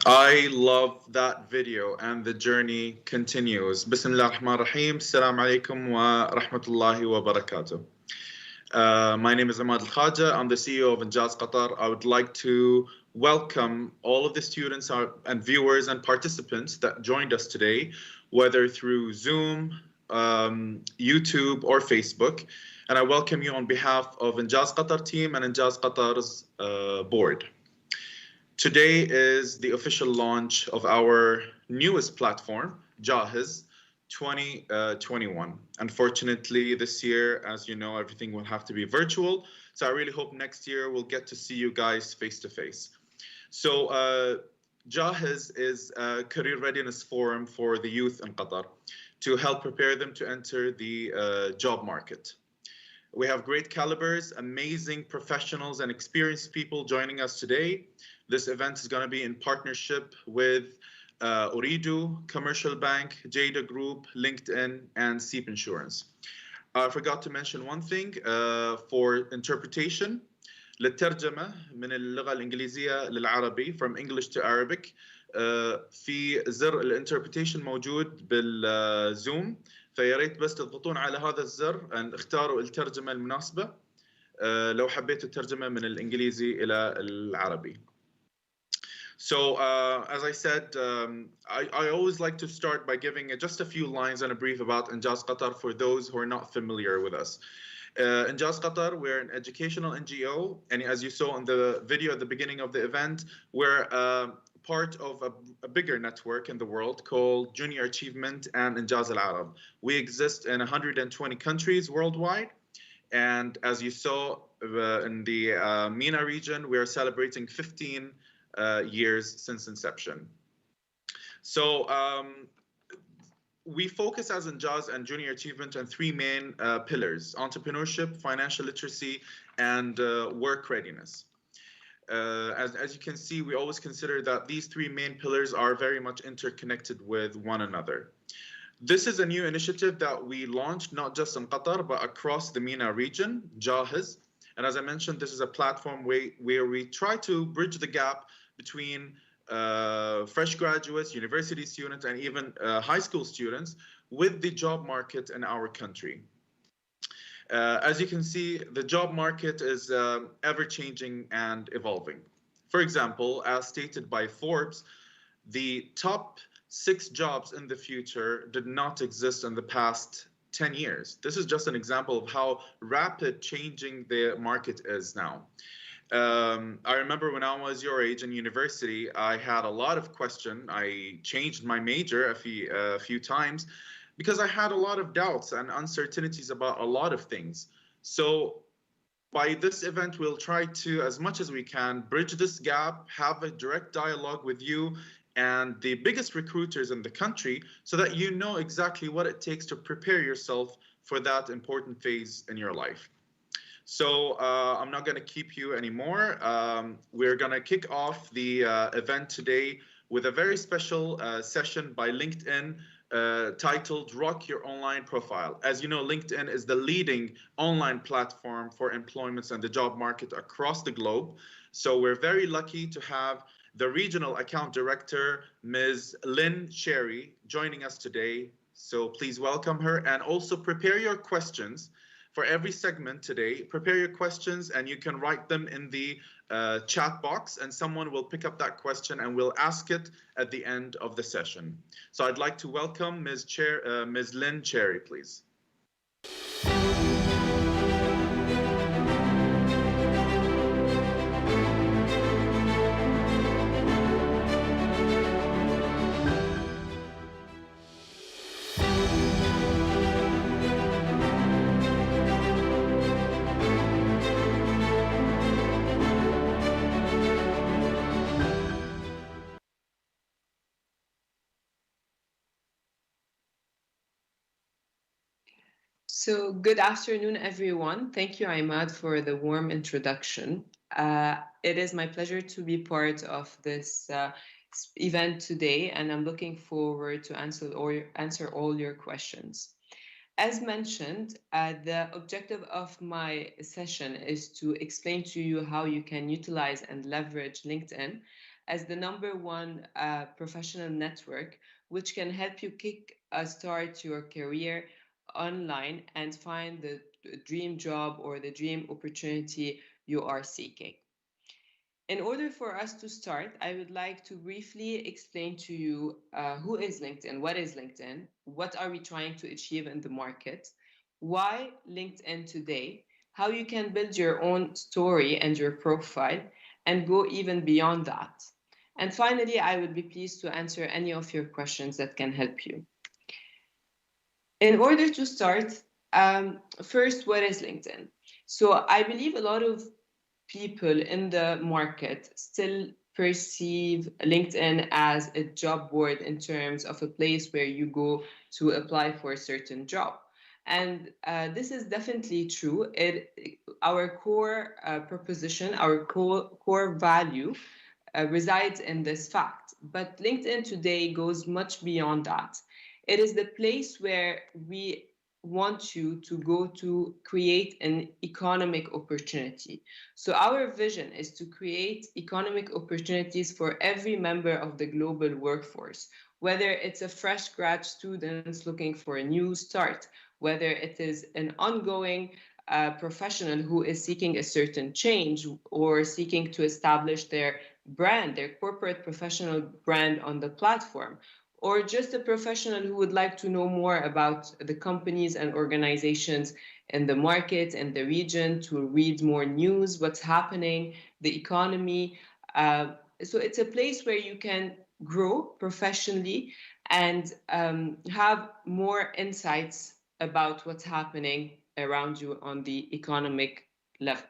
I love that video and the journey continues. Bismillah ar-Rahman ar-Rahim. Assalamu alaikum wa rahmatullahi wa barakatuh. My name is Ahmad Al-Khaja. I'm the CEO of INJAZ Qatar. I would like to welcome all of the students and viewers and participants that joined us today, whether through Zoom, YouTube, or Facebook. And I welcome you on behalf of INJAZ Qatar team and INJAZ Qatar's board. Today is the official launch of our newest platform, JAHEZ 2021. Unfortunately, this year, as you know, everything will have to be virtual. So I really hope next year we'll get to see you guys face to face. So JAHEZ is a career readiness forum for the youth in Qatar to help prepare them to enter the job market. We have great calibers, amazing professionals and experienced people joining us today. This event is going to be in partnership with Ooredoo, Commercial Bank, Jada Group, LinkedIn, and Seep Insurance. I forgot to mention one thing for interpretation. للترجمة من اللغة الإنجليزية للعربي from English to Arabic في زر الانتربريتيشن موجود بالزوم فيا ريت بس تضغطون على هذا الزر and اختاروا الترجمة المناسبة لو حبيتوا الترجمة من الإنجليزي إلى العربي. So as I said, I always like to start by giving just a few lines and a brief about INJAZ Qatar for those who are not familiar with us. INJAZ Qatar, we're an educational NGO, and as you saw in the video at the beginning of the event, we're part of a bigger network in the world called Junior Achievement and INJAZ Al Arab. We exist in 120 countries worldwide, and as you saw in the MENA region, we are celebrating 15 years since inception. So we focus as INJAZ and Junior Achievement on three main pillars: entrepreneurship, financial literacy, and work readiness. As you can see, we always consider that these three main pillars are very much interconnected with one another. This is a new initiative that we launched not just in Qatar, but across the MENA region, JAHEZ. And as I mentioned, this is a platform where we try to bridge the gap between fresh graduates, university students, and even high school students with the job market in our country. As you can see, the job market is ever-changing and evolving. For example, as stated by Forbes, the top 6 jobs in the future did not exist in the past 10 years. This is just an example of how rapid changing the market is now. I remember when I was your age in university, I had a lot of questions. I changed my major a few times because I had a lot of doubts and uncertainties about a lot of things. So by this event, we'll try to, as much as we can, bridge this gap, have a direct dialogue with you and the biggest recruiters in the country so that you know exactly what it takes to prepare yourself for that important phase in your life. So I'm not going to keep you anymore. We're going to kick off the event today with a very special session by LinkedIn titled Rock Your Online Profile. As you know, LinkedIn is the leading online platform for employment and the job market across the globe. So we're very lucky to have the Regional Account Director, Ms. Lynn Cherry, joining us today. So please welcome her and also prepare your questions. For every segment today, prepare your questions and you can write them in the chat box and someone will pick up that question and we'll ask it at the end of the session. So I'd like to welcome Ms. Lynn Cherry, please. So good afternoon, everyone. Thank you, Imad, for the warm introduction. It is my pleasure to be part of this event today, and I'm looking forward to answer all your questions. As mentioned, the objective of my session is to explain to you how you can utilize and leverage LinkedIn as the #1 professional network, which can help you start your career online and find the dream job or the dream opportunity you are seeking. In order for us to start, I would like to briefly explain to you who is LinkedIn, what is LinkedIn, what are we trying to achieve in the market, why LinkedIn today, how you can build your own story and your profile, and go even beyond that. And finally, I would be pleased to answer any of your questions that can help you. In order to start, first, what is LinkedIn? So I believe a lot of people in the market still perceive LinkedIn as a job board in terms of a place where you go to apply for a certain job. And this is definitely true. Our core proposition, our core value resides in this fact. But LinkedIn today goes much beyond that. It is the place where we want you to go to create an economic opportunity. So our vision is to create economic opportunities for every member of the global workforce, whether it's a fresh grad student looking for a new start, whether it is an ongoing professional who is seeking a certain change or seeking to establish their brand, their corporate professional brand on the platform, or just a professional who would like to know more about the companies and organizations in the market and the region, to read more news, what's happening, the economy. So it's a place where you can grow professionally and have more insights about what's happening around you on the economic level.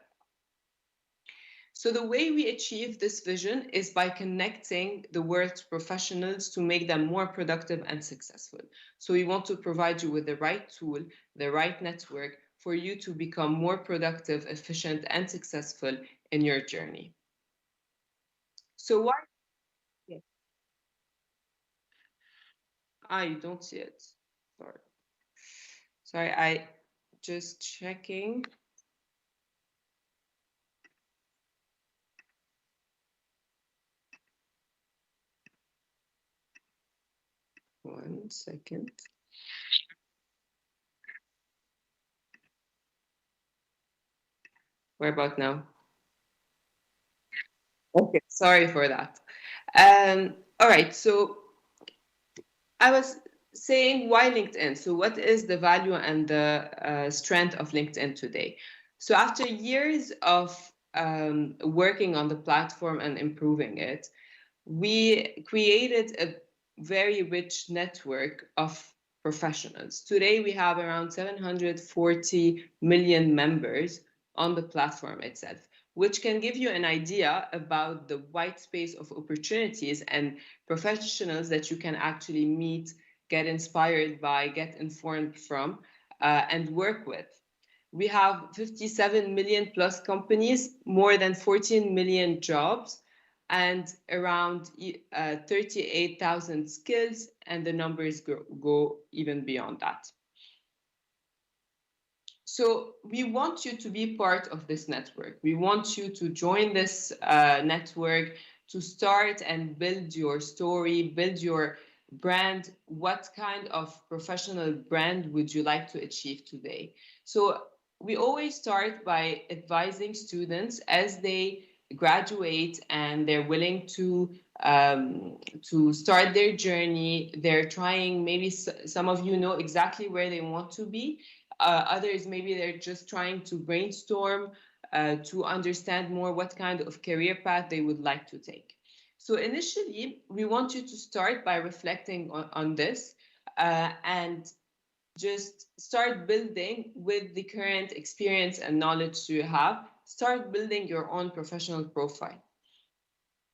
So the way we achieve this vision is by connecting the world's professionals to make them more productive and successful. So we want to provide you with the right tool, the right network for you to become more productive, efficient, and successful in your journey. So why? Yeah. You don't see it. Sorry. Sorry, I just checking. One second. Where about now? Okay, sorry for that. All right, so I was saying why LinkedIn. So, what is the value and the strength of LinkedIn today? So, after years of working on the platform and improving it, we created a very rich network of professionals. Today, we have around 740 million members on the platform itself, which can give you an idea about the white space of opportunities and professionals that you can actually meet, get inspired by, get informed from, and work with. We have 57 million plus companies, more than 14 million jobs, and around 38,000 skills, and the numbers go even beyond that. So we want you to be part of this network. We want you to join this network, to start and build your story, build your brand. What kind of professional brand would you like to achieve today? So we always start by advising students as they graduate and they're willing to start their journey. They're trying, maybe some of you know exactly where they want to be. Others, maybe they're just trying to brainstorm to understand more what kind of career path they would like to take. So initially, we want you to start by reflecting on this and just start building with the current experience and knowledge you have. Start building your own professional profile.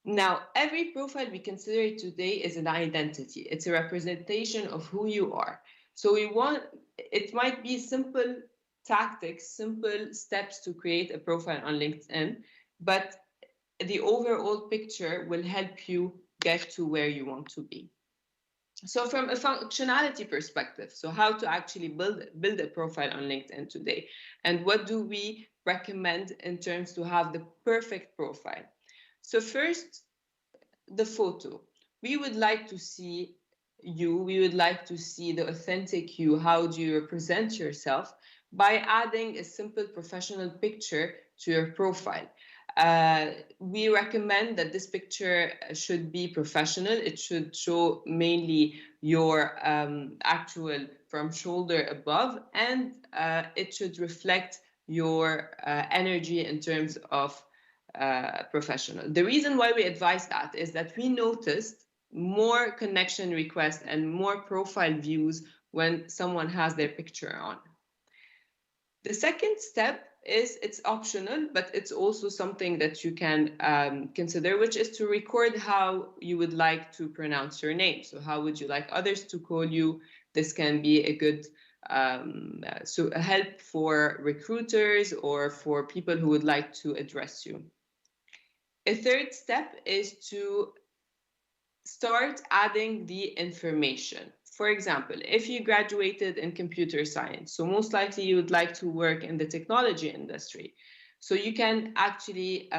Now, every profile we consider today is an identity. It's a representation of who you are. So it might be simple tactics, simple steps to create a profile on LinkedIn, but the overall picture will help you get to where you want to be. So from a functionality perspective, so how to actually build a profile on LinkedIn today, and what do we recommend in terms to have the perfect profile? So first, the photo. We would like to see you, we would like to see the authentic you. How do you represent yourself? By adding a simple professional picture to your profile. We recommend that this picture should be professional. It should show mainly your actual from shoulder above, and it should reflect your energy in terms of professional. The reason why we advise that is that we noticed more connection requests and more profile views when someone has their picture on. The second step is it's optional, but it's also something that you can consider, which is to record how you would like to pronounce your name. So how would you like others to call you? This can be a good so a help for recruiters or for people who would like to address you. A third step is to start adding the information. For example, if you graduated in computer science, so most likely you would like to work in the technology industry. So you can actually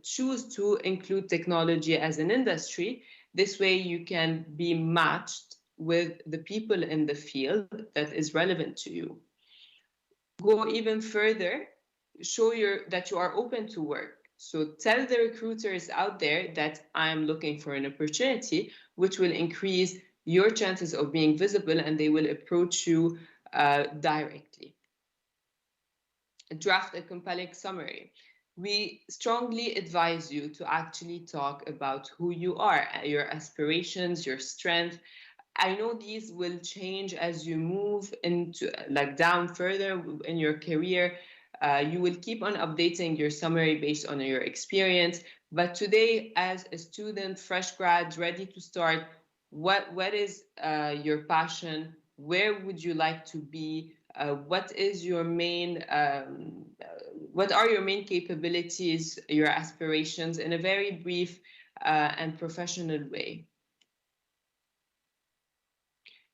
choose to include technology as an industry. This way you can be matched with the people in the field that is relevant to you. Go even further, show that you are open to work. So tell the recruiters out there that I'm looking for an opportunity, which will increase your chances of being visible, and they will approach you directly. Draft a compelling summary. We strongly advise you to actually talk about who you are, your aspirations, your strength. I know these will change as you move into like down further in your career. You will keep on updating your summary based on your experience. But today, as a student, fresh grad, ready to start, what is your passion? Where would you like to be? What is your main? What are your main capabilities? Your aspirations in a very brief and professional way.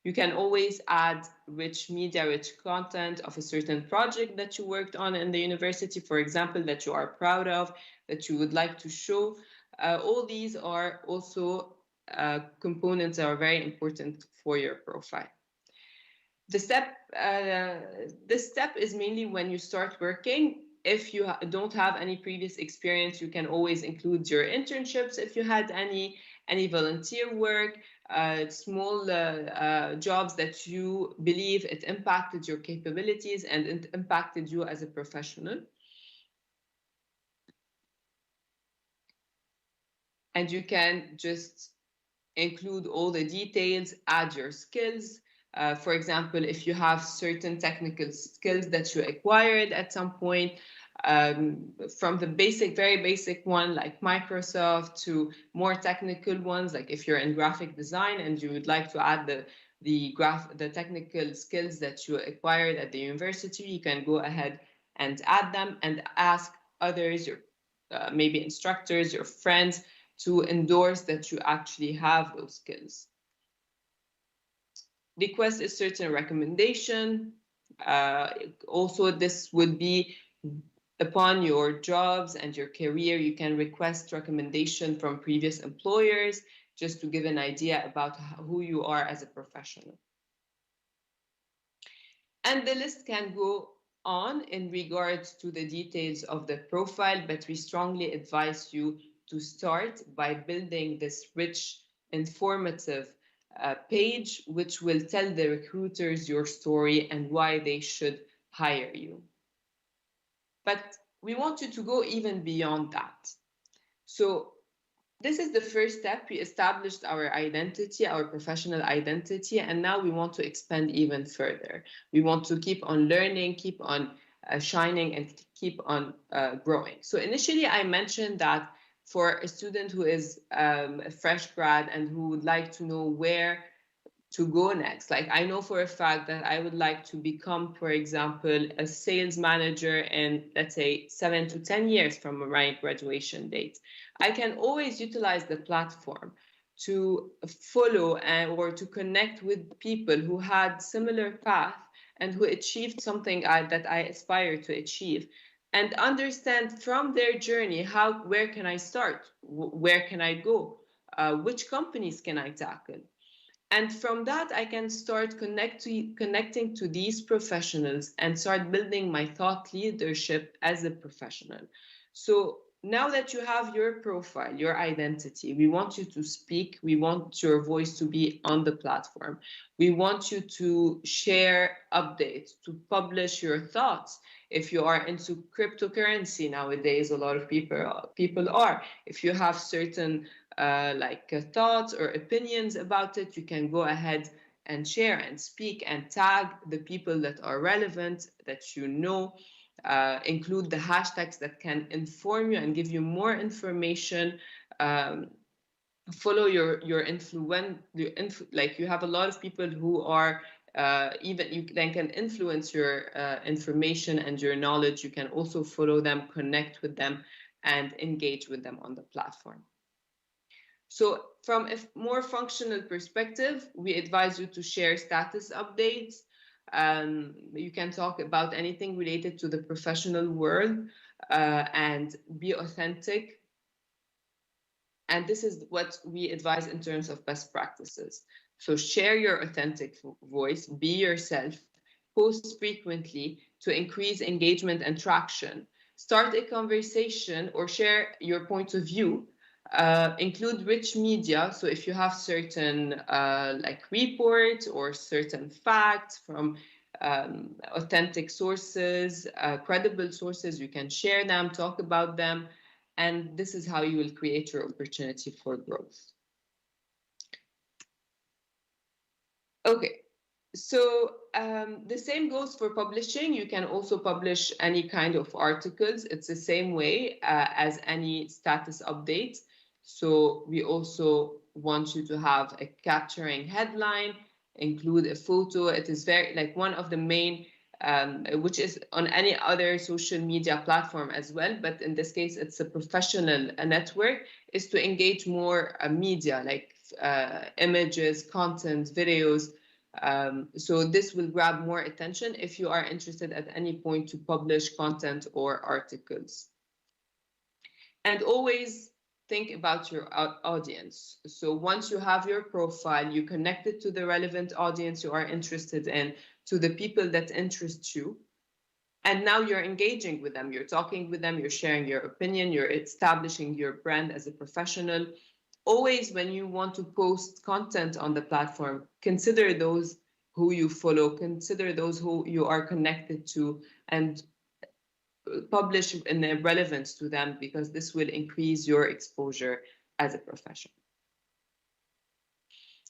You can always add rich media, rich content of a certain project that you worked on in the university, for example, that you are proud of, that you would like to show. All these are also components that are very important for your profile. This step is mainly when you start working. If you don't have any previous experience, you can always include your internships if you had any volunteer work, small jobs that you believe it impacted your capabilities and it impacted you as a professional. And you can just include all the details, add your skills. For example, if you have certain technical skills that you acquired at some point, from the very basic one like Microsoft to more technical ones, like if you're in graphic design and you would like to add the technical skills that you acquired at the university, you can go ahead and add them and ask others, your maybe instructors, your friends, to endorse that you actually have those skills. Request a certain recommendation. Also, this would be upon your jobs and your career. You can request recommendation from previous employers just to give an idea about who you are as a professional. And the list can go on in regards to the details of the profile, but we strongly advise you to start by building this rich, informative page, which will tell the recruiters your story and why they should hire you. But we want you to go even beyond that. So this is the first step. We established our identity, our professional identity, and now we want to expand even further. We want to keep on learning, keep on shining, and keep on growing. So initially, I mentioned that for a student who is a fresh grad and who would like to know where to go next. Like I know for a fact that I would like to become, for example, a sales manager in, let's say, 7 to 10 years from my graduation date. I can always utilize the platform to follow or to connect with people who had similar path and who achieved something that I aspire to achieve, and understand from their journey where can I start, where can I go, which companies can I tackle? And from that, I can start connecting to these professionals and start building my thought leadership as a professional. So now that you have your profile, your identity, we want you to speak. We want your voice to be on the platform. We want you to share updates, to publish your thoughts. If you are into cryptocurrency nowadays, a lot of people are. If you have certain thoughts or opinions about it, you can go ahead and share and speak and tag the people that are relevant, that you know. Include the hashtags that can inform you and give you more information. Follow your influence. Like you have a lot of people who are even you then can influence your information and your knowledge. You can also follow them, connect with them, and engage with them on the platform. So from a more functional perspective, we advise you to share status updates. You can talk about anything related to the professional world and be authentic. And this is what we advise in terms of best practices. So share your authentic voice, be yourself, post frequently to increase engagement and traction. Start a conversation or share your point of view. Include rich media. So if you have certain reports or certain facts from authentic sources, credible sources, you can share them, talk about them, and this is how you will create your opportunity for growth. Okay, so the same goes for publishing. You can also publish any kind of articles. It's the same way as any status update. So we also want you to have a capturing headline, include a photo. It is very like one of the main, which is on any other social media platform as well. But in this case, it's a professional network, is to engage more media like images, content, videos. So this will grab more attention if you are interested at any point to publish content or articles. And always think about your audience. So once you have your profile, you connect it to the relevant audience you are interested in, to the people that interest you. And now you're engaging with them, you're talking with them, you're sharing your opinion, you're establishing your brand as a professional. Always when you want to post content on the platform, consider those who you follow, consider those who you are connected to, and publish in their relevance to them, because this will increase your exposure as a professional.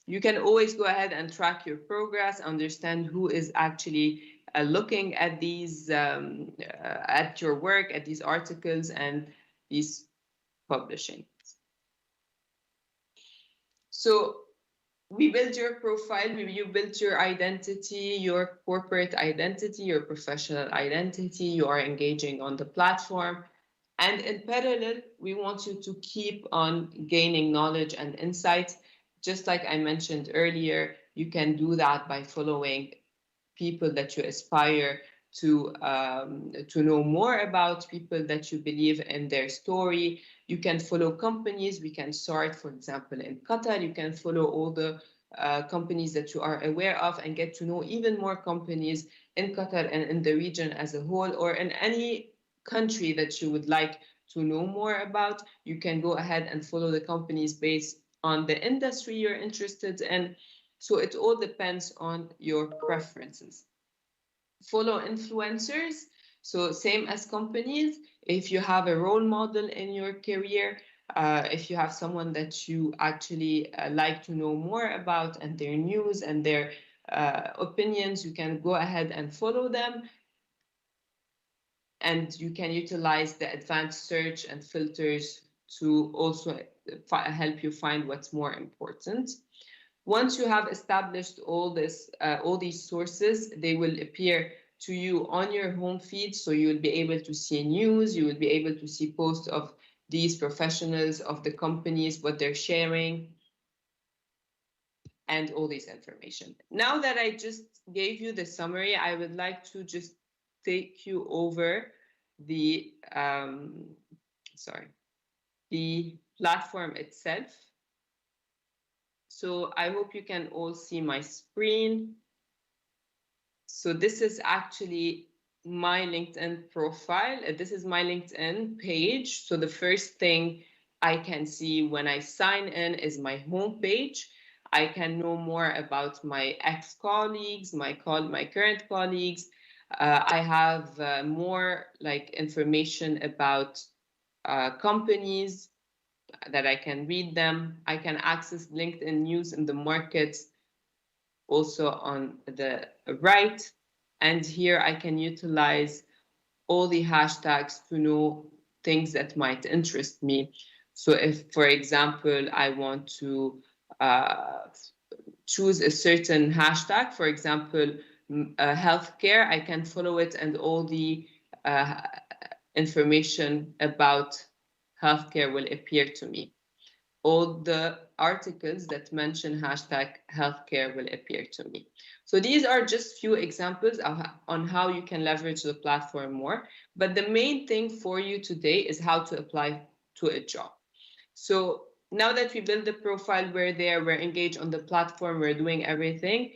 You can always go ahead and track your progress, understand who is actually looking at these, at your work, at these articles and these publishing. So we build your profile, you build your identity, your corporate identity, your professional identity, you are engaging on the platform. And in parallel, we want you to keep on gaining knowledge and insights. Just like I mentioned earlier, you can do that by following people that you aspire to know more about, people that you believe in their story. You can follow companies. We can start, for example, in Qatar. You can follow all the companies that you are aware of and get to know even more companies in Qatar and in the region as a whole, or in any country that you would like to know more about. You can go ahead and follow the companies based on the industry you're interested in. So it all depends on your preferences. Follow influencers. So same as companies, if you have a role model in your career, if you have someone that you actually like to know more about and their news and their opinions, you can go ahead and follow them. And you can utilize the advanced search and filters to also help you find what's more important. Once you have established all these sources, they will appear to you on your home feed. So you will be able to see news, you will be able to see posts of these professionals, of the companies, what they're sharing, and all this information. Now that I just gave you the summary, I would like to just take you over the the platform itself. So I hope you can all see my screen. So this is actually my LinkedIn profile. This is my LinkedIn page. So the first thing I can see when I sign in is my homepage. I can know more about my ex-colleagues, my current colleagues. I have more like information about companies that I can read them. I can access LinkedIn news in the market also on the right. And here I can utilize all the hashtags to know things that might interest me. So if, for example, I want to uh, choose a certain hashtag, for example, healthcare, I can follow it and all the uh, information about healthcare will appear to me. All the articles that mention hashtag healthcare will appear to me. So these are just few examples on how you can leverage the platform more. But the main thing for you today is how to apply to a job. So now that we build the profile, we're there, we're engaged on the platform, we're doing everything.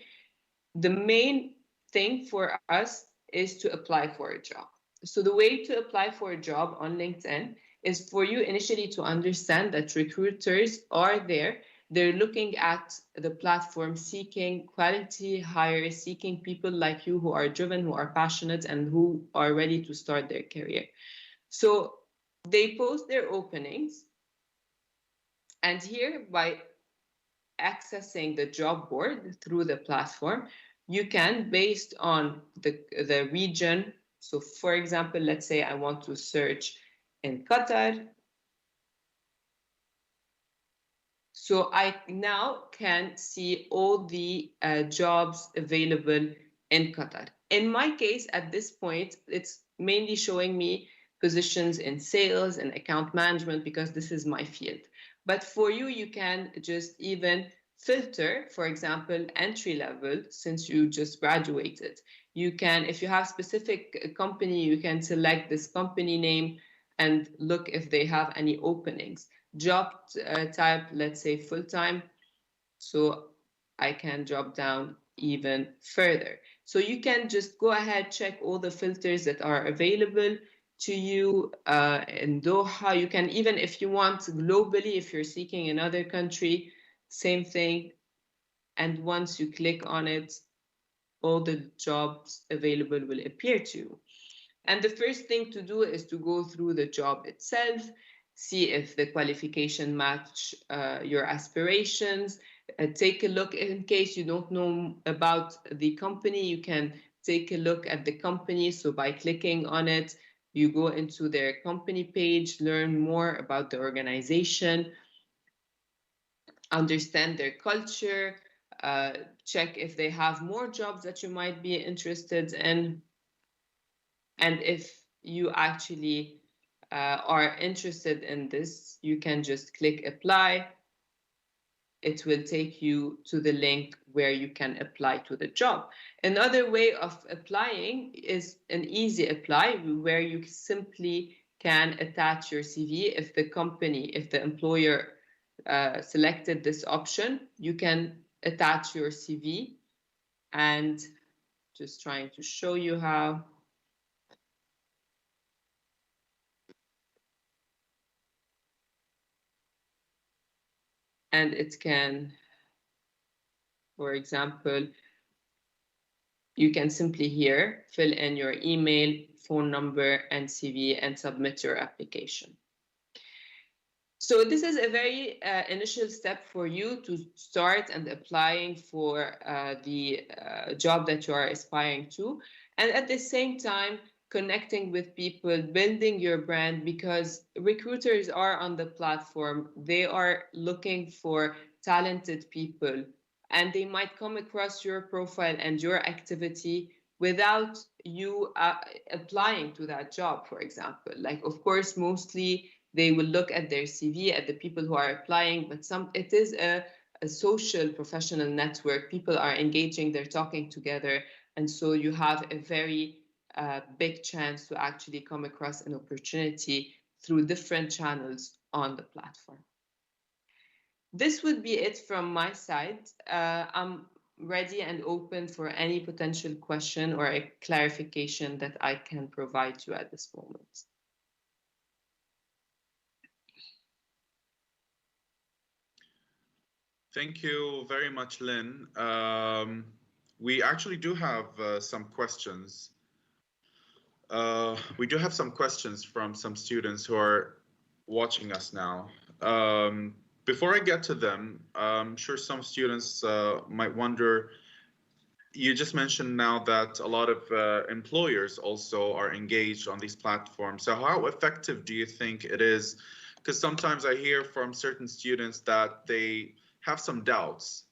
The main thing for us is to apply for a job. So the way to apply for a job on LinkedIn is for you initially to understand that recruiters are there. They're looking at the platform, seeking quality hires, seeking people like you who are driven, who are passionate, and who are ready to start their career. So they post their openings. And here, by accessing the job board through the platform, you can, based on the region, so for example, let's say I want to search in Qatar. So I now can see all the jobs available in Qatar. In my case, at this point, it's mainly showing me positions in sales and account management because this is my field. But for you, you can just even filter, for example, entry level, since you just graduated. You can, if you have specific company, you can select this company name and look if they have any openings. Job type, let's say full-time. So I can drop down even further. So you can just go ahead, check all the filters that are available to you in Doha. You can even, if you want globally, if you're seeking another country, same thing. And once you click on it, all the jobs available will appear to you. And the first thing to do is to go through the job itself, see if the qualification match your aspirations. Take a look, in case you don't know about the company, you can take a look at the company. So by clicking on it, you go into their company page, learn more about the organization, understand their culture, uh, check if they have more jobs that you might be interested in. And if you actually are interested in this, you can just click apply. It will take you to the link where you can apply to the job. Another way of applying is an easy apply, where you simply can attach your CV. If the company, if the employer selected this option, you can attach your CV. And just trying to show you how. And it can, for example, you can simply here fill in your email, phone number, and CV and submit your application. So this is a very initial step for you to start and applying for the job that you are aspiring to. And at the same time, connecting with people, building your brand, because recruiters are on the platform. They are looking for talented people, and they might come across your profile and your activity without you applying to that job, for example. Like, of course, mostly they will look at their CV, at the people who are applying, but it is a social professional network. People are engaging, they're talking together, and so you have a very big chance to actually come across an opportunity through different channels on the platform. This would be it from my side. I'm ready and open for any potential question or a clarification that I can provide you at this moment. Thank you very much, Lynn. We actually do have some questions. We do have some questions from some students who are watching us now. Before I get to them, I'm sure some students might wonder, you just mentioned now that a lot of employers also are engaged on these platforms. So how effective do you think it is? Because sometimes I hear from certain students that they have some doubts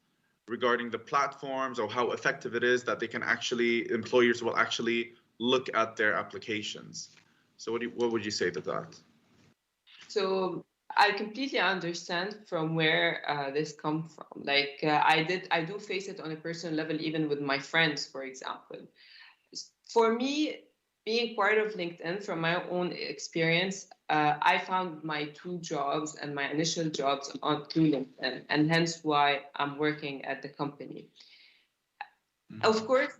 regarding the platforms or how effective it is that they can actually, employers will actually look at their applications. So what would you say to that? So I completely understand from where this comes from. Like I do face it on a personal level, even with my friends, for example. For me, being part of LinkedIn, from my own experience, I found my two jobs and my initial jobs on through LinkedIn, and hence why I'm working at the company. Mm-hmm. Of course,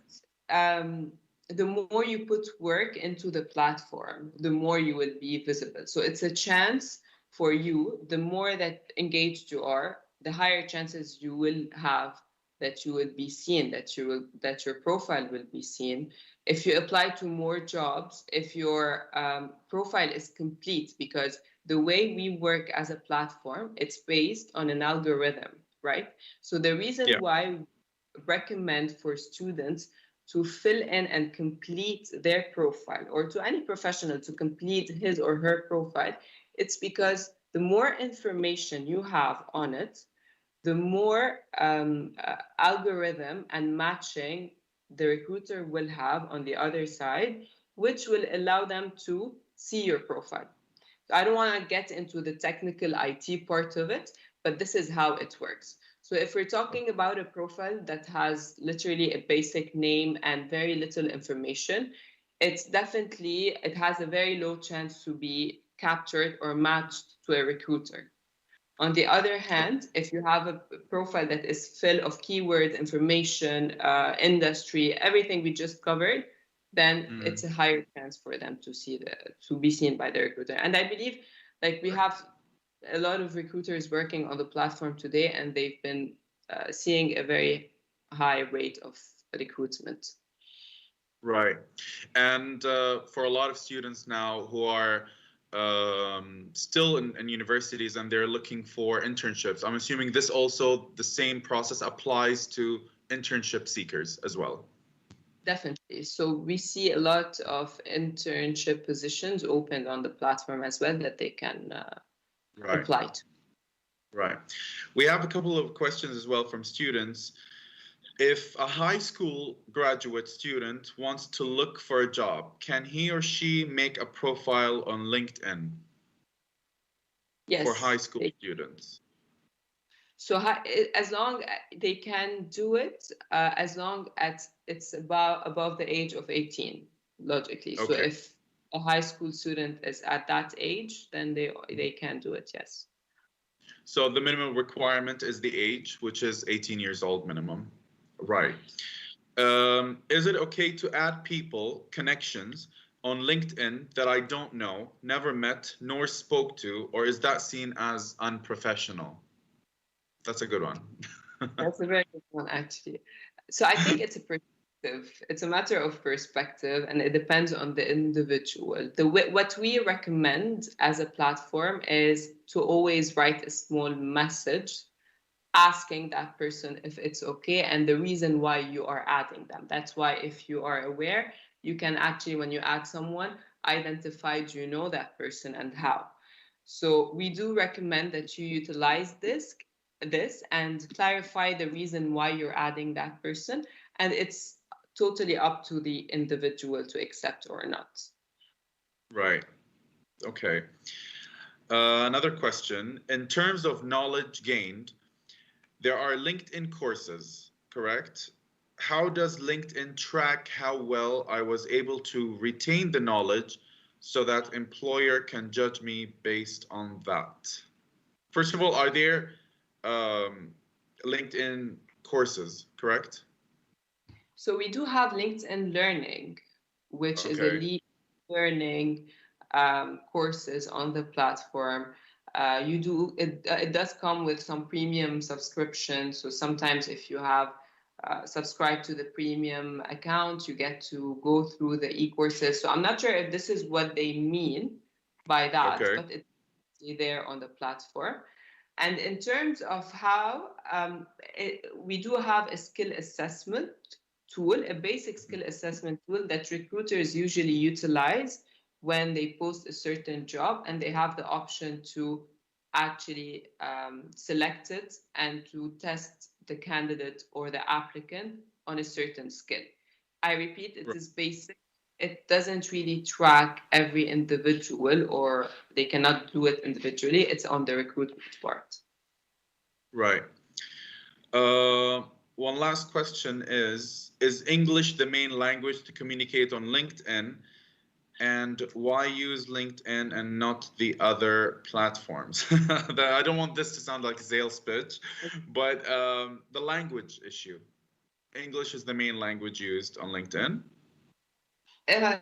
the more you put work into the platform, the more you will be visible. So it's a chance for you. The more that engaged you are, the higher chances you will have that you will be seen, that your profile will be seen. If you apply to more jobs, if your profile is complete, because the way we work as a platform, it's based on an algorithm, right? So the reason why we recommend for students to fill in and complete their profile, or to any professional to complete his or her profile, it's because the more information you have on it, the more algorithm and matching the recruiter will have on the other side, which will allow them to see your profile. So I don't want to get into the technical IT part of it, but this is how it works. So if we're talking about a profile that has literally a basic name and very little information, it has a very low chance to be captured or matched to a recruiter. On the other hand, if you have a profile that is full of keywords, information, industry, everything we just covered, then it's a higher chance for them to be seen by the recruiter. And I believe, like, we have a lot of recruiters working on the platform today, and they've been seeing a very high rate of recruitment. Right. And for a lot of students now who are still in universities and they're looking for internships, I'm assuming this also, the same process applies to internship seekers as well. Definitely. So we see a lot of internship positions opened on the platform as well that they can apply to. Right. We have a couple of questions as well from students. If a high school graduate student wants to look for a job, can he or she make a profile on LinkedIn? Yes. For high school students. So as long they can do it, as long as it's above the age of 18, logically. Okay. So if a high school student is at that age, then they can do it, yes. So the minimum requirement is the age, which is 18 years old minimum. Right. Is it okay to add people, connections, on LinkedIn that I don't know, never met, nor spoke to, or is that seen as unprofessional? That's a good one. That's a very good one, actually. So I think it's a perspective. It's a matter of perspective, and it depends on the individual. What we recommend as a platform is to always write a small message asking that person if it's okay and the reason why you are adding them. That's why, if you are aware, you can actually, when you add someone, identify, do you know that person and how. So we do recommend that you utilize this and clarify the reason why you're adding that person, and it's totally up to the individual to accept or not. Right. Okay. Another question. In terms of knowledge gained, there are LinkedIn courses, correct? How does LinkedIn track how well I was able to retain the knowledge so that employer can judge me based on that? First of all, are there LinkedIn courses, correct? So we do have LinkedIn Learning, which is a Okay. learning courses on the platform. It does come with some premium subscription. So sometimes if you have subscribed to the premium account, you get to go through the e-courses. So I'm not sure if this is what they mean by that, Okay. but it's there on the platform. And in terms of how, we do have a skill assessment tool, a basic skill assessment tool that recruiters usually utilize when they post a certain job, and they have the option to actually select it and to test the candidate or the applicant on a certain skill. I repeat, it is basic. It doesn't really track every individual, or they cannot do it individually. It's on the recruitment part. Right. One last question is English the main language to communicate on LinkedIn? And why use LinkedIn and not the other platforms? I don't want this to sound like a sales pitch, but the language issue. English is the main language used on LinkedIn. Uh,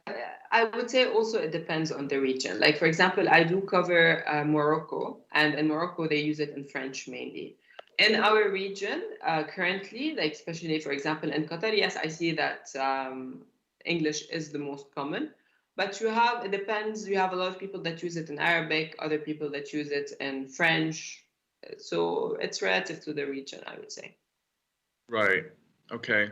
I would say also it depends on the region. Like, for example, I do cover Morocco, and in Morocco, they use it in French mainly. In our region, currently, like especially, for example, in Qatar, yes, I see that English is the most common. But it depends, you have a lot of people that use it in Arabic, other people that use it in French. So it's relative to the region, I would say. Right. Okay.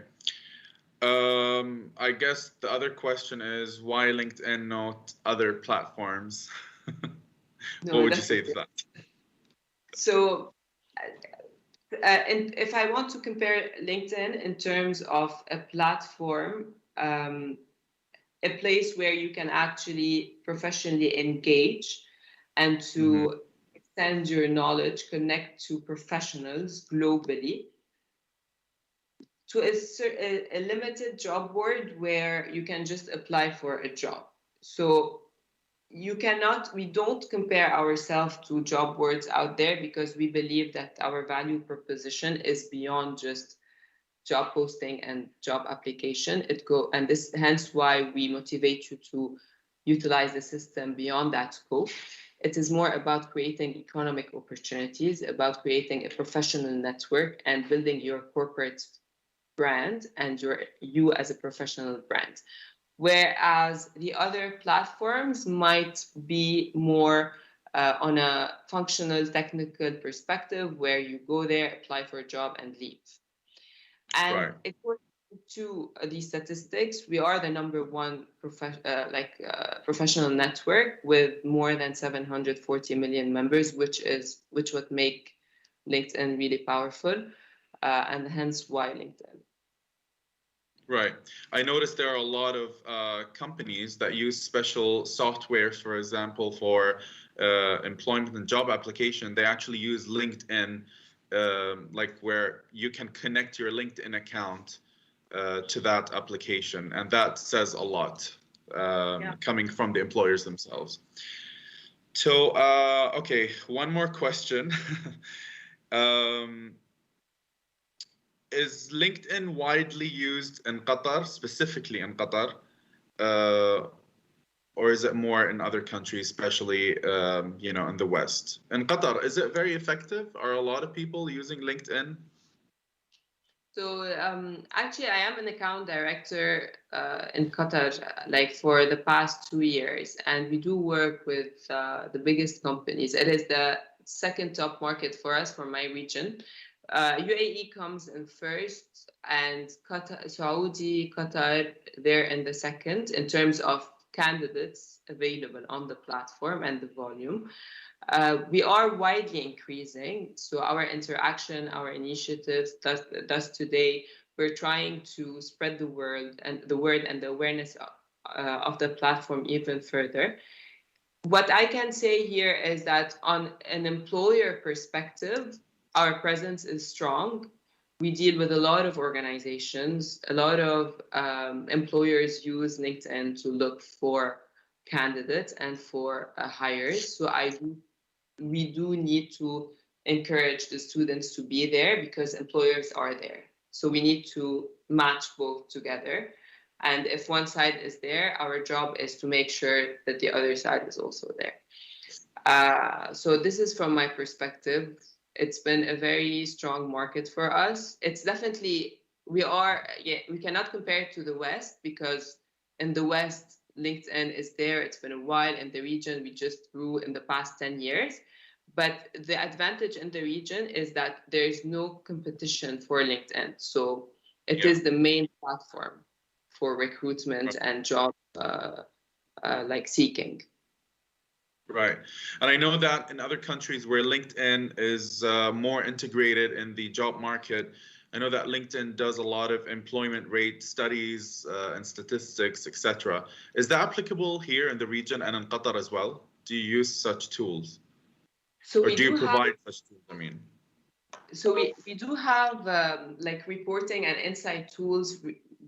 I guess the other question is why LinkedIn, not other platforms? What would you say to that? So, and if I want to compare LinkedIn in terms of a platform, a place where you can actually professionally engage and to extend your knowledge, connect to professionals globally, to a limited job board where you can just apply for a job. So we don't compare ourselves to job boards out there, because we believe that our value proposition is beyond just job posting and job application. And this hence why we motivate you to utilize the system beyond that scope. It is more about creating economic opportunities, about creating a professional network and building your corporate brand and you as a professional brand. Whereas the other platforms might be more on a functional, technical perspective, where you go there, apply for a job, and leave. And according to the statistics, we are the number one professional network with more than 740 million members, which would make LinkedIn really powerful, and hence why LinkedIn. Right. I noticed there are a lot of companies that use special software, for example, for employment and job application. They actually use LinkedIn, like where you can connect your LinkedIn account to that application. And that says a lot coming from the employers themselves. So, okay, one more question. Is LinkedIn widely used in Qatar, specifically in Qatar, or is it more in other countries, especially in the West? In Qatar, is it very effective? Are a lot of people using LinkedIn? So actually, I am an account director in Qatar, like for the past 2 years, and we do work with the biggest companies. It is the second top market for us, for my region. UAE comes in first, and Saudi, Qatar, they're in the second in terms of candidates available on the platform and the volume. We are widely increasing. So our interaction, our initiatives, thus today, we're trying to spread the word and the awareness of the platform even further. What I can say here is that on an employer perspective, our presence is strong. We deal with a lot of organizations. A lot of employers use LinkedIn to look for candidates and for hires. So we do need to encourage the students to be there because employers are there. So we need to match both together. And if one side is there, our job is to make sure that the other side is also there. So this is from my perspective. It's been a very strong market for us. It's definitely, we cannot compare it to the West because in the West, LinkedIn is there. It's been a while. In the region, we just grew in the past 10 years. But the advantage in the region is that there is no competition for LinkedIn. So it is the main platform for recruitment and job like seeking. Right. And I know that in other countries where LinkedIn is more integrated in the job market, I know that LinkedIn does a lot of employment rate studies and statistics, etc. Is that applicable here in the region and in Qatar as well? Do you use such tools? So or do you provide such tools, I mean? So we do have like reporting and insight tools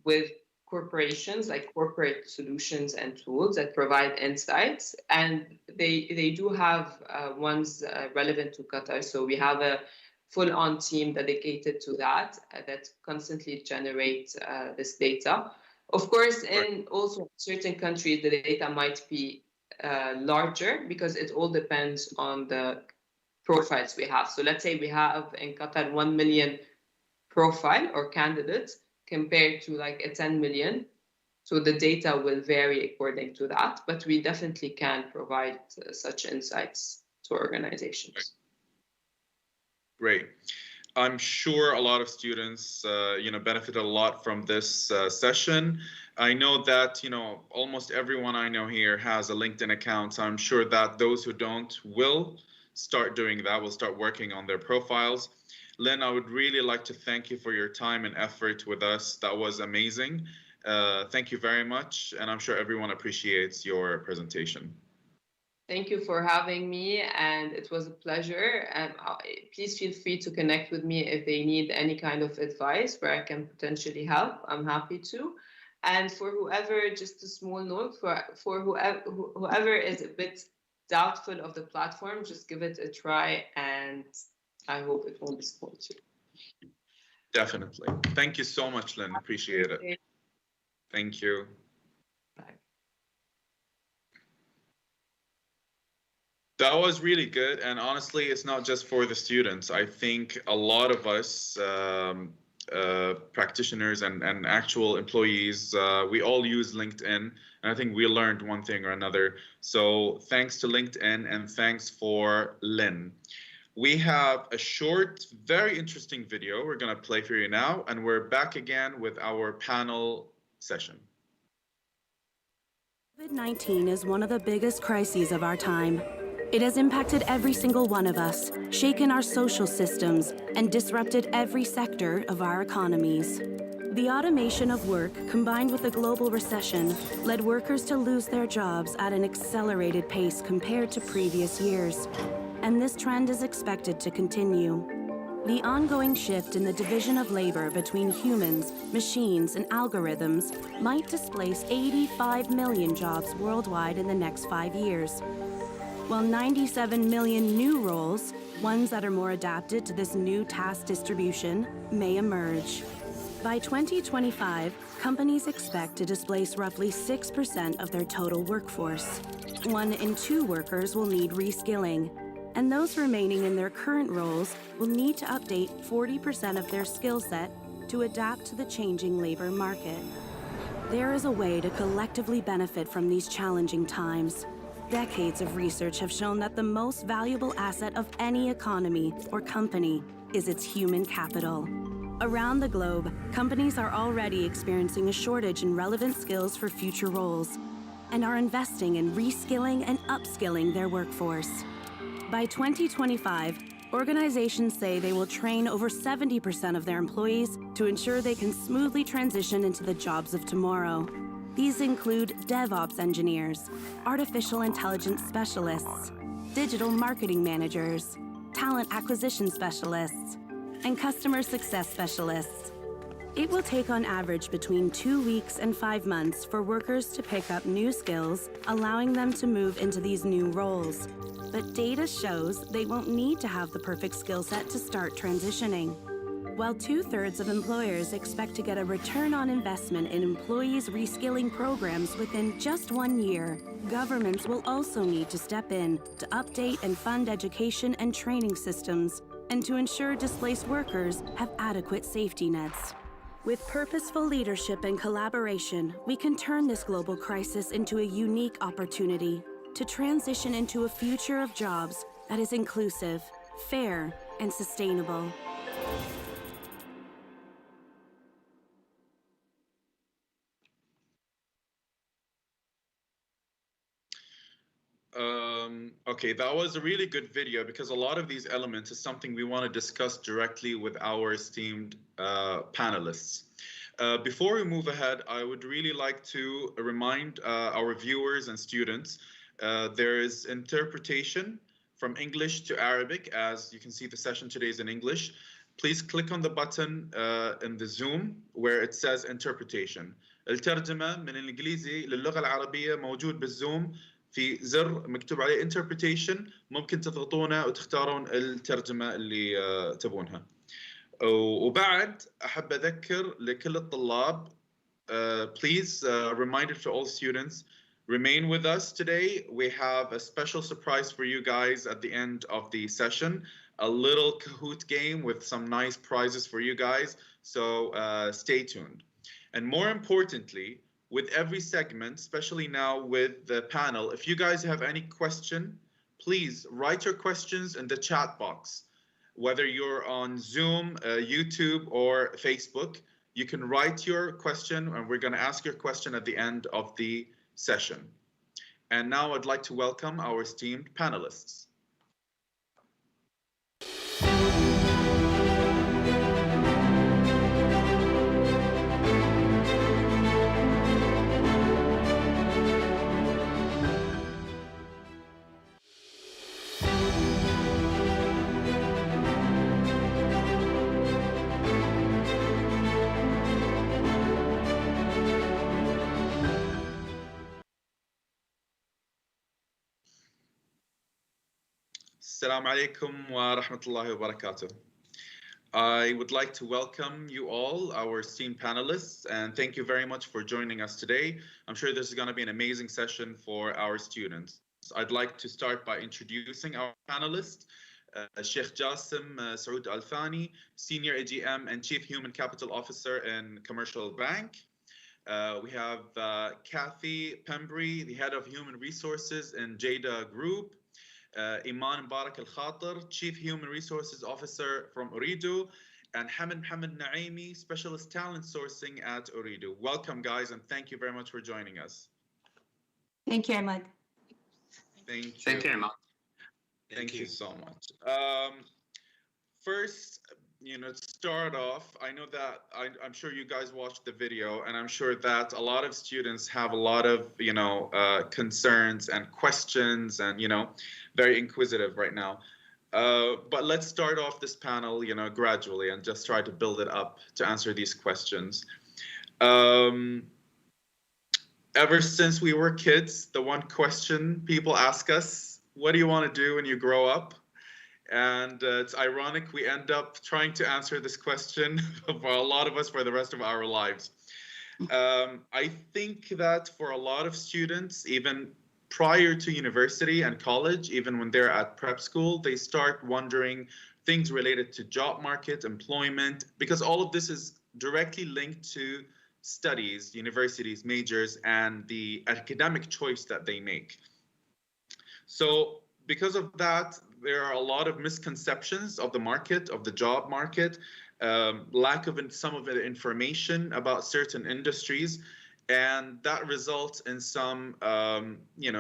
with corporations, like corporate solutions and tools that provide insights. And they do have ones relevant to Qatar. So we have a full-on team dedicated to that that constantly generates this data. Of course, in also certain countries, the data might be larger because it all depends on the profiles we have. So let's say we have in Qatar 1 million profile or candidates compared to like a 10 million. So the data will vary according to that, but we definitely can provide such insights to organizations. Great. I'm sure a lot of students, benefited a lot from this session. I know that, almost everyone I know here has a LinkedIn account. So I'm sure that those who don't will start doing that, will start working on their profiles. Lynn, I would really like to thank you for your time and effort with us. That was amazing. Thank you very much. And I'm sure everyone appreciates your presentation. Thank you for having me, and it was a pleasure. And please feel free to connect with me if they need any kind of advice where I can potentially help. I'm happy to. And for whoever, just a small note, for whoever is a bit doubtful of the platform, just give it a try, and I hope it won't disappoint you. Definitely. Thank you so much, Lynn. Appreciate it. Thank you. Bye. That was really good. And honestly, it's not just for the students. I think a lot of us practitioners and actual employees, we all use LinkedIn. And I think we learned one thing or another. So thanks to LinkedIn and thanks for Lynn. We have a short, very interesting video we're going to play for you now. And we're back again with our panel session. COVID-19 is one of the biggest crises of our time. It has impacted every single one of us, shaken our social systems, and disrupted every sector of our economies. The automation of work, combined with the global recession, led workers to lose their jobs at an accelerated pace compared to previous years. And this trend is expected to continue. The ongoing shift in the division of labor between humans, machines, and algorithms might displace 85 million jobs worldwide in the next 5 years. While 97 million new roles, ones that are more adapted to this new task distribution, may emerge. By 2025, companies expect to displace roughly 6% of their total workforce. 1 in 2 workers will need reskilling, and those remaining in their current roles will need to update 40% of their skill set to adapt to the changing labor market. There is a way to collectively benefit from these challenging times. Decades of research have shown that the most valuable asset of any economy or company is its human capital. Around the globe, companies are already experiencing a shortage in relevant skills for future roles and are investing in reskilling and upskilling their workforce. By 2025, organizations say they will train over 70% of their employees to ensure they can smoothly transition into the jobs of tomorrow. These include DevOps engineers, artificial intelligence specialists, digital marketing managers, talent acquisition specialists, and customer success specialists. It will take on average between 2 weeks and 5 months for workers to pick up new skills, allowing them to move into these new roles. But data shows they won't need to have the perfect skill set to start transitioning. While 2/3 of employers expect to get a return on investment in employees' reskilling programs within just 1 year, governments will also need to step in to update and fund education and training systems and to ensure displaced workers have adequate safety nets. With purposeful leadership and collaboration, we can turn this global crisis into a unique opportunity to transition into a future of jobs that is inclusive, fair, and sustainable. Okay, that was a really good video because a lot of these elements is something we want to discuss directly with our esteemed panelists. Before we move ahead, I would really like to remind our viewers and students there is interpretation from English to Arabic. As you can see, the session today is in English. Please click on the button in the Zoom where it says interpretation. الترجمة من الإنجليزي للغة العربية موجود بالزوم في زر مكتوب عليه interpretation. ممكن تضغطونه وتختارون الترجمة اللي تبونها. وبعد أحب أذكر لكل الطلاب please reminder to all students remain with us today. We have a special surprise for you guys at the end of the session, a little Kahoot game with some nice prizes for you guys, so stay tuned. And more importantly, with every segment, especially now with the panel, if you guys have any question, please write your questions in the chat box. Whether you're on Zoom, YouTube, or Facebook, you can write your question and we're going to ask your question at the end of the session. And now I'd like to welcome our esteemed panelists. Assalamu alaikum wa rahmatullahi wa barakatuh. I would like to welcome you all, our esteemed panelists, and thank you very much for joining us today. I'm sure this is going to be an amazing session for our students. I'd like to start by introducing our panelists. Sheikh Jassim Saud Al-Thani, Senior AGM and Chief Human Capital Officer in Commercial Bank. We have Kathy Pembry, the Head of Human Resources in Jada Group. Iman Mubarak Al-Khatir, Chief Human Resources Officer from Ooredoo, and Hamid Naimi, Specialist Talent Sourcing at Ooredoo. Welcome, guys, and thank you very much for joining us. Thank you, Ahmad. Thank you. Thank you, Ahmad. Thank you so much. First, to start off, I know that I'm sure you guys watched the video, and I'm sure that a lot of students have a lot of, concerns and questions and, very inquisitive right now. But let's start off this panel, gradually and just try to build it up to answer these questions. Ever since we were kids, the one question people ask us, what do you want to do when you grow up? And it's ironic we end up trying to answer this question for a lot of us for the rest of our lives. I think that for a lot of students, even prior to university and college, even when they're at prep school, they start wondering things related to job market, employment, because all of this is directly linked to studies, universities, majors, and the academic choice that they make. So because of that, there are a lot of misconceptions of the market, of the job market, lack of some of the information about certain industries, and that results in some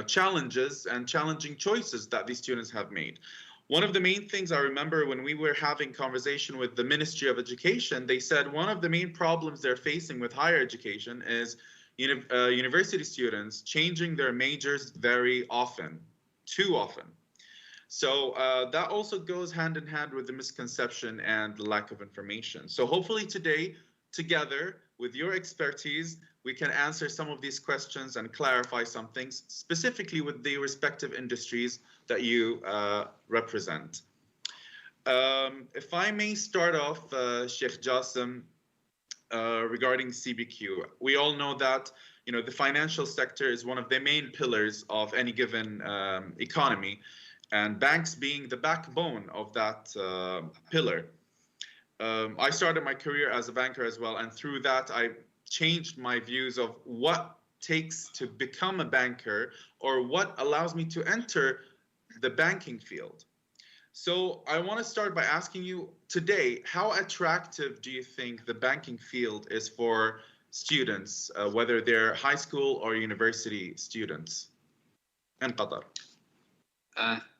challenges and challenging choices that these students have made. One of the main things I remember when we were having conversation with the Ministry of Education, they said one of the main problems they're facing with higher education is university students changing their majors very often, too often. So that also goes hand in hand with the misconception and the lack of information. So hopefully today together with your expertise, we can answer some of these questions and clarify some things specifically with the respective industries that you represent. If I may start off, Sheikh Jassim, regarding CBQ, we all know that the financial sector is one of the main pillars of any given economy, and banks being the backbone of that pillar. I started my career as a banker as well, and through that I changed my views of what takes to become a banker or what allows me to enter the banking field. So I want to start by asking you today, how attractive do you think the banking field is for students, whether they're high school or university students in Qatar?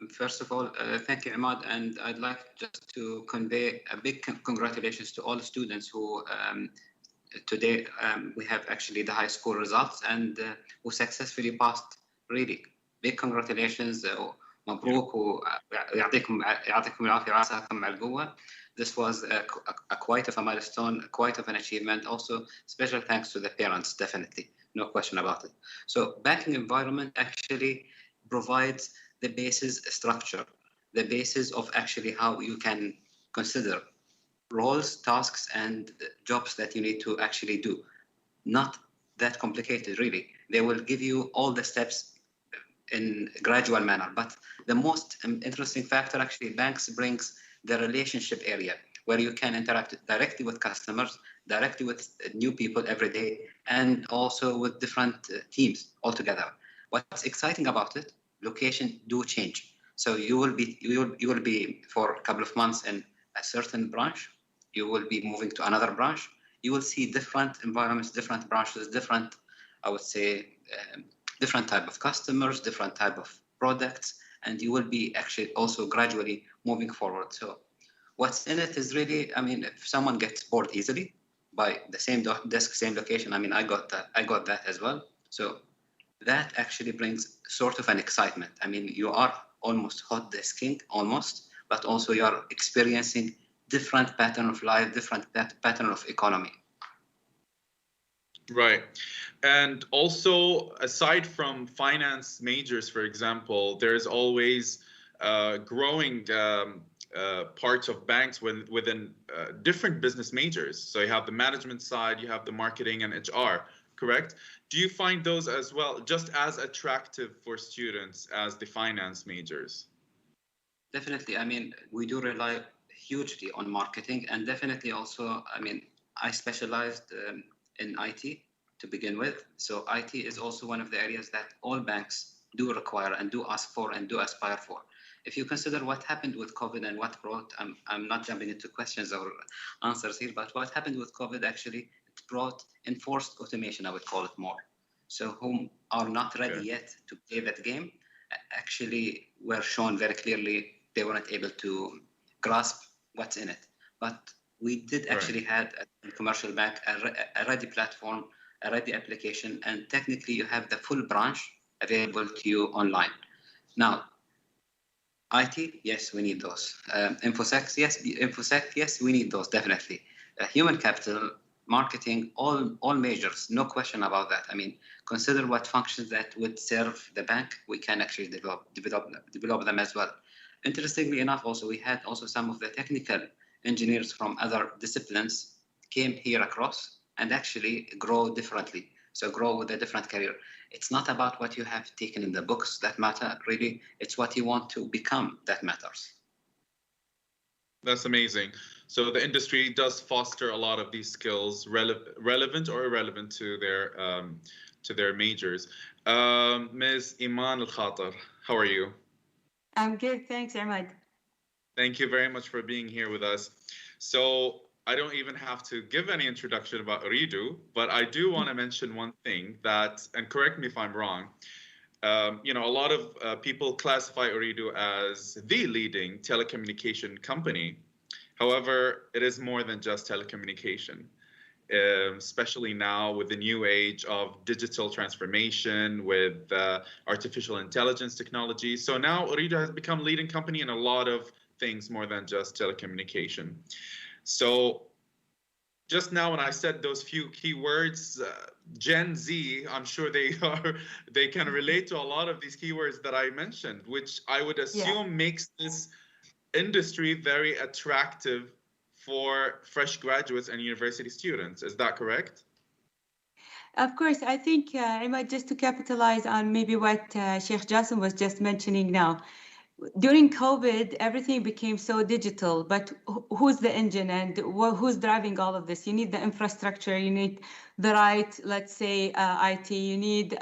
First of all, thank you, Imad, and I'd like just to convey a big congratulations to all the students who today we have actually the high school results and who successfully passed. Really big congratulations. مبروك ويعطيكم العافية راسكم على القوة. This was a quite of a milestone, quite of an achievement. Also, special thanks to the parents, definitely, no question about it. So, banking environment actually provides the basis structure, the basis of actually how you can consider roles, tasks, and jobs that you need to actually do. Not that complicated, really. They will give you all the steps in a gradual manner. But the most interesting factor, actually, banks brings the relationship area where you can interact directly with customers, directly with new people every day, and also with different teams altogether. What's exciting about it, location do change. So you will be for a couple of months in a certain branch. You will be moving to another branch. You will see different environments, different branches, different, I would say, different type of customers, different type of products, and you will be actually also gradually moving forward. So what's in it is really, I mean, if someone gets bored easily by the same desk, same location, I mean, I got that as well. So that actually brings sort of an excitement. I mean, you are almost hot desking, almost, but also you are experiencing different pattern of life, different pattern of economy. Right. And also, aside from finance majors, for example, there's always growing parts of banks within different business majors. So you have the management side, you have the marketing and HR, correct? Do you find those as well, just as attractive for students as the finance majors? Definitely. I mean, we do rely hugely on marketing, and definitely also, I mean, I specialized in IT to begin with. So IT is also one of the areas that all banks do require and do ask for and do aspire for. If you consider what happened with COVID and what brought, I'm not jumping into questions or answers here, but what happened with COVID actually, it brought enforced automation, I would call it more. So whom are not ready yet to play that game, actually were shown very clearly they weren't able to grasp what's in it. But we did actually had a commercial bank, a ready platform, a ready application, and technically you have the full branch available to you online. Now, IT, yes, we need those. InfoSec, yes, we need those, definitely. Human capital, marketing, all majors, no question about that. I mean, consider what functions that would serve the bank, we can actually develop them as well. Interestingly enough, also, we had also some of the technical engineers from other disciplines came here across and actually grow differently. So grow with a different career. It's not about what you have taken in the books that matter, really. It's what you want to become that matters. That's amazing. So the industry does foster a lot of these skills, relevant or irrelevant to their majors. Ms. Iman Al-Khatar, how are you? I'm good, thanks, Ahmed. Thank you very much for being here with us. So I don't even have to give any introduction about Ooredoo, but I do want to mention one thing that, and correct me if I'm wrong, a lot of people classify Ooredoo as the leading telecommunication company. However, it is more than just telecommunication, especially now with the new age of digital transformation, with artificial intelligence technology. So now Ooredoo has become leading company in a lot of things more than just telecommunication. So just now when I said those few keywords, Gen Z, I'm sure they can relate to a lot of these keywords that I mentioned, which I would assume makes this industry very attractive for fresh graduates and university students. Is that correct? Of course, I think, Imad, just to capitalize on maybe what Sheikh Jassim was just mentioning now. During COVID, everything became so digital, but who's the engine and who's driving all of this? You need the infrastructure, you need the right, let's say, IT, you need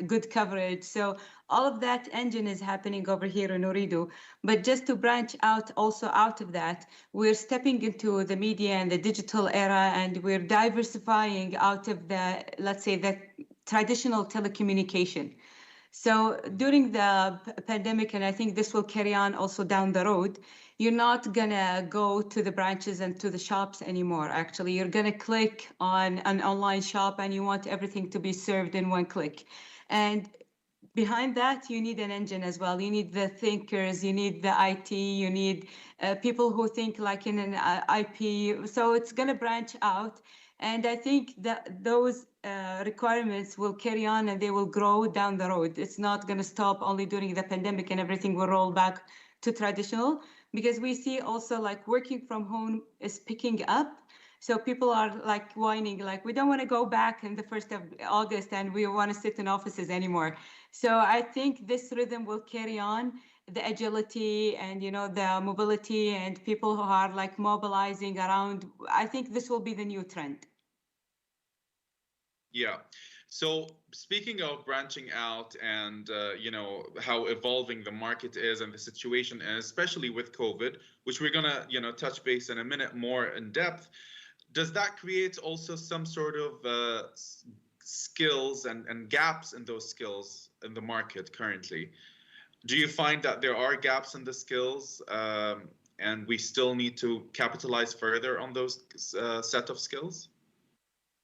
good coverage. So all of that engine is happening over here in Ooredoo. But just to branch out also out of that, we're stepping into the media and the digital era, and we're diversifying out of the, let's say, the traditional telecommunication. So during the pandemic, and I think this will carry on also down the road, you're not gonna go to the branches and to the shops anymore. Actually, you're gonna click on an online shop and you want everything to be served in one click. And behind that, you need an engine as well. You need the thinkers, you need the IT, you need people who think like in an IP. So it's gonna branch out. And I think that those requirements will carry on and they will grow down the road. It's not going to stop only during the pandemic and everything will roll back to traditional, because we see also like working from home is picking up. So people are like whining, like, we don't want to go back in the 1st of August and we want to sit in offices anymore. So I think this rhythm will carry on, the agility and, you know, the mobility and people who are like mobilizing around. I think this will be the new trend. Yeah. So speaking of branching out and, you know, how evolving the market is and the situation is, especially with COVID, which we're going to, you know, touch base in a minute more in depth, does that create also some sort of skills and gaps in those skills in the market currently? Do you find that there are gaps in the skills and we still need to capitalize further on those set of skills?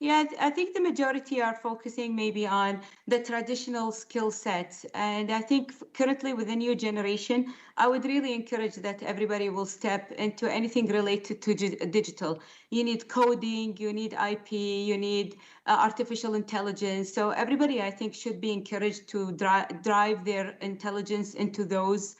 Yeah, I think the majority are focusing maybe on the traditional skill sets. And I think currently with the new generation, I would really encourage that everybody will step into anything related to digital. You need coding, you need IP, you need artificial intelligence. So everybody, I think, should be encouraged to drive their intelligence into those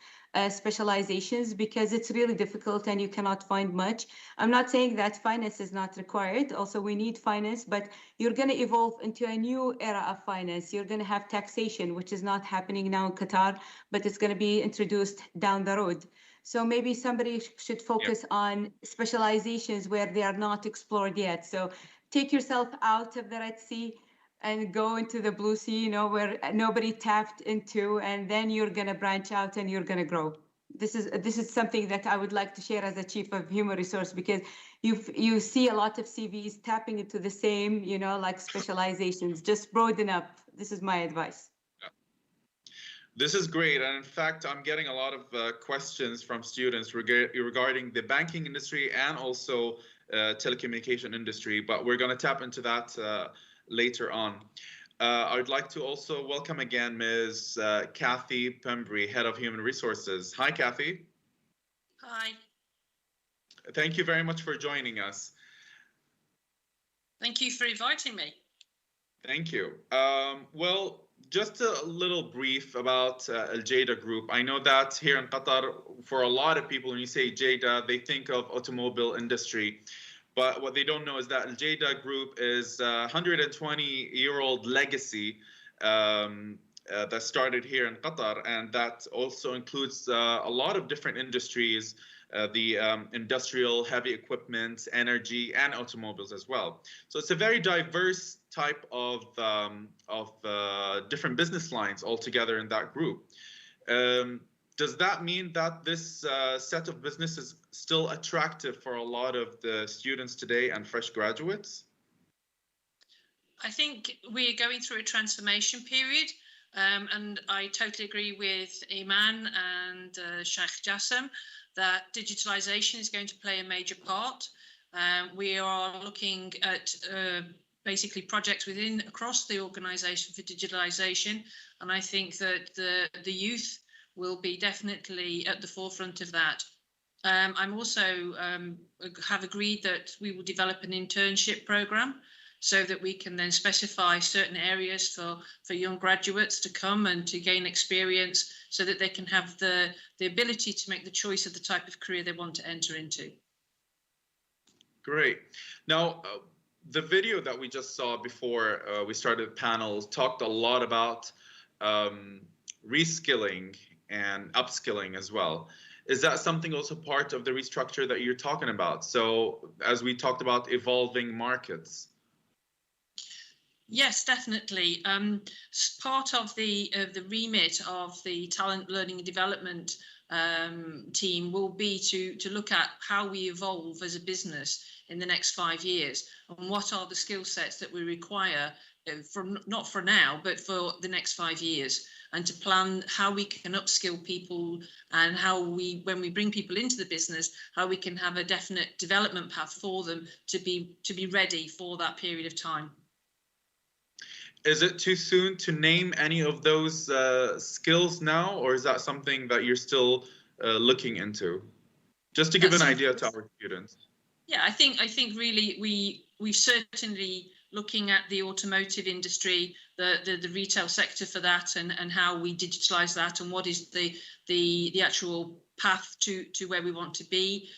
specializations, because it's really difficult and you cannot find much. I'm not saying that finance is not required. Also, we need finance, but you're going to evolve into a new era of finance. You're going to have taxation, which is not happening now in Qatar, but it's going to be introduced down the road. So maybe somebody should focus on specializations where they are not explored yet. So take yourself out of the Red Sea and go into the blue sea, you know, where nobody tapped into, and then you're going to branch out and you're going to grow. This is something that I would like to share as a chief of human resource, because you see a lot of CVs tapping into the same, you know, like specializations. Just broaden up. This is my advice. This is great. And in fact, I'm getting a lot of questions from students regarding the banking industry and also telecommunication industry, but we're going to tap into that later on. I would like to also welcome again Ms. Kathy Pembry, Head of Human Resources. Hi, Kathy. Hi. Thank you very much for joining us. Thank you for inviting me. Thank you. Well, just a little brief about Al-Jada Group. I know that here in Qatar, for a lot of people, when you say Jada, they think of automobile industry. But what they don't know is that Al-Jada Group is a 120-year-old legacy that started here in Qatar, and that also includes a lot of different industries, the industrial, heavy equipment, energy, and automobiles as well. So it's a very diverse type of different business lines altogether in that group. Does that mean that this set of business is still attractive for a lot of the students today and fresh graduates? I think we're going through a transformation period, and I totally agree with Iman and Sheikh Jassim that digitalization is going to play a major part. We are looking at basically projects across the organization for digitalization, and I think that the youth will be definitely at the forefront of that. I'm also have agreed that we will develop an internship program so that we can then specify certain areas for young graduates to come and to gain experience so that they can have the ability to make the choice of the type of career they want to enter into. Great. Now, the video that we just saw before we started the panel talked a lot about reskilling and upskilling as well. Is that something also part of the restructure that you're talking about? So as we talked about evolving markets. Yes, definitely. Part of the remit of the talent learning and development team will be to look at how we evolve as a business in the next 5 years and what are the skill sets that we require not for now, but for the next 5 years, and to plan how we can upskill people and how we, when we bring people into the business, how we can have a definite development path for them to be ready for that period of time. Is it too soon to name any of those skills now, or is that something that you're still looking into? Just to give an idea to our students. Yeah, I think really we certainly looking at the automotive industry, the retail sector for that, and how we digitalize that, and what is the actual path to where we want to be.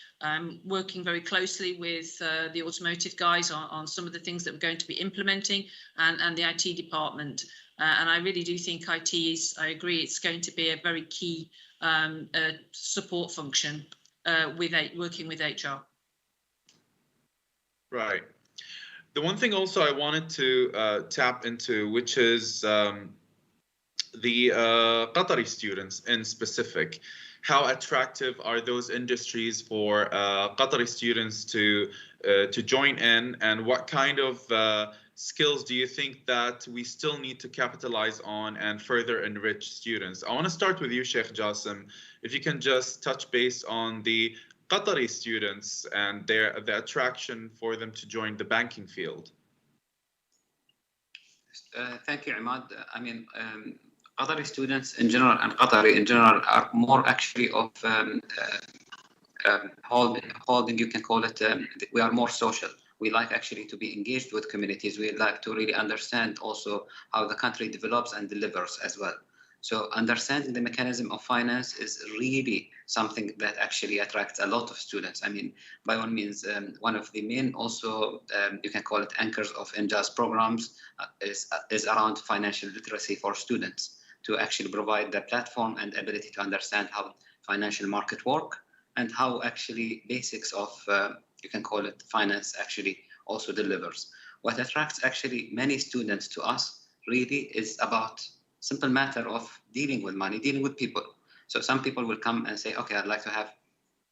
Working very closely with the automotive guys on some of the things that we're going to be implementing, and the IT department. And I really do think IT is, I agree, it's going to be a very key support function working with HR. Right. The one thing also I wanted to tap into, which is the Qatari students in specific. How attractive are those industries for Qatari students to join in, and what kind of skills do you think that we still need to capitalize on and further enrich students? I want to start with you, Sheikh Jassim. If you can just touch base on the Qatari students and the attraction for them to join the banking field. Thank you, Imad. I mean, Qatari students in general and Qatari in general are more actually of holding, you can call it, we are more social. We like actually to be engaged with communities. We like to really understand also how the country develops and delivers as well. So understanding the mechanism of finance is really something that actually attracts a lot of students. I mean, by all means, one of the main also, you can call it anchors of INJAZ programs is around financial literacy for students, to actually provide the platform and ability to understand how financial market work and how actually basics of, you can call it finance, actually also delivers. What attracts actually many students to us really is about simple matter of dealing with money, dealing with people. So some people will come and say, okay, I'd like to have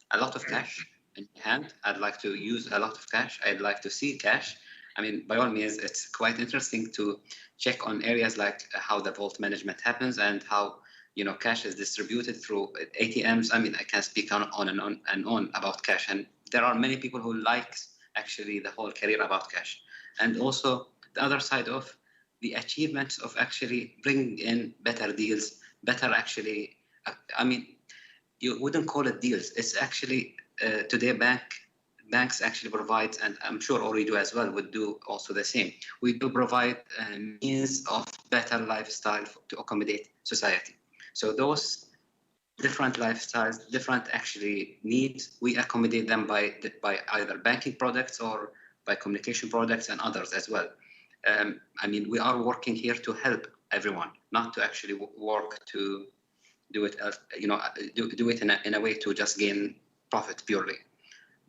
a lot of cash in hand. I'd like to use a lot of cash. I'd like to see cash. I mean, by all means, it's quite interesting to check on areas like how the vault management happens and how, you know, cash is distributed through ATMs. I mean, I can speak on and on about cash. And there are many people who like actually the whole career about cash. And also the other side of the achievements of actually bringing in better deals, better actually, I mean, you wouldn't call it deals. It's actually today banks actually provide, and I'm sure Ooredoo as well would do also the same. We do provide means of better lifestyle to accommodate society. So those different lifestyles, different actually needs, we accommodate them by either banking products or by communication products and others as well. I mean, we are working here to help everyone, not to actually work to do it, you know, do it in a way to just gain profit purely.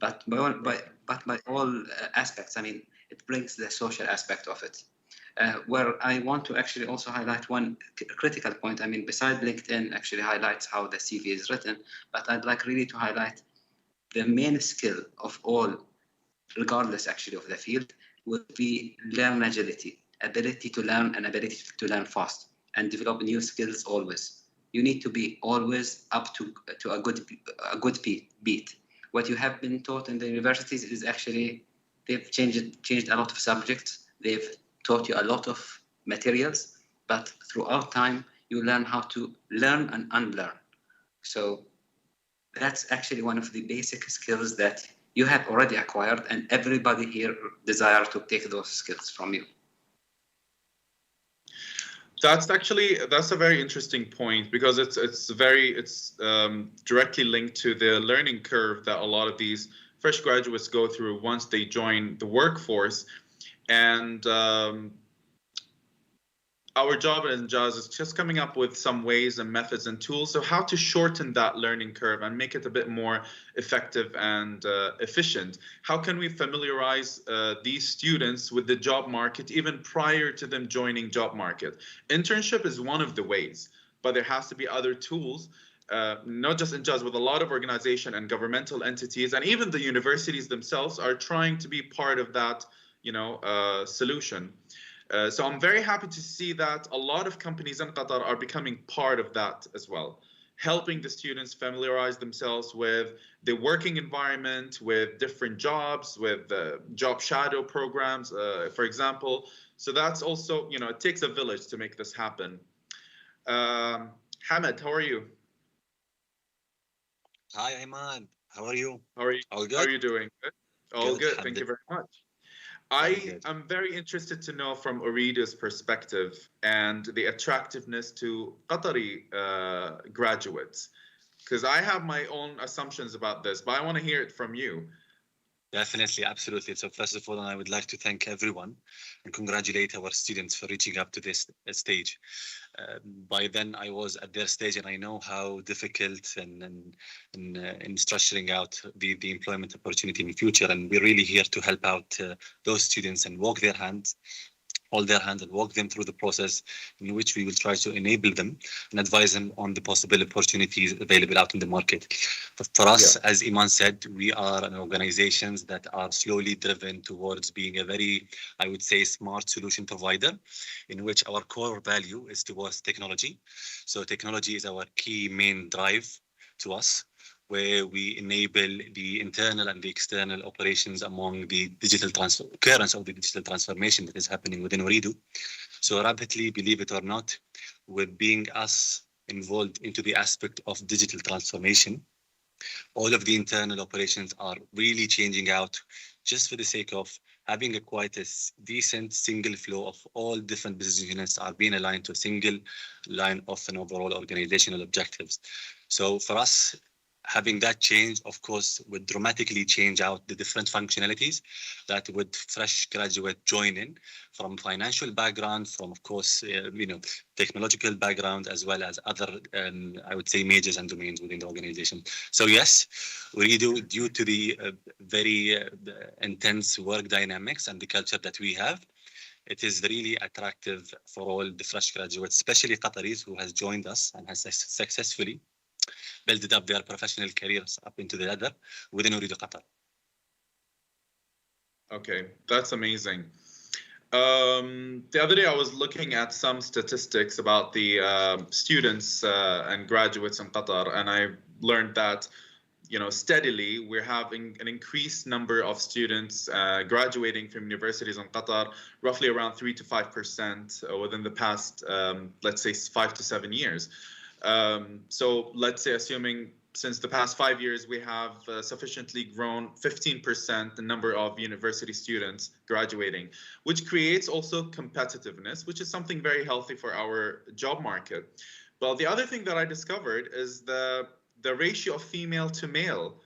But by all aspects, I mean, it brings the social aspect of it. Where I want to actually also highlight one critical point. I mean, besides LinkedIn actually highlights how the CV is written, but I'd like really to highlight the main skill of all, regardless actually of the field, would be learn agility, ability to learn and ability to learn fast and develop new skills always. You need to be always up to a good beat. What you have been taught in the universities is actually, they've changed a lot of subjects. They've taught you a lot of materials, but throughout time, you learn how to learn and unlearn. So That's actually one of the basic skills that you have already acquired, and everybody here desire to take those skills from you. That's a very interesting point, because it's directly linked to the learning curve that a lot of these fresh graduates go through once they join the workforce. And our job at INJAZ is just coming up with some ways and methods and tools of how to shorten that learning curve and make it a bit more effective and efficient. How can we familiarize these students with the job market even prior to them joining job market? Internship is one of the ways, but there has to be other tools, not just INJAZ, with a lot of organization and governmental entities, and even the universities themselves are trying to be part of that, solution. So I'm very happy to see that a lot of companies in Qatar are becoming part of that as well, helping the students familiarize themselves with the working environment, with different jobs, with job shadow programs, for example. So that's also, it takes a village to make this happen. Hamid, how are you? Hi, Ayman. How are you? How are you? All good? How are you doing? Good. All good. Thank you very much. I am very interested to know from Ooredoo's perspective and the attractiveness to Qatari graduates, because I have my own assumptions about this, but I want to hear it from you. Definitely, absolutely. So first of all, I would like to thank everyone and congratulate our students for reaching up to this stage. By then, I was at their stage, and I know how difficult in structuring out the employment opportunity in the future. And we're really here to help out those students and hold their hands and walk them through the process in which we will try to enable them and advise them on the possible opportunities available out in the market. For us, as Iman said, we are an organization that are slowly driven towards being a very, I would say, smart solution provider, in which our core value is towards technology. So technology is our key main drive to us, where we enable the internal and the external operations among the occurrence of the digital transformation that is happening within Ooredoo. So rapidly, believe it or not, with being us involved into the aspect of digital transformation, all of the internal operations are really changing out just for the sake of having a quite a decent single flow of all different business units are being aligned to a single line of an overall organizational objectives. So for us, having that change, of course, would dramatically change out the different functionalities that would fresh graduate join in from financial background, from, of course, technological background, as well as other, I would say, majors and domains within the organization. So yes, Ooredoo, due to the very intense work dynamics and the culture that we have, it is really attractive for all the fresh graduates, especially Qataris who has joined us and has successfully built up their professional careers up into the ladder within Ooredoo Qatar. Okay, that's amazing. The other day I was looking at some statistics about the students and graduates in Qatar, and I learned that, steadily we're having an increased number of students graduating from universities in Qatar, roughly around 3 to 5% within the past, let's say, 5 to 7 years. So let's say, assuming since the past 5 years, we have sufficiently grown 15% the number of university students graduating, which creates also competitiveness, which is something very healthy for our job market. But the other thing that I discovered is the ratio of female to male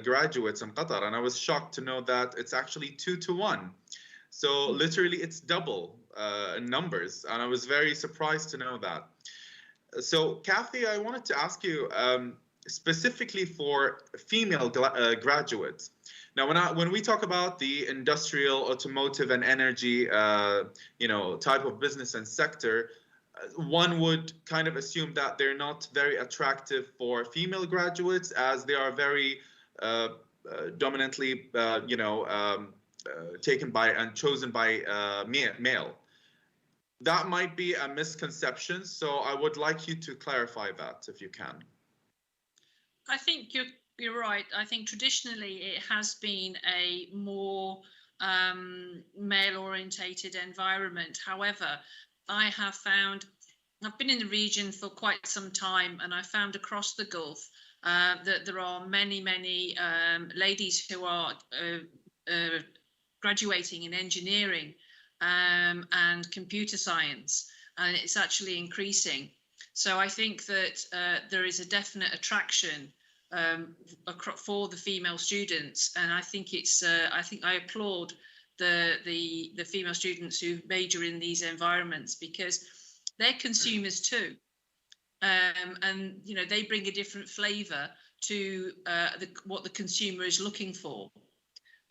graduates in Qatar. And I was shocked to know that it's actually 2 to 1. So literally it's double in numbers. And I was very surprised to know that. So, Kathy, I wanted to ask you specifically for female graduates. Now, when we talk about the industrial, automotive, and energy, type of business and sector, one would kind of assume that they're not very attractive for female graduates, as they are very dominantly, taken by and chosen by male. That might be a misconception, so I would like you to clarify that if you can. I think you're right. I think traditionally it has been a more male-orientated environment. However, I've been in the region for quite some time, and I found across the Gulf that there are many ladies who are graduating in engineering and computer science, and it's actually increasing. So I think that there is a definite attraction for the female students, and I think it's I applaud the female students who major in these environments, because they're consumers too, and you know, they bring a different flavour to what the consumer is looking for.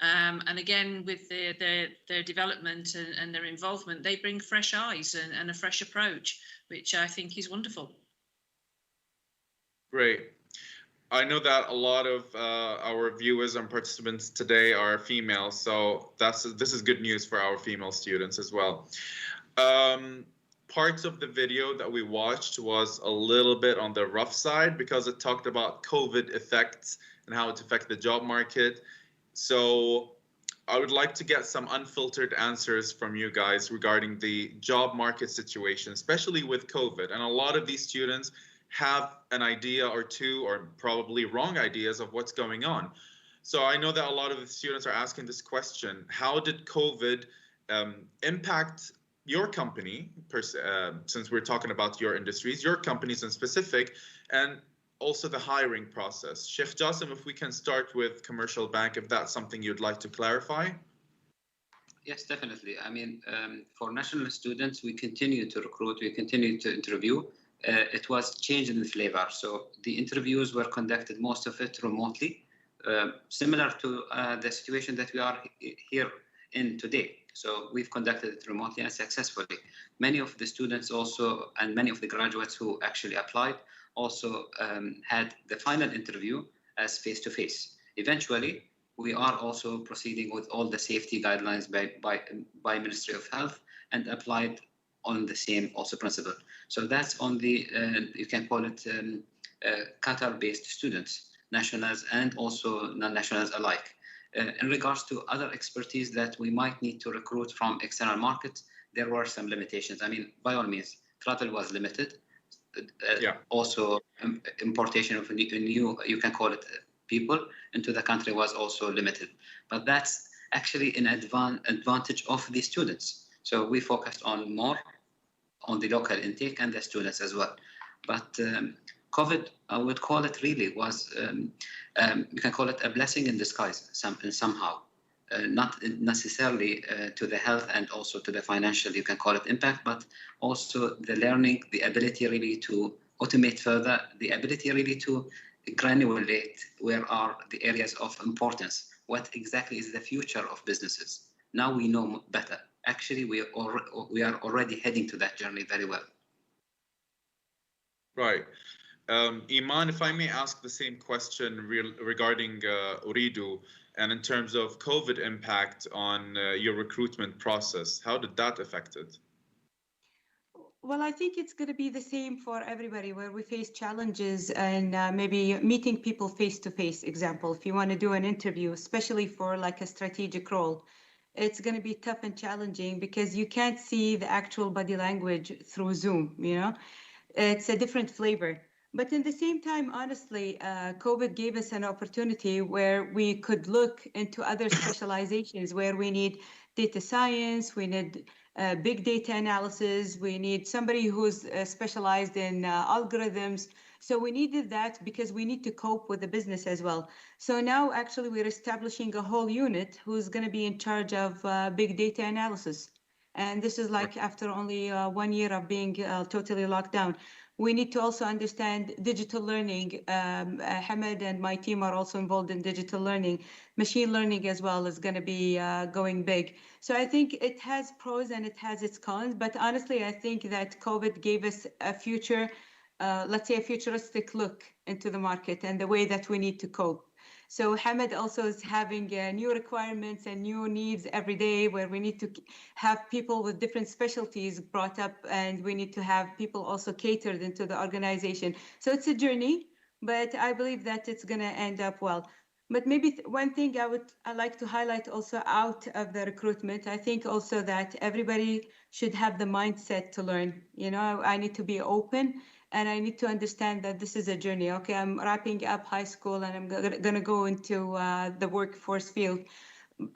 And again, with their development and their involvement, they bring fresh eyes and a fresh approach, which I think is wonderful. Great. I know that a lot of our viewers and participants today are female, so this is good news for our female students as well. Parts of the video that we watched was a little bit on the rough side because it talked about COVID effects and how it affects the job market. So I would like to get some unfiltered answers from you guys regarding the job market situation, especially with COVID. And a lot of these students have an idea or two, or probably wrong ideas of what's going on. So I know that a lot of the students are asking this question: how did COVID impact your company, since we're talking about your industries, your companies in specific, and also the hiring process? Sheikh Jassim, if we can start with Commercial Bank, if that's something you'd like to clarify. Yes, definitely. I mean, for national students, we continue to recruit, we continue to interview. It was changed in the flavor. So the interviews were conducted, most of it remotely, similar to the situation that we are here in today. So we've conducted it remotely and successfully. Many of the students also, and many of the graduates who actually applied, also had the final interview as face-to-face. Eventually, we are also proceeding with all the safety guidelines by Ministry of Health and applied on the same also principle. So that's on the, you can call it Qatar-based students, nationals and also non-nationals alike. In regards to other expertise that we might need to recruit from external markets, there were some limitations. I mean, by all means, travel was limited. Also, importation of new, you can call it, people into the country was also limited. But that's actually an advantage of the students. So we focused on more on the local intake and the students as well. But COVID, I would call it, really was, you can call it a blessing in disguise somehow. Not necessarily to the health and also to the financial, you can call it, impact, but also the learning, the ability really to automate further, the ability really to granulate where are the areas of importance, what exactly is the future of businesses. Now we know better. Actually, we are already heading to that journey very well. Right. Iman, if I may ask the same question regarding Uridu, and in terms of COVID impact on your recruitment process, how did that affect it? Well, I think it's going to be the same for everybody, where we face challenges and maybe meeting people face to face. Example, if you want to do an interview, especially for like a strategic role, it's going to be tough and challenging because you can't see the actual body language through Zoom, you know, it's a different flavor. But in the same time, honestly, COVID gave us an opportunity where we could look into other specializations where we need data science, we need big data analysis, we need somebody who's specialized in algorithms. So we needed that because we need to cope with the business as well. So now actually we're establishing a whole unit who's going to be in charge of big data analysis. And this is like after only 1 year of being totally locked down. We need to also understand digital learning. Hamad and my team are also involved in digital learning. Machine learning as well is going to be going big. So I think it has pros and it has its cons. But honestly, I think that COVID gave us a future, let's say a futuristic look into the market and the way that we need to cope. So Hamad also is having new requirements and new needs every day, where we need to have people with different specialties brought up, and we need to have people also catered into the organization. So it's a journey, but I believe that it's going to end up well. But maybe one thing I like to highlight also out of the recruitment, I think also that everybody should have the mindset to learn. You know, I need to be open and I need to understand that this is a journey. Okay, I'm wrapping up high school and I'm going to go into the workforce field.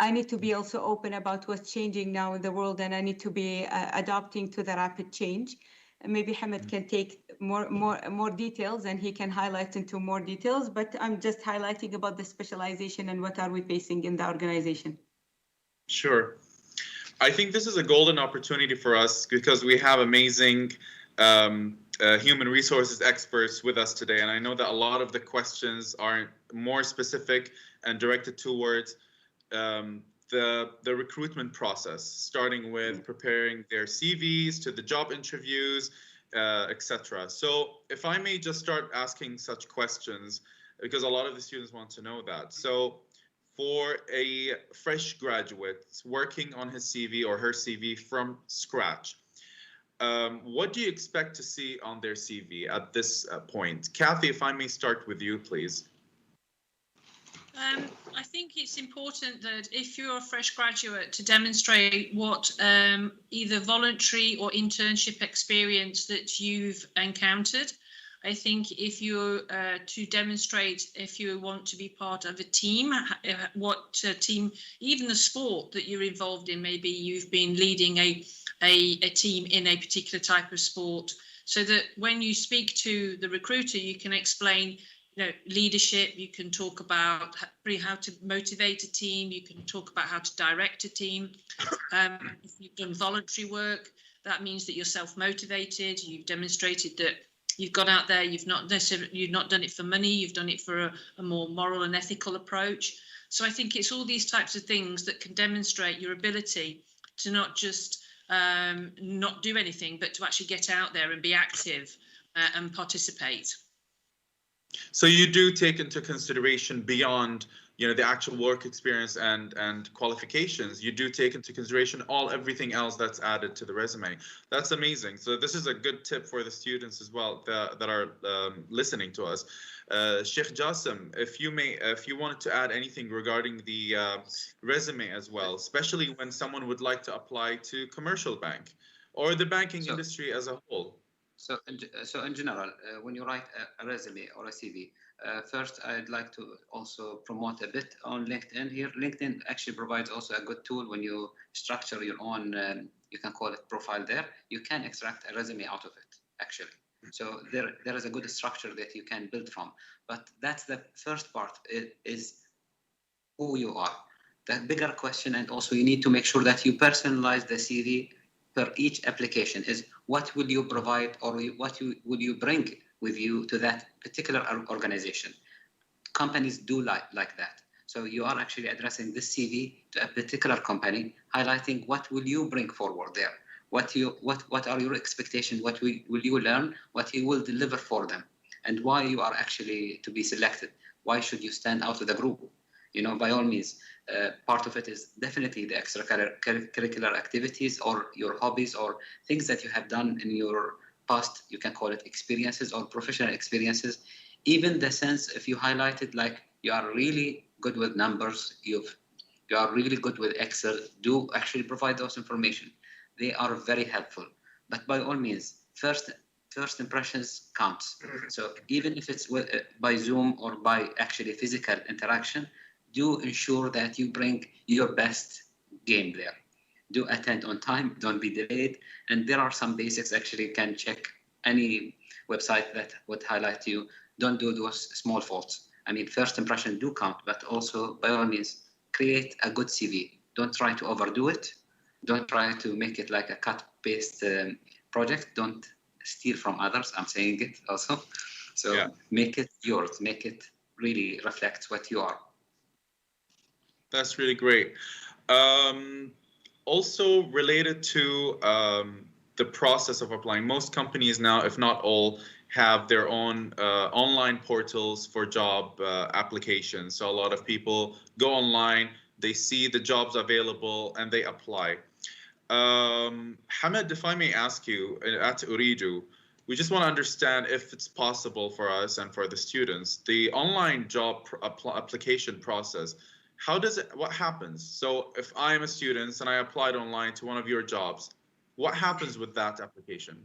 I need to be also open about what's changing now in the world, and I need to be adapting to the rapid change. And maybe Hamad can take more details and he can highlight into more details, but I'm just highlighting about the specialization and what are we facing in the organization. Sure. I think this is a golden opportunity for us because we have amazing human resources experts with us today. And I know that a lot of the questions are more specific and directed towards the recruitment process, starting with preparing their CVs to the job interviews, etc. So if I may just start asking such questions, because a lot of the students want to know that. So for a fresh graduate working on his CV or her CV from scratch, what do you expect to see on their CV at this point? Kathy, if I may start with you, please. I think it's important that if you're a fresh graduate to demonstrate what either voluntary or internship experience that you've encountered. I think if you're to demonstrate if you want to be part of a team, what team, even the sport that you're involved in, maybe you've been leading a team in a particular type of sport, so that when you speak to the recruiter, you can explain leadership, you can talk about how to motivate a team, you can talk about how to direct a team. If you've done voluntary work, that means that you're self-motivated, you've demonstrated that you've gone out there, you've not done it for money, you've done it for a more moral and ethical approach. So I think it's all these types of things that can demonstrate your ability to not just not do anything, but to actually get out there and be active and participate. So you do take into consideration beyond, the actual work experience and qualifications. You do take into consideration everything else that's added to the resume. That's amazing. So this is a good tip for the students as well that are listening to us. Sheikh Jassim, if you wanted to add anything regarding the resume as well, especially when someone would like to apply to commercial bank or the banking industry as a whole. So in general, when you write a resume or a CV, first I'd like to also promote a bit on LinkedIn here. LinkedIn actually provides also a good tool when you structure your own, you can call it profile there. You can extract a resume out of it, actually. So there is a good structure that you can build from. But that's the first part, is who you are. The bigger question, and also you need to make sure that you personalize the CV per each application, is what will you provide or what will you bring with you to that particular organization. Companies do like that. So you are actually addressing this CV to a particular company, highlighting what will you bring forward there, what are your expectations, what will you learn, what you will deliver for them, and why you are actually to be selected. Why should you stand out of the group? By all means, part of it is definitely the extracurricular activities or your hobbies or things that you have done in your past, you can call it experiences or professional experiences. Even the sense, if you highlight it like you are really good with numbers, you are really good with Excel, do actually provide those information. They are very helpful. But by all means, first impressions counts. So even if it's by Zoom or by actually physical interaction, do ensure that you bring your best game there. Do attend on time, don't be delayed. And there are some basics, actually you can check any website that would highlight you. Don't do those small faults. I mean, first impression do count, but also by all means, create a good CV. Don't try to overdo it. Don't try to make it like a cut-paste project. Don't steal from others, I'm saying it also. So Make it yours, make it really reflect what you are. That's really great. Also related to the process of applying, most companies now, if not all, have their own online portals for job applications. So a lot of people go online, they see the jobs available, and they apply. Hamad, if I may ask you, at Uridu, we just want to understand if it's possible for us and for the students, the online job application process. How does it, what happens? So if I'm a student and I applied online to one of your jobs, what happens with that application?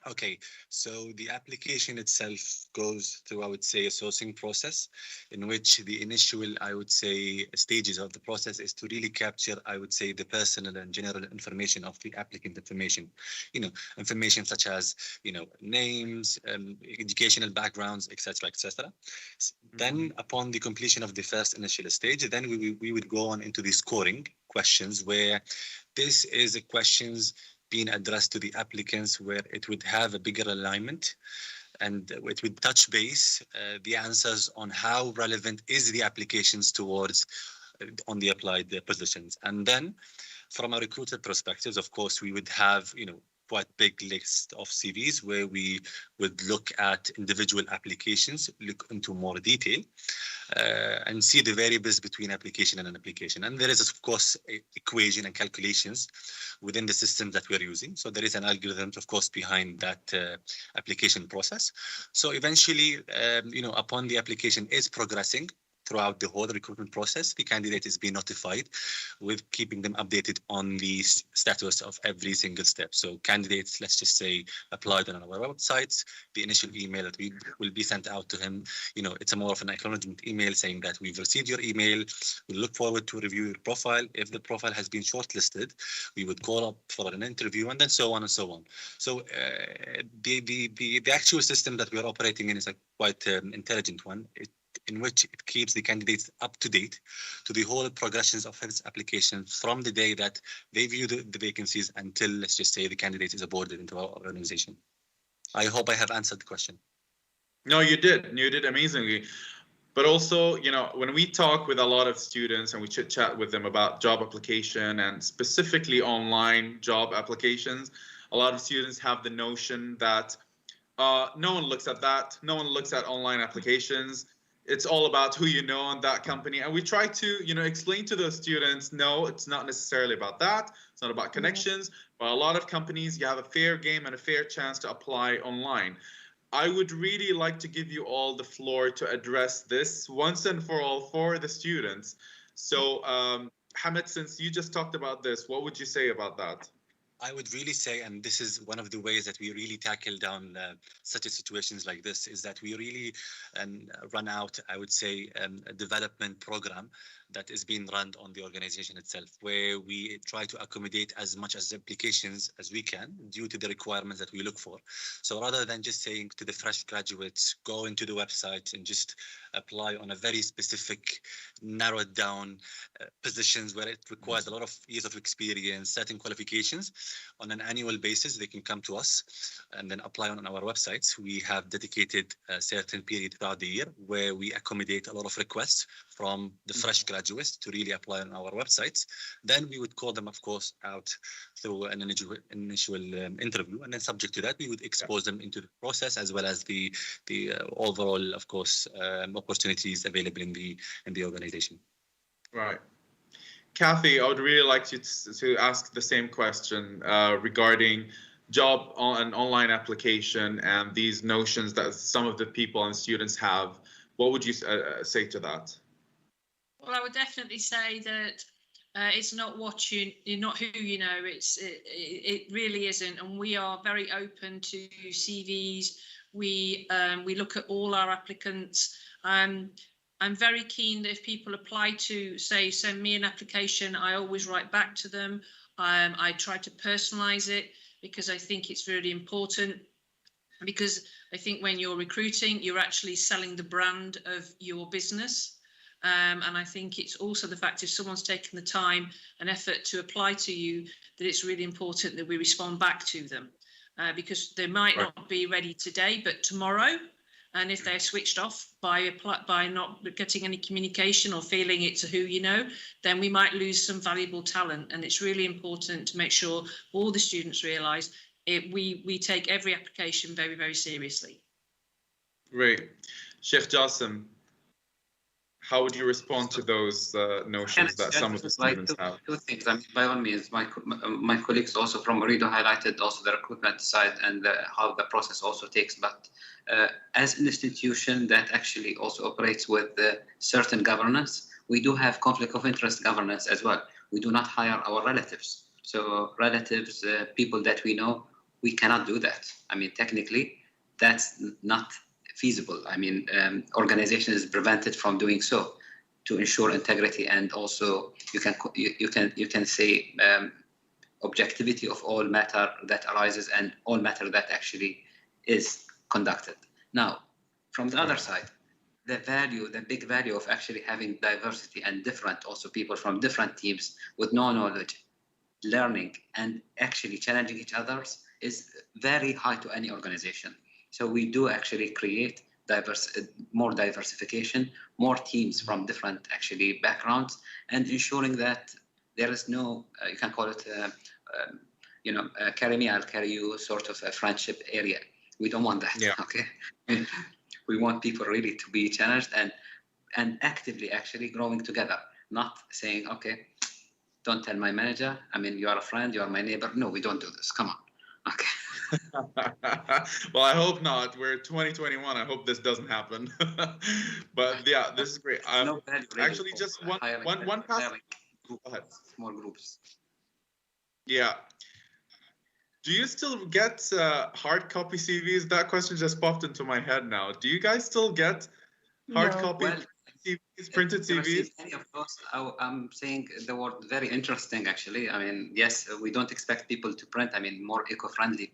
Okay, so the application itself goes through, I would say, a sourcing process in which the initial, I would say, stages of the process is to really capture, I would say, the personal and general information of the applicant information. Information such as, names, educational backgrounds, etc., etc. Then upon the completion of the first initial stage, then we would go on into the scoring questions, where this is a questions being addressed to the applicants where it would have a bigger alignment, and it would touch base the answers on how relevant is the applications towards on the applied positions. And then from a recruiter perspective, of course, we would have, quite big list of CVs where we would look at individual applications, look into more detail, and see the variables between application and an application. And there is, of course, equation and calculations within the system that we're using. So there is an algorithm, of course, behind that application process. So eventually, upon the application is progressing, throughout the whole recruitment process, the candidate is being notified with keeping them updated on the status of every single step. So candidates, let's just say, applied on our websites, the initial email that we will be sent out to him, it's a more of an acknowledgement email saying that we've received your email, we look forward to review your profile. If the profile has been shortlisted, we would call up for an interview, and then so on and so on. So the actual system that we're operating in is a quite intelligent one, in which it keeps the candidates up to date to the whole progressions of his application from the day that they view the vacancies until, let's just say, the candidate is onboarded into our organization. I hope I have answered the question. No, you did. You did amazingly. But also, when we talk with a lot of students and we chit chat with them about job application and specifically online job applications, a lot of students have the notion that no one looks at that. No one looks at online applications. It's all about who you know in that company. And we try to, explain to those students, no, it's not necessarily about that. It's not about connections. But a lot of companies, you have a fair game and a fair chance to apply online. I would really like to give you all the floor to address this once and for all for the students. So, Hamid, since you just talked about this, what would you say about that? I would really say, and this is one of the ways that we really tackle down such a situations like this, is that we really run out, I would say, a development program that is being run on the organization itself, where we try to accommodate as much as applications as we can due to the requirements that we look for. So rather than just saying to the fresh graduates, go into the website and just apply on a very specific, narrowed down positions where it requires a lot of years of experience, certain qualifications, on an annual basis, they can come to us and then apply on our websites. We have dedicated a certain period throughout the year where we accommodate a lot of requests from the fresh graduates to really apply on our websites. Then we would call them, of course, out through an initial interview, and then subject to that, we would expose them into the process as well as the overall, of course, opportunities available in the organization. Right. Kathy, I would really like you to ask the same question regarding job and online application and these notions that some of the people and students have. What would you say to that? Well, I would definitely say that it's not not who you know. It really isn't, and we are very open to CVs. We look at all our applicants. I'm very keen that if people apply to, say, send me an application, I always write back to them. I try to personalize it because I think it's really important. Because I think when you're recruiting, you're actually selling the brand of your business. And I think it's also the fact if someone's taken the time and effort to apply to you, that it's really important that we respond back to them. Because they might not be ready today, but tomorrow. And if they're switched off by not getting any communication or feeling it's a who you know, then we might lose some valuable talent. And it's really important to make sure all the students realise we take every application very, very seriously. Great. Sheikh Jassim, how would you respond to those notions that some of the students have? Two things. I mean, by all means, my colleagues also from Ooredoo highlighted also the recruitment side and how the process also takes. But as an institution that actually also operates with certain governance, we do have conflict of interest governance as well. We do not hire our relatives. So relatives, people that we know, we cannot do that. I mean, technically, that's not feasible. I mean, organization is prevented from doing so to ensure integrity, and also you can say objectivity of all matter that arises and all matter that actually is conducted. Now, from the other side, the big value of actually having diversity and different also people from different teams with no knowledge, learning and actually challenging each other is very high to any organization. So we do actually create more diversification, more teams from different actually backgrounds, and ensuring that there is no, you can call it, carry me, I'll carry you sort of a friendship area. We don't want that, okay? We want people really to be challenged and actively actually growing together, not saying, okay, don't tell my manager, I mean, you are a friend, you are my neighbor. No, we don't do this, come on, okay. Well, I hope not. We're 2021. I hope this doesn't happen. But yeah, this is great. No value really actually, just one pass. Go ahead. Small groups. Yeah. Do you still get hard copy CVs? That question just popped into my head now. Do you guys still get hard copy CVs, printed CVs? Any of those, I'm saying the word very interesting, actually. I mean, yes, we don't expect people to print. I mean, more eco-friendly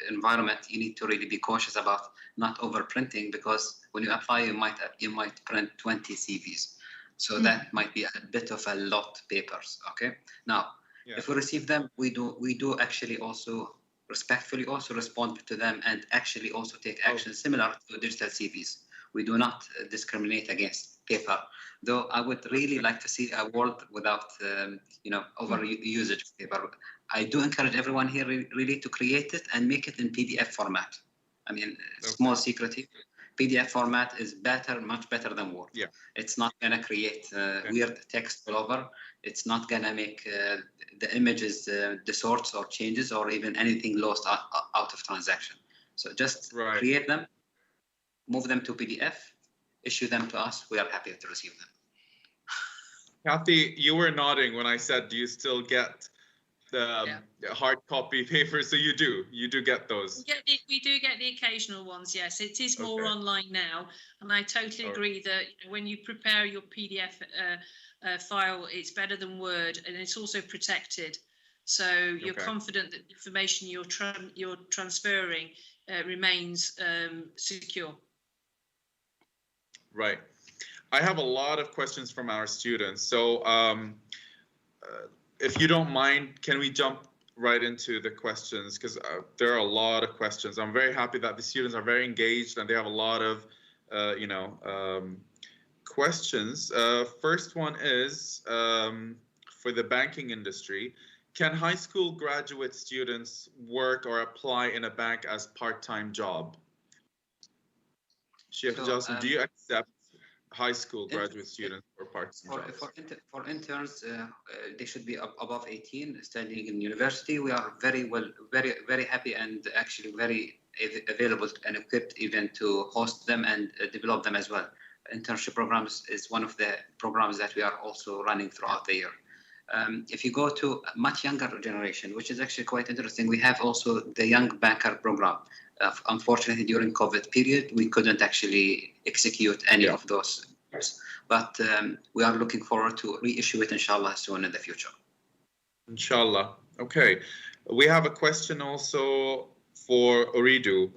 environment. You need to really be cautious about not over-printing, because when you apply, you might print 20 CVs. So that might be a bit of a lot of papers, okay? Now, if we receive them, we do actually also respectfully also respond to them and actually also take action similar to digital CVs. We do not discriminate against paper, though I would really like to see a world without, over usage of paper. I do encourage everyone here really to create it and make it in PDF format. I mean, small secret here. PDF format is better, much better than Word. Yeah. It's not going to create weird text all over. It's not going to make the images distorts or changes or even anything lost out of transaction. So just create them, move them to PDF, issue them to us. We are happy to receive them. Kathy, you were nodding when I said, do you still get the hard copy paper? So you do get those. We do get the occasional ones, yes. It is more online now, and I totally agree that when you prepare your PDF file, it's better than Word, and it's also protected. So you're confident that the information you're transferring remains secure. Right. I have a lot of questions from our students. So if you don't mind, can we jump right into the questions? Because there are a lot of questions. I'm very happy that the students are very engaged and they have a lot of, questions. First one is for the banking industry. Can high school graduate students work or apply in a bank as part-time job? Sheikh Jassim, do you accept high school graduate students for part-time jobs? For interns, they should be above 18, studying in university. We are very happy and actually very available and equipped even to host them and develop them as well. Internship programs is one of the programs that we are also running throughout the year. If you go to a much younger generation, which is actually quite interesting, we have also the Young Banker program. Unfortunately, during COVID period, we couldn't actually execute any of those. But we are looking forward to reissue it, inshallah, soon in the future. Inshallah. Okay. We have a question also for Ooredoo.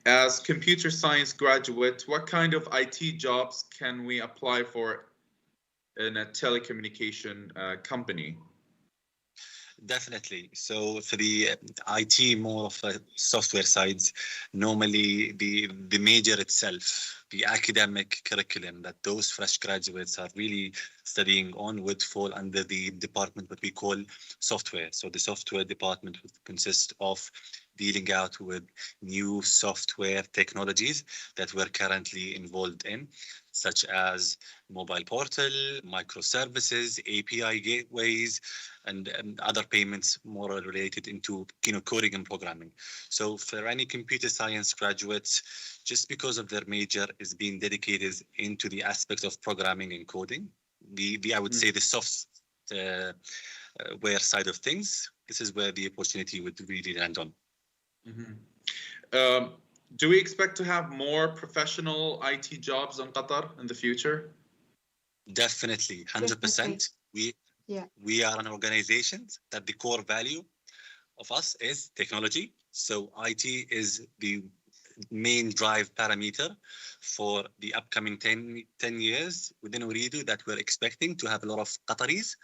As computer science graduate, what kind of IT jobs can we apply for in a telecommunication company? Definitely. So for the IT, more of a software sides, normally the major itself, the academic curriculum that those fresh graduates are really studying on would fall under the department what we call software. So the software department would consist of dealing out with new software technologies that we're currently involved in, such as mobile portal, microservices, API gateways, and other payments more related into coding and programming. So for any computer science graduates, just because of their major is being dedicated into the aspect of programming and coding, I would say the software side of things, this is where the opportunity would really land on. Do we expect to have more professional IT jobs in Qatar in the future? Definitely, 100%. We are an organization that the core value of us is technology. So IT is the main drive parameter for the upcoming 10 years within Ooredoo, that we're expecting to have a lot of Qataris.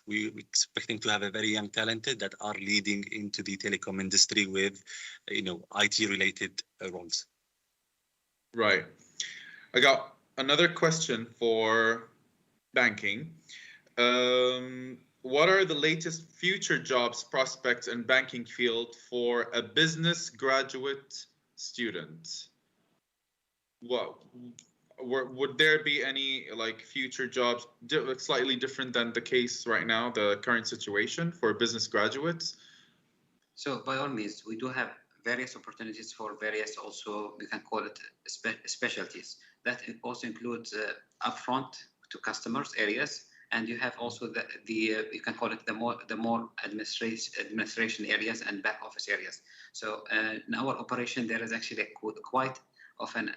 We're expecting to have a very young talented that are leading into the telecom industry with, IT related roles. Right. I got another question for banking. What are the latest future jobs prospects in banking field for a business graduate student? Would there be any future jobs slightly different than the case right now, the current situation for business graduates? So by all means, we do have various opportunities for various, also we can call it specialties. That also includes upfront to customers areas, and you have also the you can call it the more administration areas and back office areas. So in our operation, there is actually quite often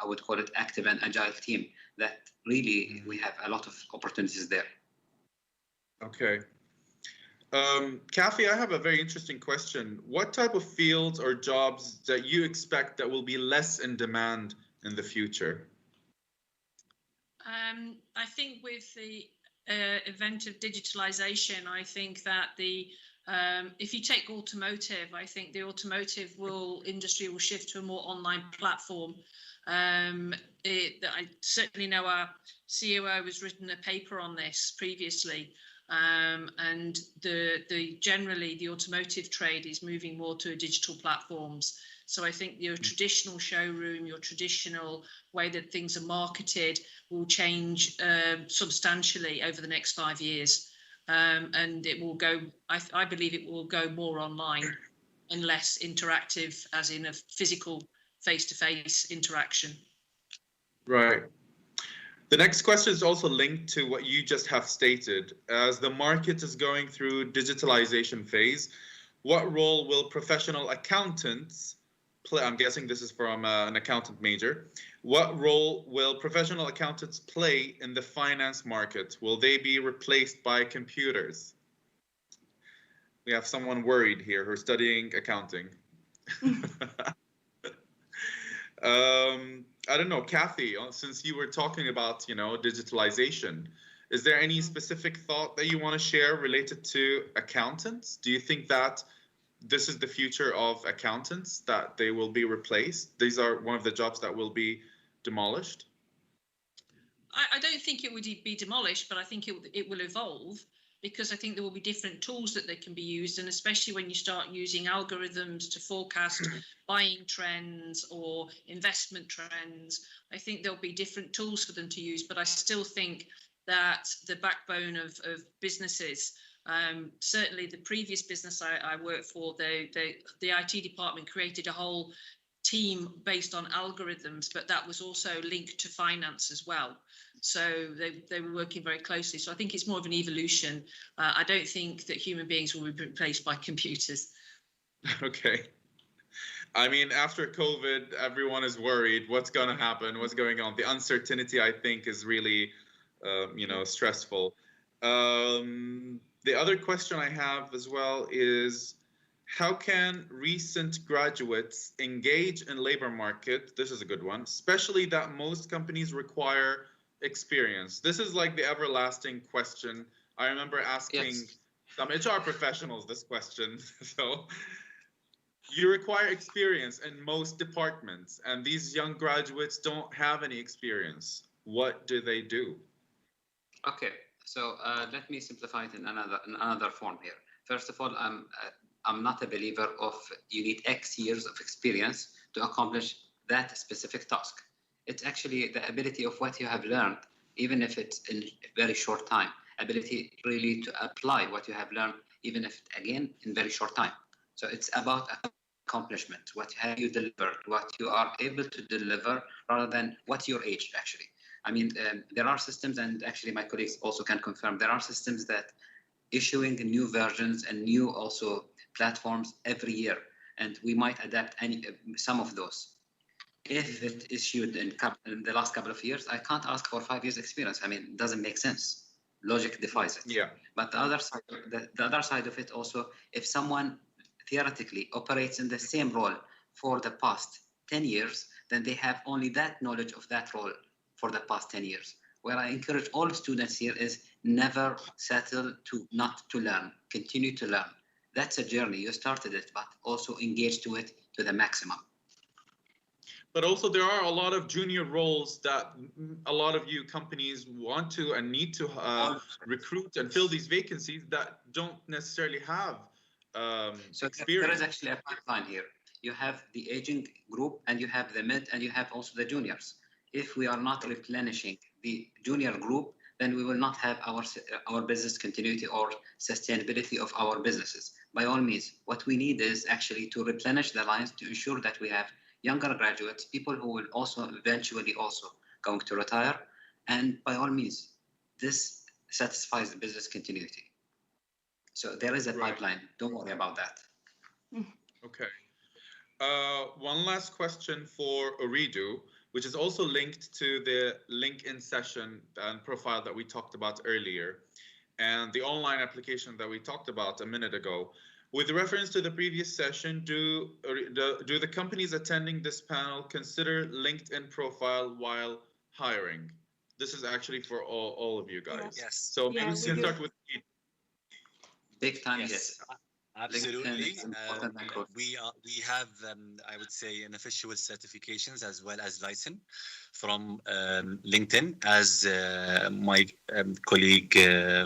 I would call it active and agile team that really we have a lot of opportunities there. Okay. Kathy, I have a very interesting question. What type of fields or jobs that you expect that will be less in demand in the future? I think with the event of digitalization, I think that if you take automotive, I think the automotive industry will shift to a more online platform. I certainly know our COO has written a paper on this previously. And generally the automotive trade is moving more to digital platforms. So I think your traditional showroom, your traditional way that things are marketed will change substantially over the next 5 years. And it will go, I believe it will go more online and less interactive, as in a physical face-to-face interaction. Right. The next question is also linked to what you just have stated. As the market is going through digitalization phase, what role will professional accountants play? I'm guessing this is from an accountant major. What role will professional accountants play in the finance market? Will they be replaced by computers? We have someone worried here who's studying accounting. I don't know, Kathy, since you were talking about, digitalization, is there any specific thought that you want to share related to accountants? Do you think that this is the future of accountants, that they will be replaced? These are one of the jobs that will be demolished? I don't think it would be demolished, but I think it will evolve, because I think there will be different tools that they can be used, and especially when you start using algorithms to forecast buying trends or investment trends, I think there'll be different tools for them to use. But I still think that the backbone of businesses, certainly the previous business I worked for, the IT department created a whole team based on algorithms, but that was also linked to finance as well. So they were working very closely. So I think it's more of an evolution. I don't think that human beings will be replaced by computers. Okay. I mean, after COVID, everyone is worried. What's going to happen? What's going on? The uncertainty, I think, is really, stressful. The other question I have as well is, how can recent graduates engage in labor market? This is a good one, especially that most companies require experience. This is like the everlasting question. I remember asking some HR professionals this question. So you require experience in most departments, and these young graduates don't have any experience. What do they do? Okay, so let me simplify it in another form here. First of all, I'm not a believer of you need X years of experience to accomplish that specific task. It's actually the ability of what you have learned, even if it's in a very short time, ability really to apply what you have learned, even if, again, in very short time. So it's about accomplishment, what have you delivered, what you are able to deliver, rather than what's your age, actually. I mean, there are systems, and actually my colleagues also can confirm, there are systems that issuing new versions and new also platforms every year, and we might adapt some of those. If it issued in the last couple of years, I can't ask for 5 years experience. I mean, it doesn't make sense. Logic defies it. Yeah. But the other side of it also, if someone theoretically operates in the same role for the past 10 years, then they have only that knowledge of that role for the past 10 years. Where I encourage all students here is never settle to not to learn, continue to learn. That's a journey. You started it, but also engage to it to the maximum. But also there are a lot of junior roles that a lot of you companies want to and need to recruit and fill these vacancies that don't necessarily have so experience. There is actually a pipeline here. You have the aging group, and you have the mid, and you have also the juniors. If we are not replenishing the junior group, then we will not have our business continuity or sustainability of our businesses. By all means, what we need is actually to replenish the lines to ensure that we have younger graduates, people who will also eventually also going to retire. And by all means, this satisfies the business continuity. So there is a pipeline. Don't worry about that. Okay. One last question for Uridu, which is also linked to the LinkedIn session and profile that we talked about earlier, and the online application that we talked about a minute ago. With reference to the previous session, do the companies attending this panel consider LinkedIn profile while hiring? This is actually for all of you guys. Yes. So maybe we can start with Eid. Big time, yes. Absolutely. We have, I would say, an official certifications as well as license from LinkedIn, as my colleague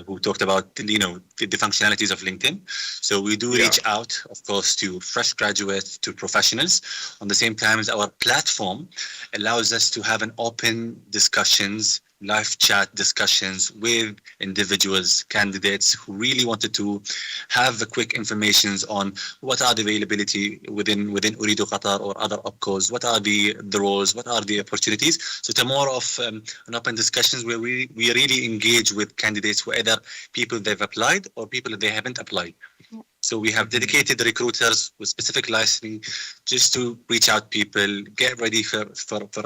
who talked about, the functionalities of LinkedIn. So we do reach out, of course, to fresh graduates, to professionals. On the same time, our platform allows us to have an open discussions, live chat discussions with individuals, candidates who really wanted to have a quick information on what are the availability within Uridu Qatar or other opcos, what are the roles, what are the opportunities. So it's more of an open discussions where we really engage with candidates, whether people they've applied or people that they haven't applied. So we have dedicated recruiters with specific licensing just to reach out people, get ready for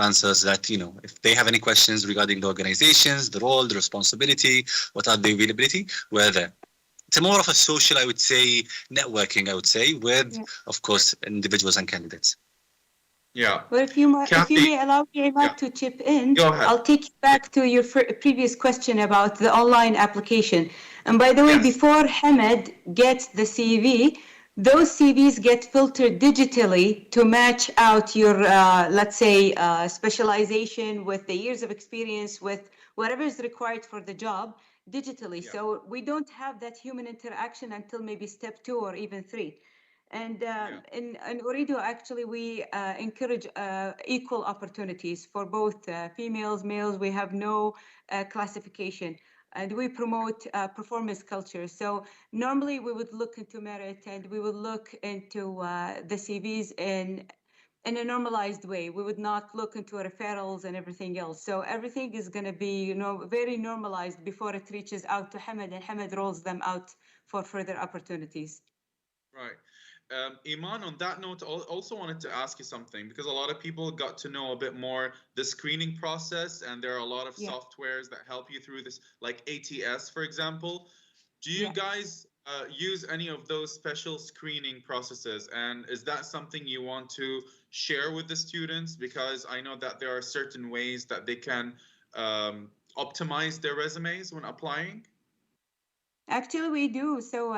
answers that, if they have any questions regarding the organizations, the role, the responsibility, what are the availability, we're there. It's more of a social, I would say, networking, with, of course, individuals and candidates. Yeah. Well, if you may allow me, to chip in, I'll take you back to your previous question about the online application. And by the way, before Hamed gets the CV, those CVs get filtered digitally to match out your, let's say, specialization with the years of experience, with whatever is required for the job digitally. Yeah. So we don't have that human interaction until maybe step 2 or even 3. And in Uridu, actually, we encourage equal opportunities for both females, males. We have no classification. And we promote performance culture. So normally we would look into merit, and we would look into the CVs in a normalized way. We would not look into referrals and everything else. So everything is going to be, very normalized before it reaches out to Hamed, and Hamed rolls them out for further opportunities. Right. Iman, on that note, also wanted to ask you something, because a lot of people got to know a bit more the screening process, and there are a lot of softwares that help you through this, like ATS, for example. Do you guys use any of those special screening processes? And is that something you want to share with the students? Because I know that there are certain ways that they can optimize their resumes when applying. Actually, we do. So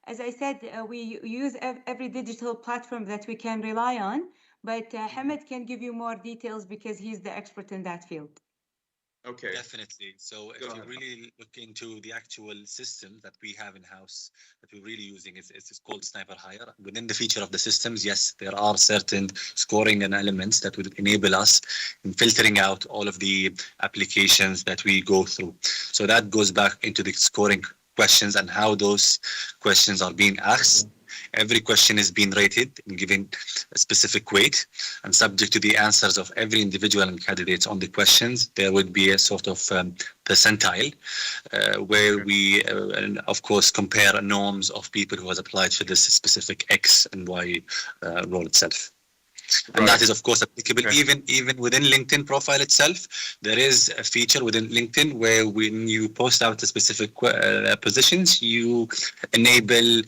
as I said, we use every digital platform that we can rely on, but Hamed can give you more details because he's the expert in that field. Okay. Definitely. So if you really look into the actual system that we have in house that we're really using, it's called Sniper Hire. Within the feature of the systems, yes, there are certain scoring and elements that would enable us in filtering out all of the applications that we go through. So that goes back into the scoring questions and how those questions are being asked. Every question is being rated and given a specific weight, and subject to the answers of every individual and candidates on the questions, there would be a sort of percentile where we, of course, compare norms of people who has applied for this specific X and Y role itself. And that is, of course, applicable even within LinkedIn profile itself. There is a feature within LinkedIn where when you post out the specific positions, you enable,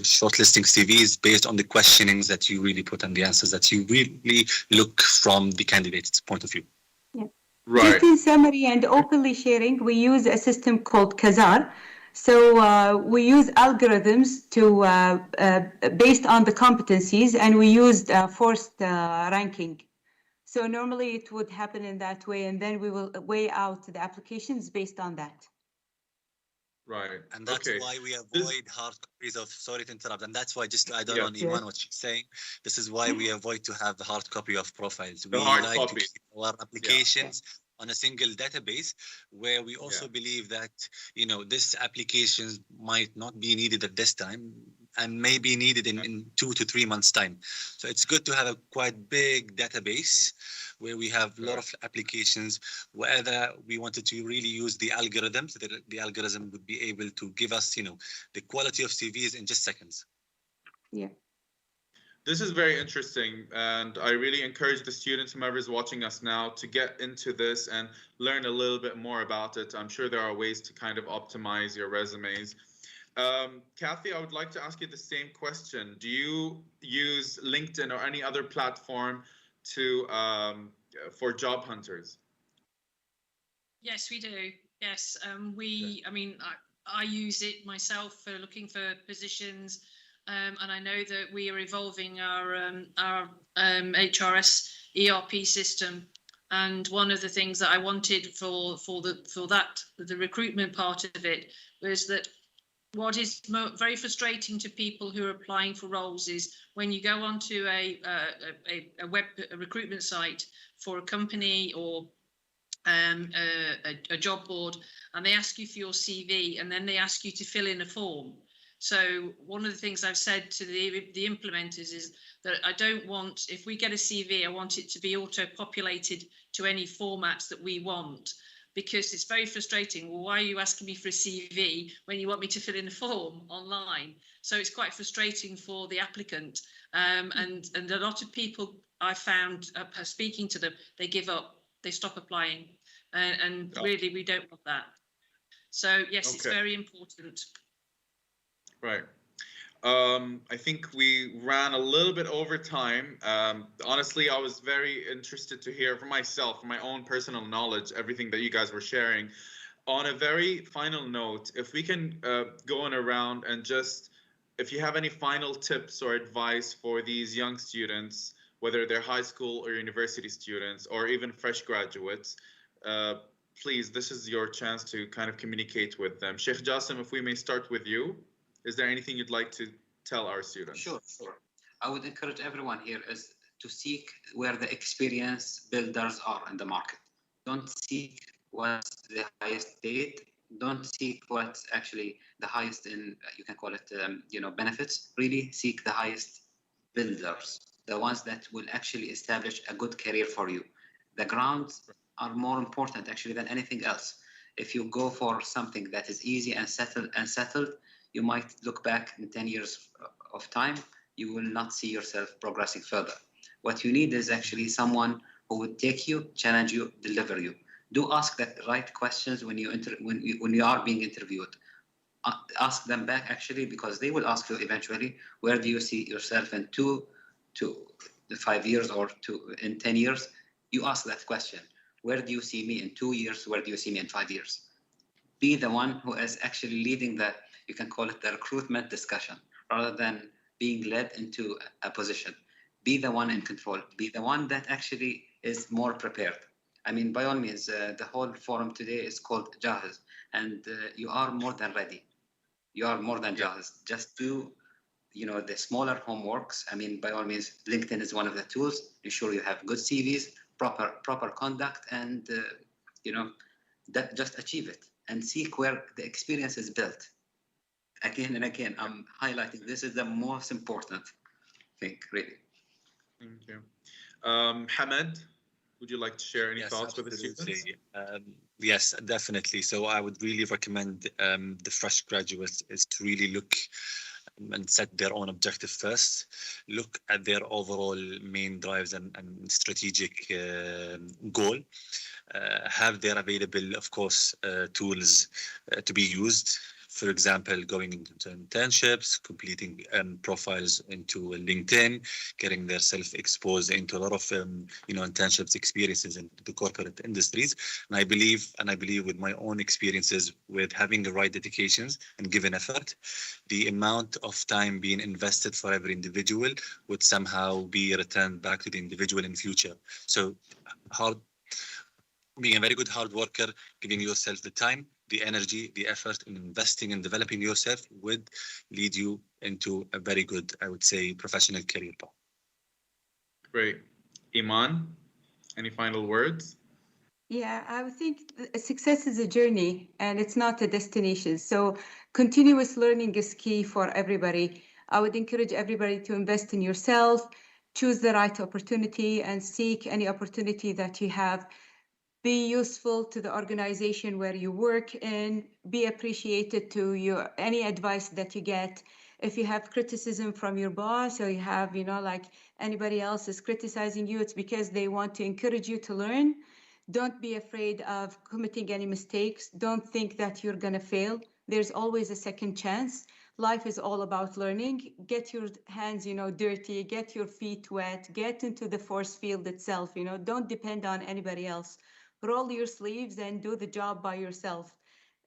shortlisting CVs based on the questionings that you really put and the answers that you really look from the candidate's point of view. Yeah. Right. Just in summary and openly sharing, we use a system called Kazar. So we use algorithms to based on the competencies, and we used forced ranking. So normally it would happen in that way, and then we will weigh out the applications based on that. Right. And that's why we avoid hard copies of, sorry to interrupt, and that's why, just to add on Iman, what she's saying, this is why we avoid to have the hard copy of profiles. We like to keep our applications on a single database, where we also believe that, this applications might not be needed at this time and may be needed in 2 to 3 months' time. So it's good to have a quite big database where we have a lot of applications, whether we wanted to really use the algorithm, so that the algorithm would be able to give us, the quality of CVs in just seconds. Yeah. This is very interesting, and I really encourage the students, whomever is watching us now, to get into this and learn a little bit more about it. I'm sure there are ways to kind of optimize your resumes. Kathy, I would like to ask you the same question. Do you use LinkedIn or any other platform to for job hunters? Yes, we do. Yes, I use it myself for looking for positions. And I know that we are evolving our HRS ERP system, and one of the things that I wanted for the recruitment part of it was that what is very frustrating to people who are applying for roles is when you go onto a web recruitment site for a company or a job board, and they ask you for your CV, and then they ask you to fill in a form. So one of the things I've said to the implementers is that I don't want, if we get a CV, I want it to be auto-populated to any formats that we want, because it's very frustrating. Well, why are you asking me for a CV when you want me to fill in a form online? So it's quite frustrating for the applicant. And a lot of people I found speaking to them, they give up, they stop applying. And really, we don't want that. So yes, it's very important. Right. I think we ran a little bit over time. Honestly, I was very interested to hear from myself, from my own personal knowledge, everything that you guys were sharing. On a very final note, if we can go on around and just, if you have any final tips or advice for these young students, whether they're high school or university students or even fresh graduates, please, this is your chance to kind of communicate with them. Sheikh Jassim, if we may start with you. Is there anything you'd like to tell our students? Sure. I would encourage everyone here is to seek where the experienced builders are in the market. Don't seek what's the highest paid. Don't seek what's actually the highest in, you can call it, benefits. Really seek the highest builders, the ones that will actually establish a good career for you. The grounds are more important actually than anything else. If you go for something that is easy and settled, you might look back in 10 years of time, you will not see yourself progressing further. What you need is actually someone who would take you, challenge you, deliver you. Do ask the right questions when you are being interviewed. Ask them back actually, because they will ask you eventually, where do you see yourself in 2 to 5 years or in 10 years? You ask that question. Where do you see me in 2 years? Where do you see me in 5 years? Be the one who is actually leading the, you can call it the recruitment discussion, rather than being led into a position. Be the one in control. Be the one that actually is more prepared. I mean, by all means, the whole forum today is called JAHEZ, and you are more than ready. You are more than JAHEZ. Just do, you know, the smaller homeworks. I mean, by all means, LinkedIn is one of the tools. Ensure you have good CVs, proper conduct, and you know, that just achieve it and seek where the experience is built. Again and again, I'm highlighting this is the most important thing, really. Thank you. Hamad, would you like to share any thoughts with the students? Yes, definitely. So I would really recommend the fresh graduates is to really look and set their own objective first. Look at their overall main drives and strategic goal. Have their available, of course, tools to be used. For example, going into internships, completing profiles into LinkedIn, getting themselves exposed into a lot of internships experiences in the corporate industries. And I believe with my own experiences with having the right dedications and given effort, the amount of time being invested for every individual would somehow be returned back to the individual in future. So being a very good hard worker, giving yourself the time, the energy, the effort in investing and developing yourself would lead you into a very good, I would say, professional career path. Great. Iman, any final words? Yeah, I would think success is a journey and it's not a destination. So continuous learning is key for everybody. I would encourage everybody to invest in yourself, choose the right opportunity and seek any opportunity that you have. Be useful to the organization where you work in, be appreciated to any advice that you get. If you have criticism from your boss or you have, like anybody else is criticizing you, it's because they want to encourage you to learn. Don't be afraid of committing any mistakes. Don't think that you're going to fail. There's always a second chance. Life is all about learning. Get your hands, dirty, get your feet wet, get into the force field itself, don't depend on anybody else. Roll your sleeves and do the job by yourself.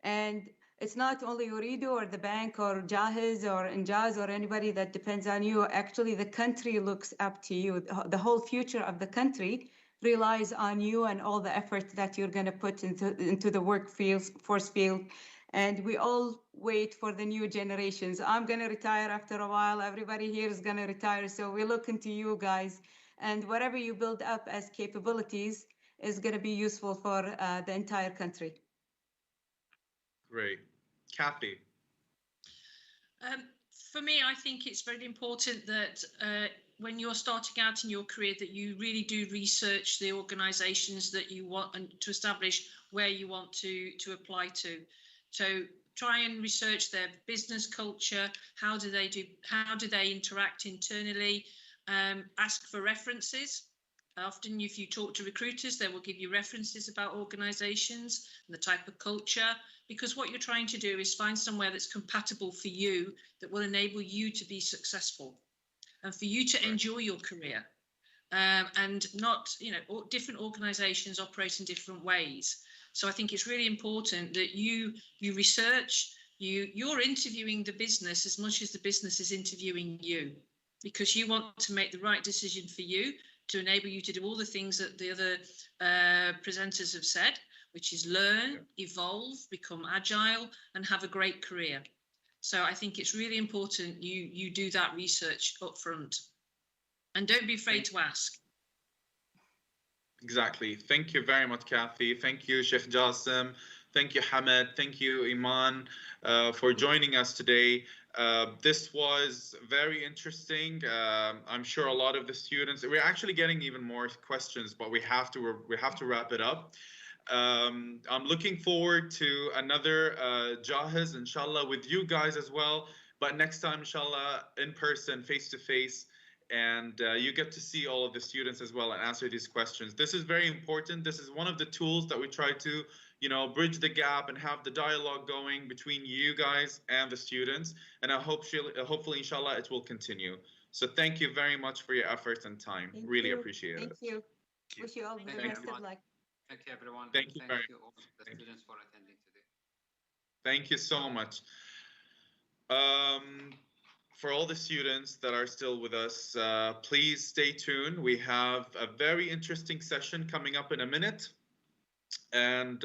And it's not only Uridu or the bank or JAHEZ or INJAZ or anybody that depends on you. Actually, the country looks up to you. The whole future of the country relies on you and all the effort that you're going to put into the force field. And we all wait for the new generations. I'm going to retire after a while. Everybody here is going to retire. So we're looking to you guys. And whatever you build up as capabilities is going to be useful for the entire country. Great. Kathy? For me, I think it's very important that when you're starting out in your career that you really do research the organizations that you want and to establish where you want to apply to. So try and research their business culture. How do they interact internally? Ask for references. Often if you talk to recruiters, they will give you references about organizations and the type of culture, because what you're trying to do is find somewhere that's compatible for you, that will enable you to be successful and for you to enjoy your career. And not, different organizations operate in different ways. So I think it's really important that you research, you're interviewing the business as much as the business is interviewing you, because you want to make the right decision for you, to enable you to do all the things that the other presenters have said, which is learn, evolve, become agile, and have a great career. So I think it's really important you do that research up front. And don't be afraid to ask. Exactly. Thank you very much, Kathy. Thank you, Sheikh Jassim. Thank you, Hamad. Thank you, Iman, for joining us today. This was very interesting. I'm sure a lot of the students, we're actually getting even more questions, but we have to wrap it up. I'm looking forward to another JAHEZ, inshallah, with you guys as well. But next time, inshallah, in person, face to face. And you get to see all of the students as well and answer these questions. This is very important. This is one of the tools that we try to, bridge the gap and have the dialogue going between you guys and the students. And I hope, hopefully, inshallah, it will continue. So thank you very much for your efforts and time. Really appreciate it. Thank you. Wish you all the best of luck. Thank you, everyone. Thank you very all the students for attending today. Thank you so much. For all the students that are still with us, please stay tuned. We have a very interesting session coming up in a minute. And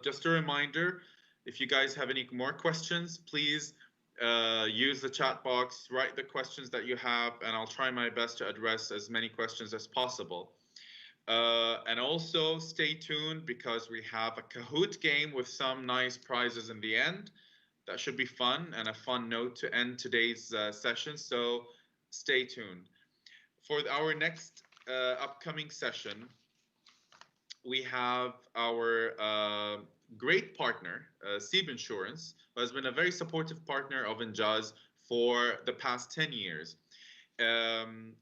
just a reminder, if you guys have any more questions, please use the chat box, write the questions that you have, and I'll try my best to address as many questions as possible. And also stay tuned because we have a Kahoot game with some nice prizes in the end. That should be fun and a fun note to end today's session. So stay tuned. For our next upcoming session, we have our great partner, SEEB Insurance, who has been a very supportive partner of INJAZ for the past 10 years.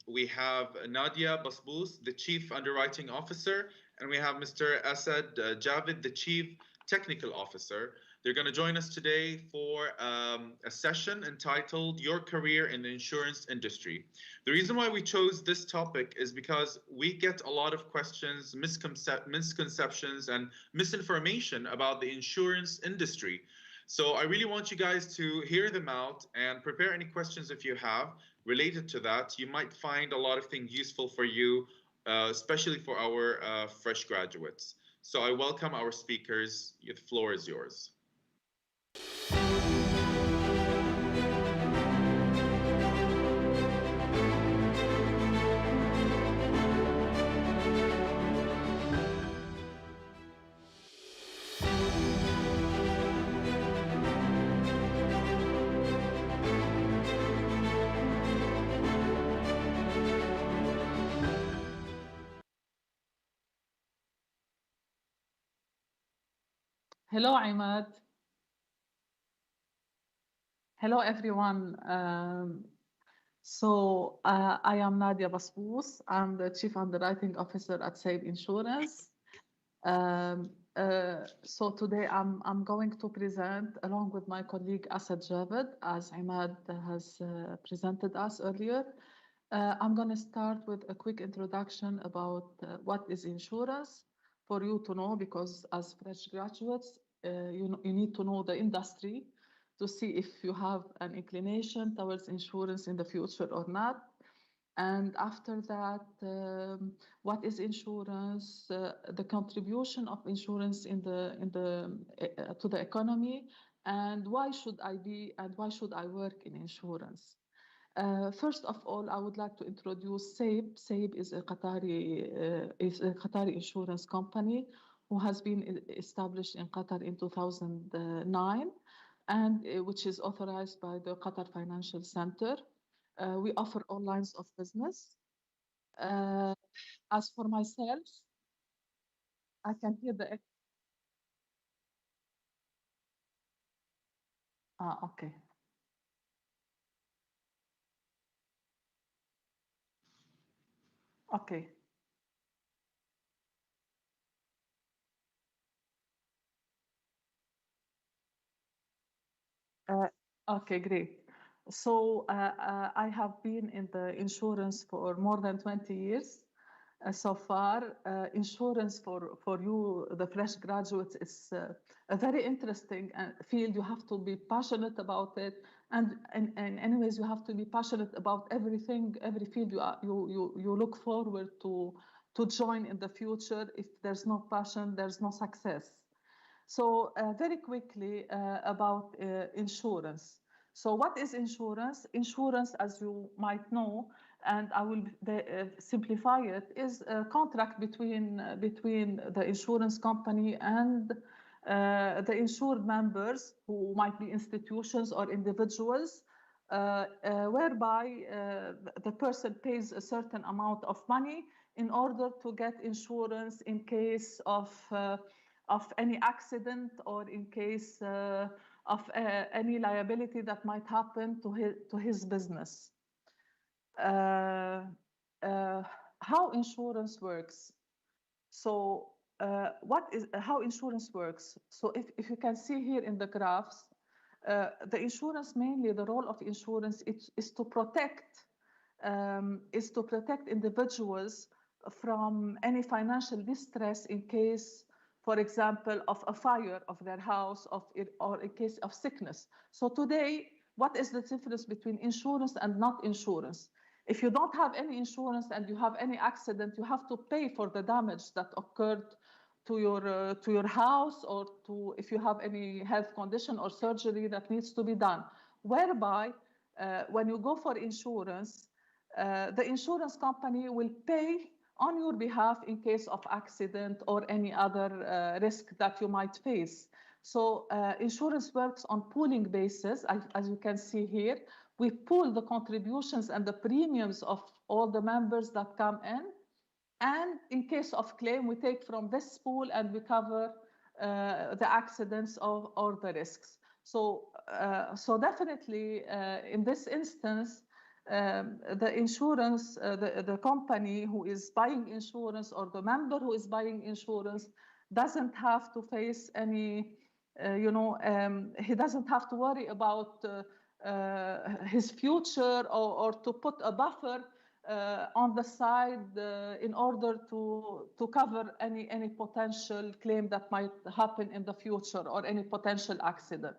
We have Nadia Basbous, the Chief Underwriting Officer, and we have Mr. Asad Javid, the Chief Technical Officer. They're going to join us today for a session entitled Your Career in the Insurance Industry. The reason why we chose this topic is because we get a lot of questions, misconceptions, and misinformation about the insurance industry. So I really want you guys to hear them out and prepare any questions if you have related to that. You might find a lot of things useful for you, especially for our fresh graduates. So I welcome our speakers. The floor is yours. Hello, Imad. Hello, everyone. I am Nadia Basbous. I'm the Chief Underwriting Officer at SEEB Insurance. So today I'm going to present along with my colleague Asad Javid, as Imad has presented us earlier. I'm going to start with a quick introduction about what is insurance for you to know, because as fresh graduates, you need to know the industry to see if you have an inclination towards insurance in the future or not. And after that, what is insurance? The contribution of insurance to the economy, and why should I work in insurance? First of all, I would like to introduce SEEB. SEEB is a Qatari insurance company who has been established in Qatar in 2009, and which is authorized by the Qatar Financial Center. We offer all lines of business. As for myself, I can hear the. Okay. Okay. Okay, great. So I have been in the insurance for more than 20 years. So far, insurance for you, the fresh graduates, is a very interesting field. You have to be passionate about it, and anyways, you have to be passionate about everything, every field you look forward to join in the future. If there's no passion, there's no success. So very quickly about insurance. So what is insurance? Insurance, as you might know, and I will simplify it, is a contract between the insurance company and the insured members, who might be institutions or individuals, whereby the person pays a certain amount of money in order to get insurance in case of any accident, or in case of any liability that might happen to his business. How insurance works? So how insurance works? So if you can see here in the graphs, the insurance, mainly the role of insurance is to protect individuals from any financial distress in case, for example, of a fire of their house, or in case of sickness. So today, what is the difference between insurance and not insurance? If you don't have any insurance and you have any accident, you have to pay for the damage that occurred your house, or to if you have any health condition or surgery that needs to be done. Whereby, when you go for insurance, the insurance company will pay on your behalf in case of accident or any other risk that you might face. So insurance works on pooling basis, as you can see here. We pool the contributions and the premiums of all the members that come in. And in case of claim, we take from this pool and we cover the accidents or the risks. So, so definitely in this instance, the insurance, the company who is buying insurance or the member who is buying insurance doesn't have to face any, he doesn't have to worry about his future or to put a buffer on the side in order to cover any potential claim that might happen in the future or any potential accident.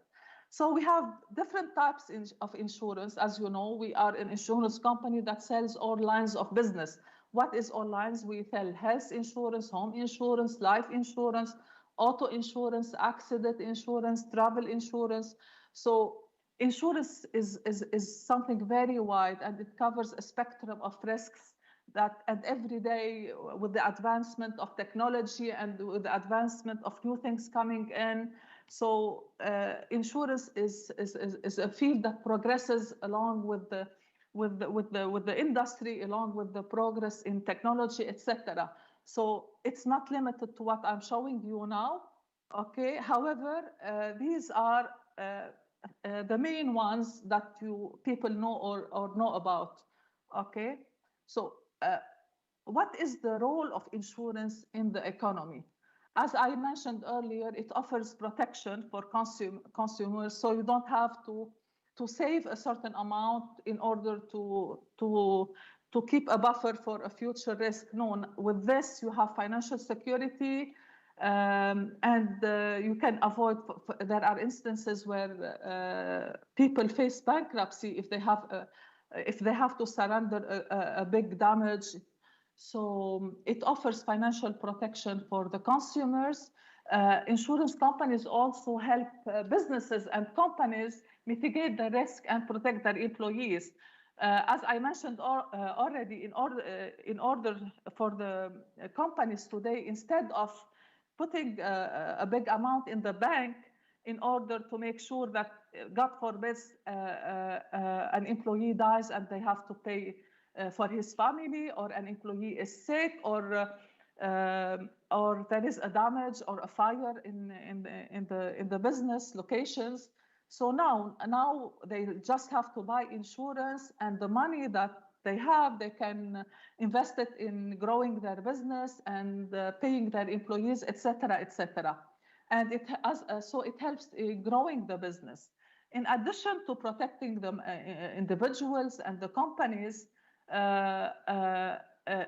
So we have different types of insurance. As you know, we are an insurance company that sells all lines of business. What is all lines? We sell health insurance, home insurance, life insurance, auto insurance, accident insurance, travel insurance. So insurance is something very wide, and it covers a spectrum of risks that, and every day with the advancement of technology and with the advancement of new things coming in. So insurance is a field that progresses along with the industry, along with the progress in technology, etc. So it's not limited to what I'm showing you now. Okay. However, these are the main ones that people know or know about. Okay. So what is the role of insurance in the economy? As I mentioned earlier, it offers protection for consumers, so you don't have to save a certain amount in order to keep a buffer for a future risk. No, with this you have financial security, and you can avoid. There are instances where people face bankruptcy if they have to surrender a big damage. So it offers financial protection for the consumers. Insurance companies also help businesses and companies mitigate the risk and protect their employees. As I mentioned already, in order for the companies today, instead of putting a big amount in the bank in order to make sure that, God forbid, an employee dies and they have to pay for his family, or an employee is sick, or there is a damage or a fire in the business locations. So now they just have to buy insurance, and the money that they have, they can invest it in growing their business and paying their employees, etc., etc. And so it helps in growing the business. In addition to protecting the individuals and the companies,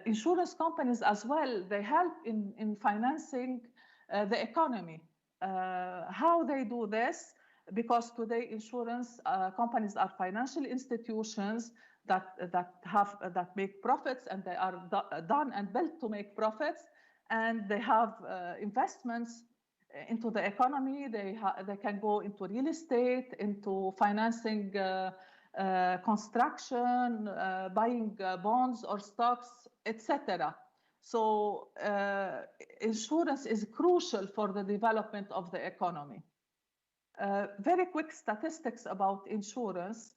insurance companies as well, they help in financing the economy. How they do this? Because today insurance companies are financial institutions that make profits, and they are done and built to make profits, and they have investments into the economy. They can go into real estate, into financing construction, buying bonds or stocks, etc. So insurance is crucial for the development of the economy. Very quick statistics about insurance.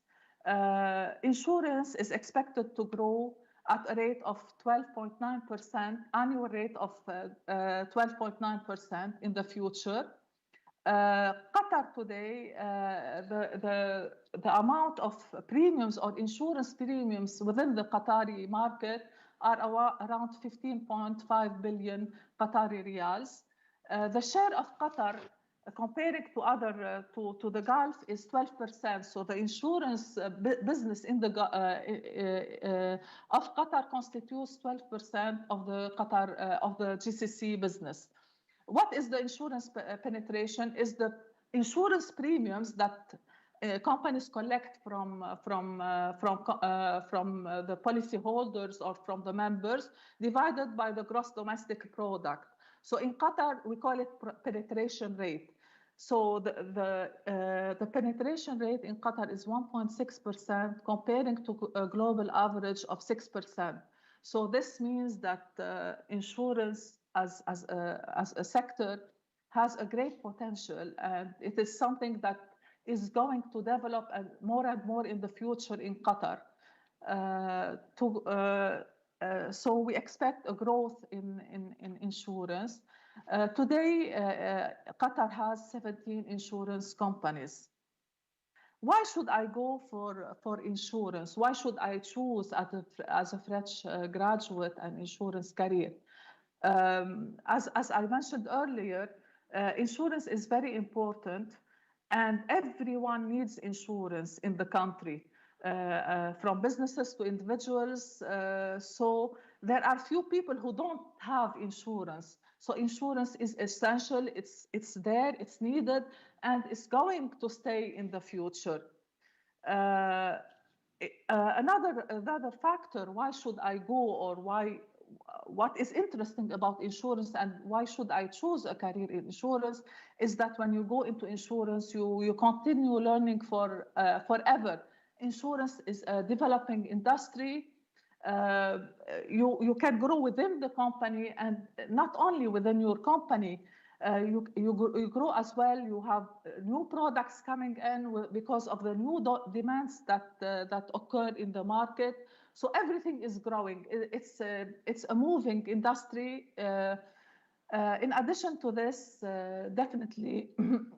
Insurance is expected to grow at a rate of 12.9%, annual rate of 12.9% in the future. Qatar today, the amount of premiums or insurance premiums within the Qatari market are around 15.5 billion Qatari riyals. The share of Qatar, comparing to other to the Gulf, is 12%. So the insurance business in the of Qatar constitutes 12% of the Qatar of the GCC business. What is the insurance penetration? Is the insurance premiums that companies collect from the policyholders or from the members, divided by the gross domestic product. So in Qatar, we call it penetration rate. So the penetration rate in Qatar is 1.6%, comparing to a global average of 6%. So this means that insurance as a sector has a great potential, and it is something that is going to develop and more in the future in Qatar. So we expect a growth in insurance. Today, Qatar has 17 insurance companies. Why should I go for insurance? Why should I choose as a fresh graduate an insurance career? As I mentioned earlier, insurance is very important, and everyone needs insurance in the country, from businesses to individuals. So there are few people who don't have insurance. So insurance is essential. It's there, it's needed, and it's going to stay in the future. Another factor, why should I go, or what is interesting about insurance and why should I choose a career in insurance, is that when you go into insurance, you continue learning forever. Insurance is a developing industry. You can grow within the company, and not only within your company. You grow as well. You have new products coming in because of the new demands that occur in the market. So everything is growing. It's a moving industry. In addition to this, definitely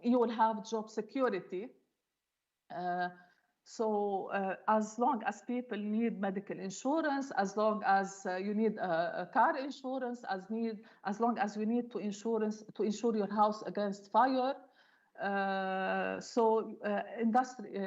you will have job security. So as long as people need medical insurance, as long as you need a car insurance, as long as you need to insure your house against fire,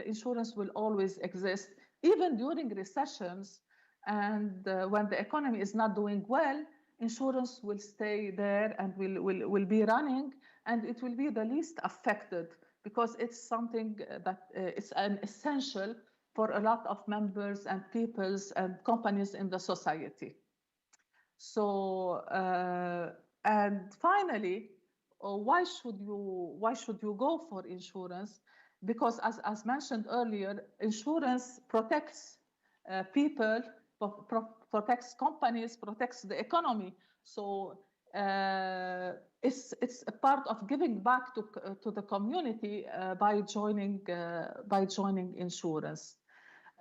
insurance will always exist, even during recessions. And when the economy is not doing well, insurance will stay there and will be running, and it will be the least affected, because it's something that it's an essential for a lot of members and peoples and companies in the society. So, and finally, why should you go for insurance? Because as mentioned earlier, insurance protects people, protects companies, protects the economy. So it's a part of giving back to the community by joining insurance.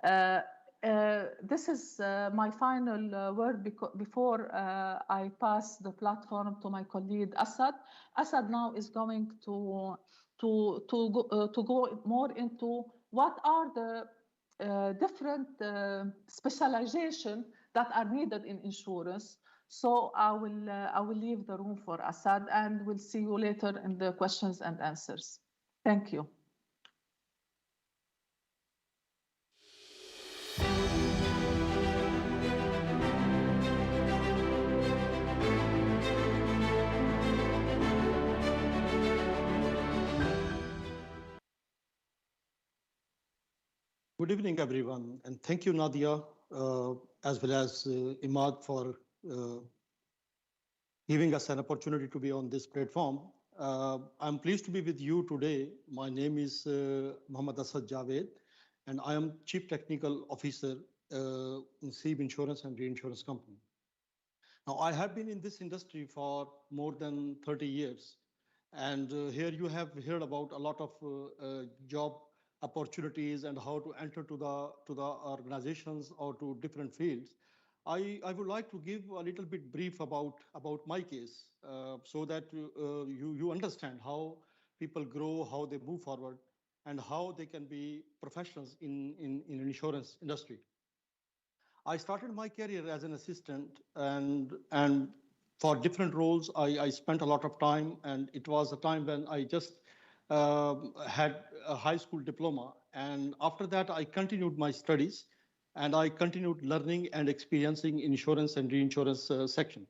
This is my final word before I pass the platform to my colleague Asad. Asad now is going to go more into what are the different specialization that are needed in insurance. So I will leave the room for Asad, and we'll see you later in the questions and answers. Thank you. Good evening, everyone, and thank you, Nadia, as well as Imad, for giving us an opportunity to be on this platform. I'm pleased to be with you today. My name is Mohammad Asad Javed, and I am Chief Technical Officer in SEEB Insurance and Reinsurance Company. Now, I have been in this industry for more than 30 years, and here you have heard about a lot of job opportunities and how to enter to the organizations or to different fields. I would like to give a little bit brief about my case, so that you understand how people grow, how they move forward, and how they can be professionals in insurance industry. I started my career as an assistant, and for different roles, I spent a lot of time, and it was a time when I just had a high school diploma. And after that, I continued my studies, and I continued learning and experiencing insurance and reinsurance section.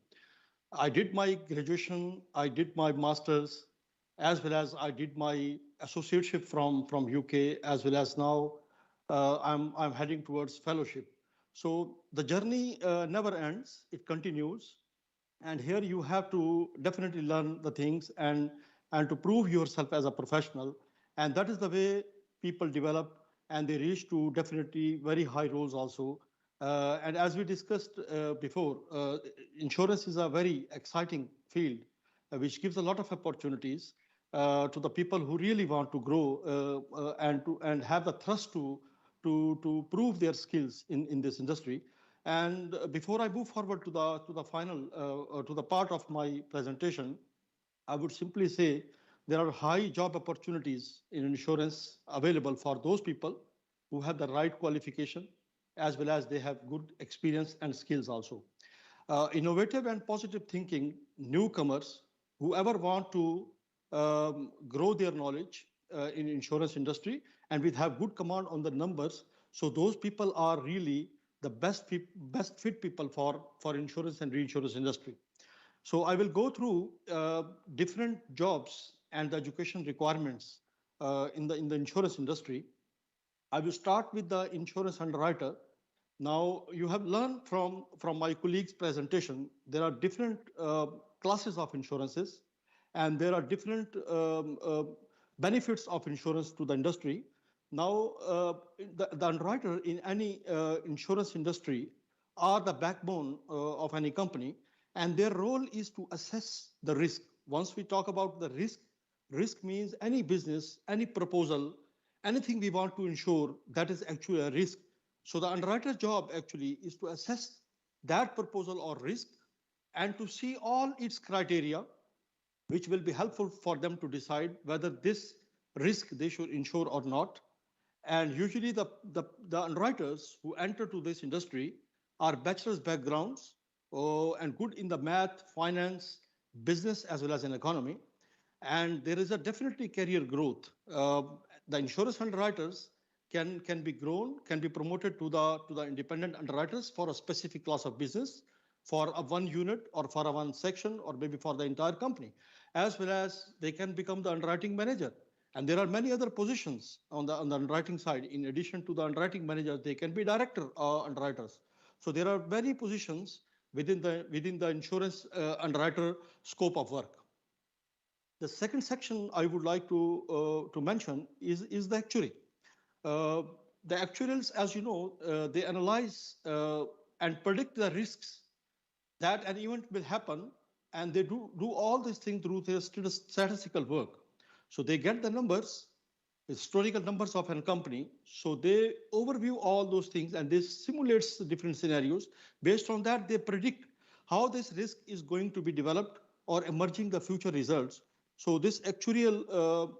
I did my graduation, I did my master's, as well as I did my associateship from UK, as well as now I'm heading towards fellowship. So the journey never ends; it continues. And here you have to definitely learn the things and to prove yourself as a professional. And that is the way people develop and they reach to definitely very high roles also. And as we discussed before, insurance is a very exciting field which gives a lot of opportunities to the people who really want to grow and have the thrust to prove their skills in this industry. And before I move forward to the final to the part of my presentation, I would simply say there are high job opportunities in insurance available for those people who have the right qualification, as well as they have good experience and skills also. Innovative and positive thinking newcomers, whoever want to grow their knowledge in insurance industry and we have good command on the numbers. So those people are really the best fit people for insurance and reinsurance industry. So I will go through different jobs and the education requirements in the insurance industry. I will start with the insurance underwriter. Now, you have learned from my colleague's presentation, there are different classes of insurances, and there are different benefits of insurance to the industry. Now, the underwriter in any insurance industry are the backbone of any company, and their role is to assess the risk. Once we talk about the risk, risk means any business, any proposal, anything we want to insure that is actually a risk. So the underwriter's job actually is to assess that proposal or risk and to see all its criteria, which will be helpful for them to decide whether this risk they should insure or not. And usually the underwriters who enter to this industry are bachelor's backgrounds and good in the math, finance, business, as well as in economy. And there is a definitely career growth. The insurance underwriters can be grown, can be promoted to the independent underwriters for a specific class of business, for a one unit or for a one section or maybe for the entire company, as well as they can become the underwriting manager. And there are many other positions on the underwriting side. In addition to the underwriting managers, they can be director underwriters. So there are many positions within the insurance underwriter scope of work. The second section I would like to mention is the actuary. The actuaries, as you know, they analyze and predict the risks that an event will happen, and they do all these things through their statistical work. So they get the numbers, historical numbers of a company. So they overview all those things and they simulate the different scenarios. Based on that, they predict how this risk is going to be developed or emerging the future results. So this actuarial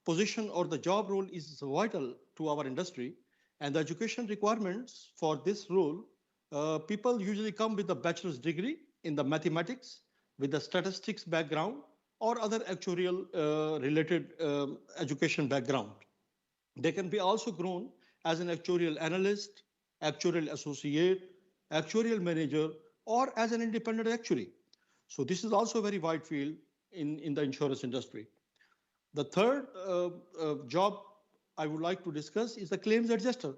position or the job role is vital to our industry. And the education requirements for this role, people usually come with a bachelor's degree in the mathematics, with the statistics background, or other actuarial related education background. They can be also grown as an actuarial analyst, actuarial associate, actuarial manager, or as an independent actuary. So this is also a very wide field in the insurance industry. The third job I would like to discuss is the claims adjuster.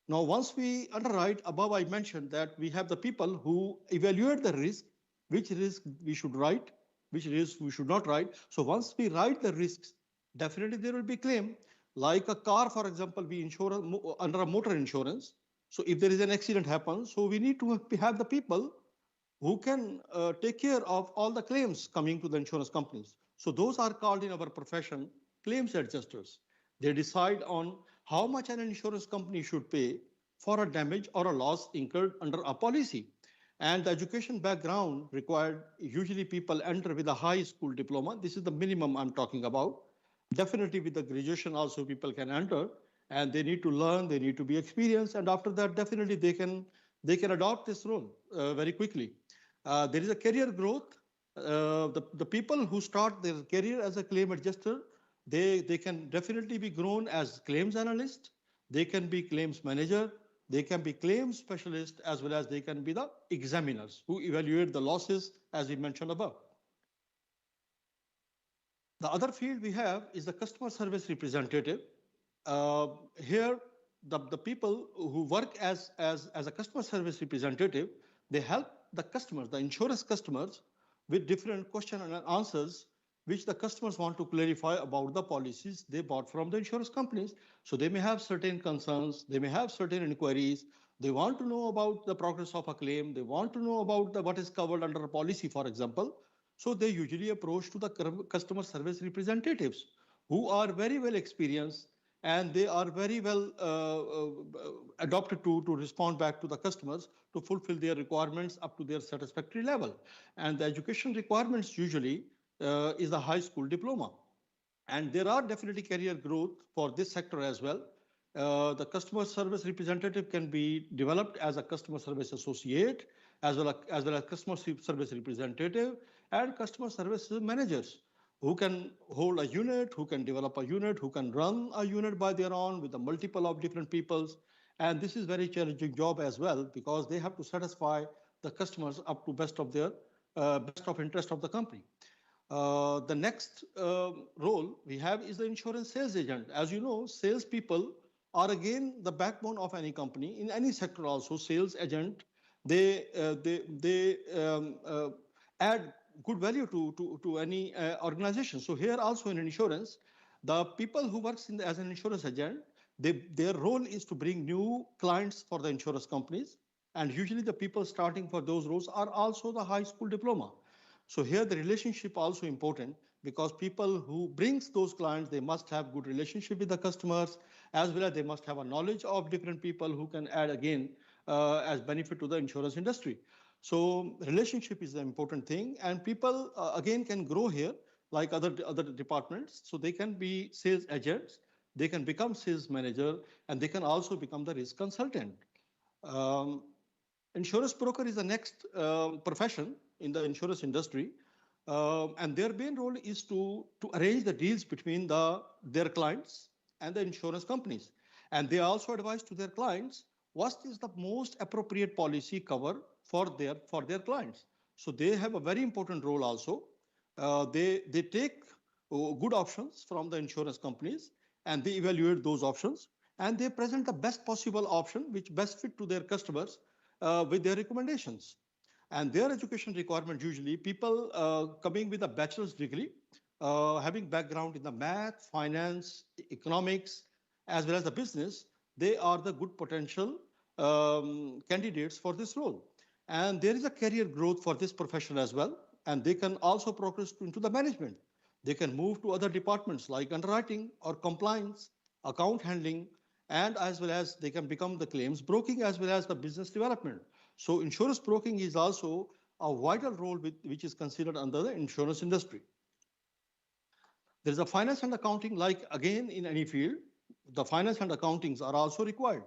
Now, once we underwrite, above I mentioned that we have the people who evaluate the risk, which risk we should write, which risk we should not write. So once we write the risks, definitely there will be claim. Like a car, for example, we insure under a motor insurance. So if there is an accident happens, so we need to have the people who can take care of all the claims coming to the insurance companies. So those are called in our profession claims adjusters. They decide on how much an insurance company should pay for a damage or a loss incurred under a policy. And the education background required, usually people enter with a high school diploma. This is the minimum I'm talking about. Definitely with the graduation also people can enter, and they need to learn, they need to be experienced, and after that definitely they can adopt this role very quickly. There is a career growth. The people who start their career as a claim adjuster, they can definitely be grown as claims analyst, they can be claims manager, they can be claims specialist, as well as they can be the examiners who evaluate the losses as we mentioned above. The other field we have is the customer service representative. Here, the people who work as a customer service representative, they help the customers, the insurance customers, with different questions and answers which the customers want to clarify about the policies they bought from the insurance companies. So they may have certain concerns, they may have certain inquiries, they want to know about the progress of a claim, they want to know about what is covered under a policy, for example. So they usually approach to the customer service representatives who are very well experienced and they are very well adopted to respond back to the customers to fulfill their requirements up to their satisfactory level. And the education requirements usually is a high school diploma. And there are definitely career growth for this sector as well. The customer service representative can be developed as a customer service associate, as well as customer service representative and customer service managers who can hold a unit, who can develop a unit, who can run a unit by their own with a multiple of different peoples. And this is very challenging job as well because they have to satisfy the customers up to best of interest of the company. The next role we have is the insurance sales agent. As you know, salespeople are again the backbone of any company in any sector. Also, sales agent they add good value to any organization. So here also in insurance, the people who works as an insurance agent, their role is to bring new clients for the insurance companies. And usually the people starting for those roles are also the high school diploma. So here the relationship also important because people who brings those clients, they must have good relationship with the customers as well as they must have a knowledge of different people who can add again as benefit to the insurance industry. So relationship is the important thing, and people again can grow here like other departments. So they can be sales agents, they can become sales manager, and they can also become the risk consultant. Insurance broker is the next profession in the insurance industry, and their main role is to arrange the deals between their clients and the insurance companies, and they also advise to their clients what is the most appropriate policy cover for their clients. So they have a very important role also. They take good options from the insurance companies and they evaluate those options and they present the best possible option which best fit to their customers with their recommendations. And their education requirement usually people coming with a bachelor's degree, having background in the math, finance, economics, as well as the business, they are the good potential candidates for this role. And there is a career growth for this profession as well. And they can also progress into the management. They can move to other departments like underwriting or compliance, account handling, and as well as they can become the claims broking as well as the business development. So insurance broking is also a vital role which is considered under the insurance industry. There is a finance and accounting, like again in any field, the finance and accountings are also required.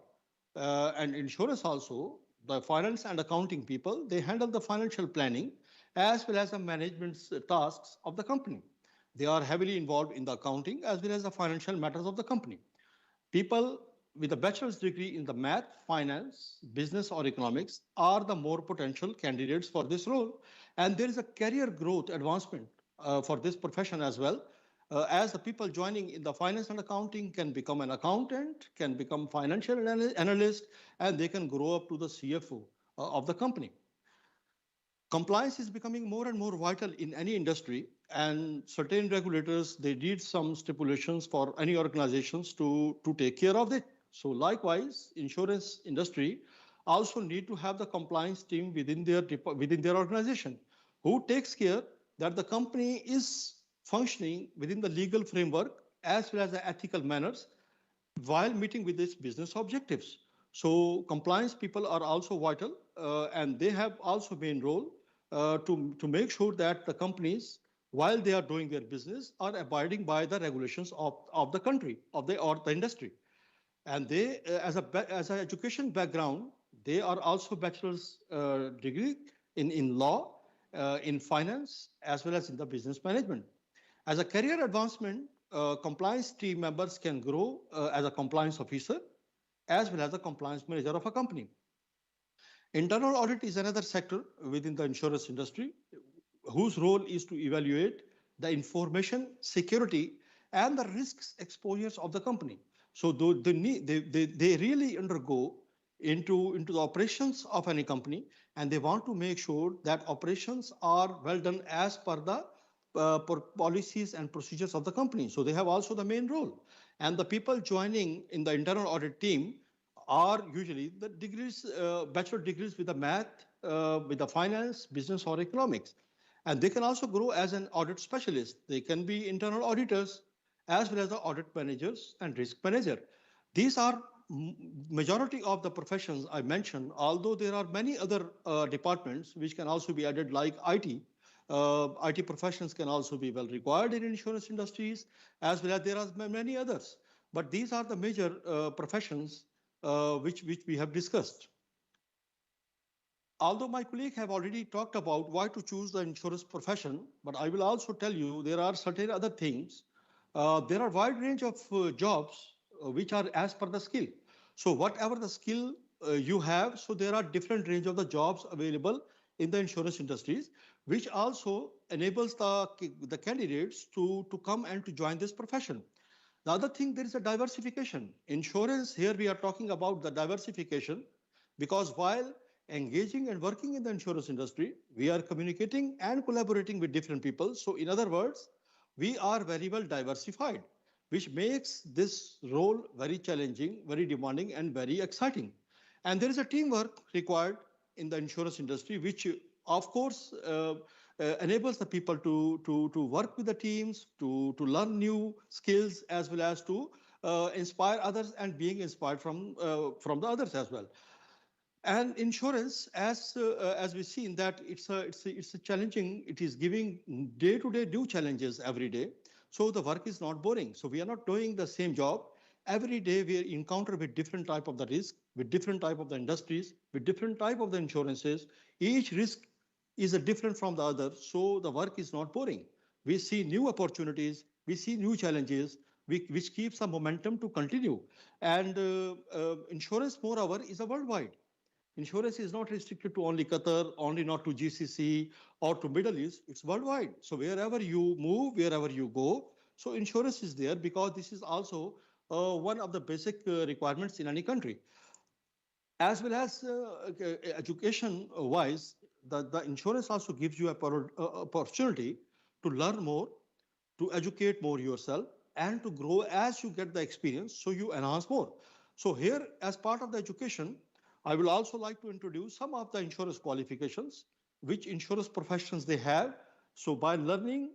And insurance also, the finance and accounting people, they handle the financial planning as well as the management tasks of the company. They are heavily involved in the accounting as well as the financial matters of the company. People with a bachelor's degree in the math, finance, business or economics are the more potential candidates for this role. And there is a career growth advancement for this profession as well. As the people joining in the finance and accounting can become an accountant, can become financial analyst, and they can grow up to the CFO of the company. Compliance is becoming more and more vital in any industry, and certain regulators, they need some stipulations for any organizations to take care of it. So likewise, insurance industry also need to have the compliance team within their organization who takes care that the company is functioning within the legal framework as well as the ethical manners while meeting with its business objectives. So compliance people are also vital and they have also main role to make sure that the companies, while they are doing their business, are abiding by the regulations of the country or the industry. And they, as an education background, they are also bachelor's degree in law, in finance, as well as in the business management. As a career advancement, compliance team members can grow as a compliance officer, as well as a compliance manager of a company. Internal audit is another sector within the insurance industry, whose role is to evaluate the information security, and the risks exposures of the company. So they really undergo into the operations of any company, and they want to make sure that operations are well done as per the policies and procedures of the company. So they have also the main role. And the people joining in the internal audit team are usually the degrees, bachelor degrees with the math, with the finance, business, or economics. And they can also grow as an audit specialist. They can be internal auditors as well as the audit managers and risk manager. These are majority of the professions I mentioned, although there are many other departments which can also be added, like IT. IT professions can also be well required in insurance industries, as well as there are many others. But these are the major professions which we have discussed. Although my colleague have already talked about why to choose the insurance profession, but I will also tell you there are certain other things. There are wide range of jobs which are as per the skill. So whatever the skill you have, so there are different range of the jobs available in the insurance industries, which also enables the candidates to come and to join this profession. The other thing, there is a diversification. Insurance, here we are talking about the diversification, because while engaging and working in the insurance industry, we are communicating and collaborating with different people. So in other words, we are very well diversified, which makes this role very challenging, very demanding, and very exciting. And there is a teamwork required in the insurance industry, which of course enables the people to work with the teams, to learn new skills, as well as to inspire others and being inspired from the others as well. And insurance, as we've seen, that it's a challenging. It is giving day-to-day new challenges every day. So the work is not boring. So we are not doing the same job every day. We encounter with different type of the risk, with different type of the industries, with different type of the insurances. Each risk is a different from the other. So the work is not boring. We see new opportunities. We see new challenges, which keeps the momentum to continue. And insurance, moreover, is a worldwide. Insurance is not restricted to only Qatar, only not to GCC or to Middle East. It's worldwide. So wherever you move, wherever you go, so insurance is there, because this is also one of the basic requirements in any country. As well as education-wise, the insurance also gives you a opportunity to learn more, to educate more yourself, and to grow as you get the experience, so you enhance more. So here, as part of the education, I will also like to introduce some of the insurance qualifications, which insurance professions they have. So by learning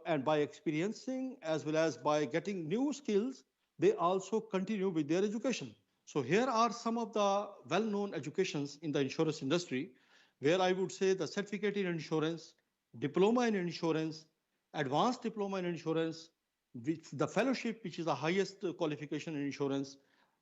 and by experiencing, as well as by getting new skills, they also continue with their education. So here are some of the well-known educations in the insurance industry, where I would say the certificate in insurance, diploma in insurance, advanced diploma in insurance, the fellowship, which is the highest qualification in insurance,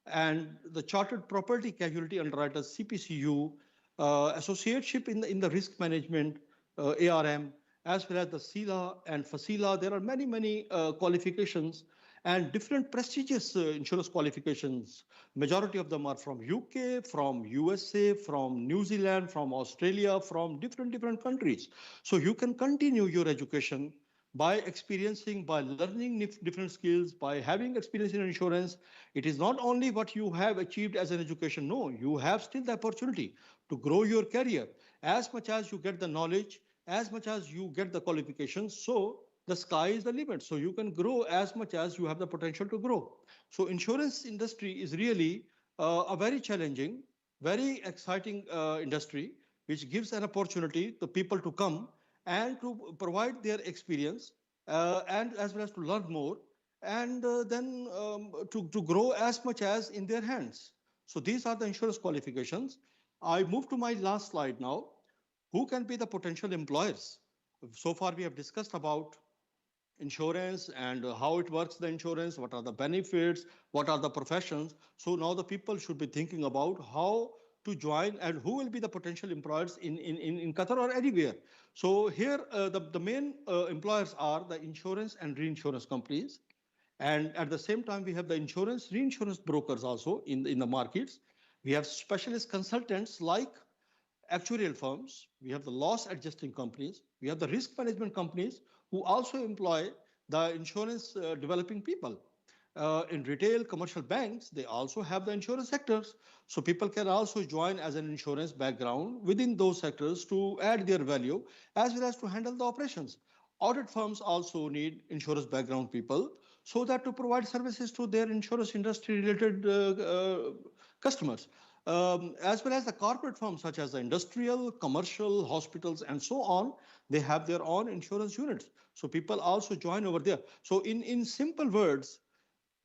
and the Chartered Property Casualty Underwriters, CPCU, associateship in the risk management, ARM, as well as the CILA and FACILA. There are many qualifications and different prestigious insurance qualifications. Majority of them are from UK, from USA, from New Zealand, from Australia, from different countries. So you can continue your education by experiencing, by learning different skills, by having experience in insurance. It is not only what you have achieved as an education. No, you have still the opportunity to grow your career. As much as you get the knowledge, as much as you get the qualifications, so the sky is the limit. So you can grow as much as you have the potential to grow. So insurance industry is really a very challenging, very exciting industry, which gives an opportunity to people to come and to provide their experience and as well as to learn more, and then to grow as much as in their hands. So these are the insurance qualifications. I move to my last slide now. Who can be the potential employers? So far we have discussed about insurance and how it works, the insurance, what are the benefits, what are the professions. So now the people should be thinking about how to join and who will be the potential employers in Qatar or anywhere. So here the main employers are the insurance and reinsurance companies. And at the same time, we have the insurance, reinsurance brokers also in the markets. We have specialist consultants like actuarial firms, we have the loss adjusting companies, we have the risk management companies who also employ the insurance developing people. In retail commercial banks, they also have the insurance sectors. So people can also join as an insurance background within those sectors to add their value as well as to handle the operations. Audit firms also need insurance background people so that to provide services to their insurance industry related customers. As well as the corporate firms such as the industrial, commercial, hospitals, and so on, they have their own insurance units. So people also join over there. So in simple words,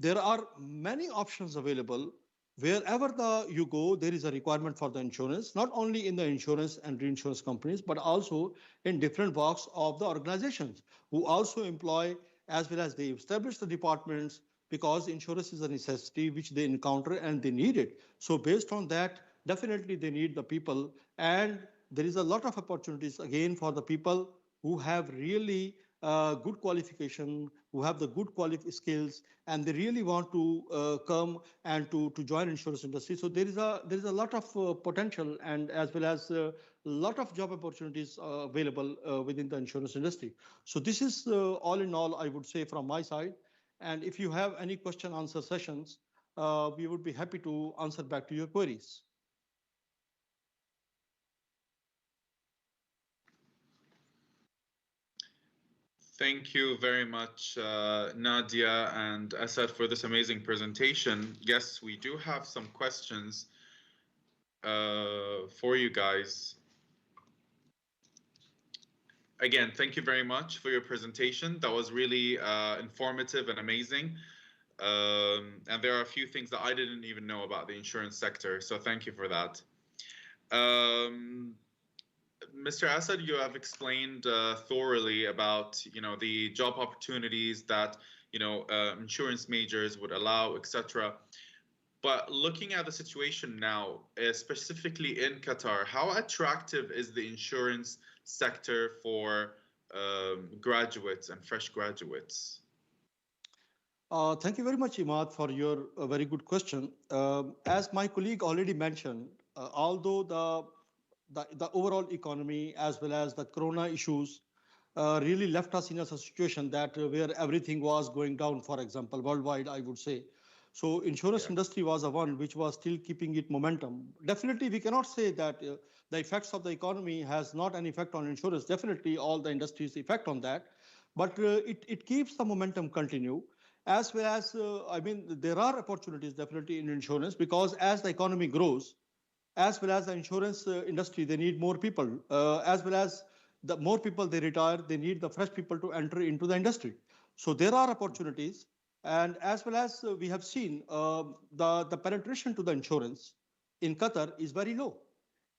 there are many options available. Wherever you go, there is a requirement for the insurance, not only in the insurance and reinsurance companies, but also in different walks of the organizations who also employ, as well as they establish the departments, because insurance is a necessity which they encounter and they need it. So based on that, definitely they need the people. And there is a lot of opportunities again for the people who have really good qualification, who have the good skills, and they really want to come and to join insurance industry. So there is a lot of potential, and as well as a lot of job opportunities available within the insurance industry. So this is all in all, I would say, from my side. And if you have any question answer sessions, we would be happy to answer back to your queries. Thank you very much, Nadia and Asad, for this amazing presentation. Yes, we do have some questions for you guys. Again, thank you very much for your presentation. That was really informative and amazing. And there are a few things that I didn't even know about the insurance sector, so thank you for that. Mr. Asad, you have explained thoroughly about, the job opportunities that, insurance majors would allow, etc. But looking at the situation now, specifically in Qatar, how attractive is the insurance sector for graduates and fresh graduates? Thank you very much, Imad, for your very good question. As my colleague already mentioned, although the overall economy as well as the corona issues really left us in a situation that where everything was going down, for example, worldwide, I would say. So insurance industry was the one which was still keeping its momentum. Definitely, we cannot say that the effects of the economy has not an effect on insurance. Definitely, all the industries effect on that. But it keeps the momentum continue. As well as, there are opportunities definitely in insurance because as the economy grows, as well as the insurance industry, they need more people. As well as the more people they retire, they need the fresh people to enter into the industry. So there are opportunities. And as well as we have seen, the penetration to the insurance in Qatar is very low.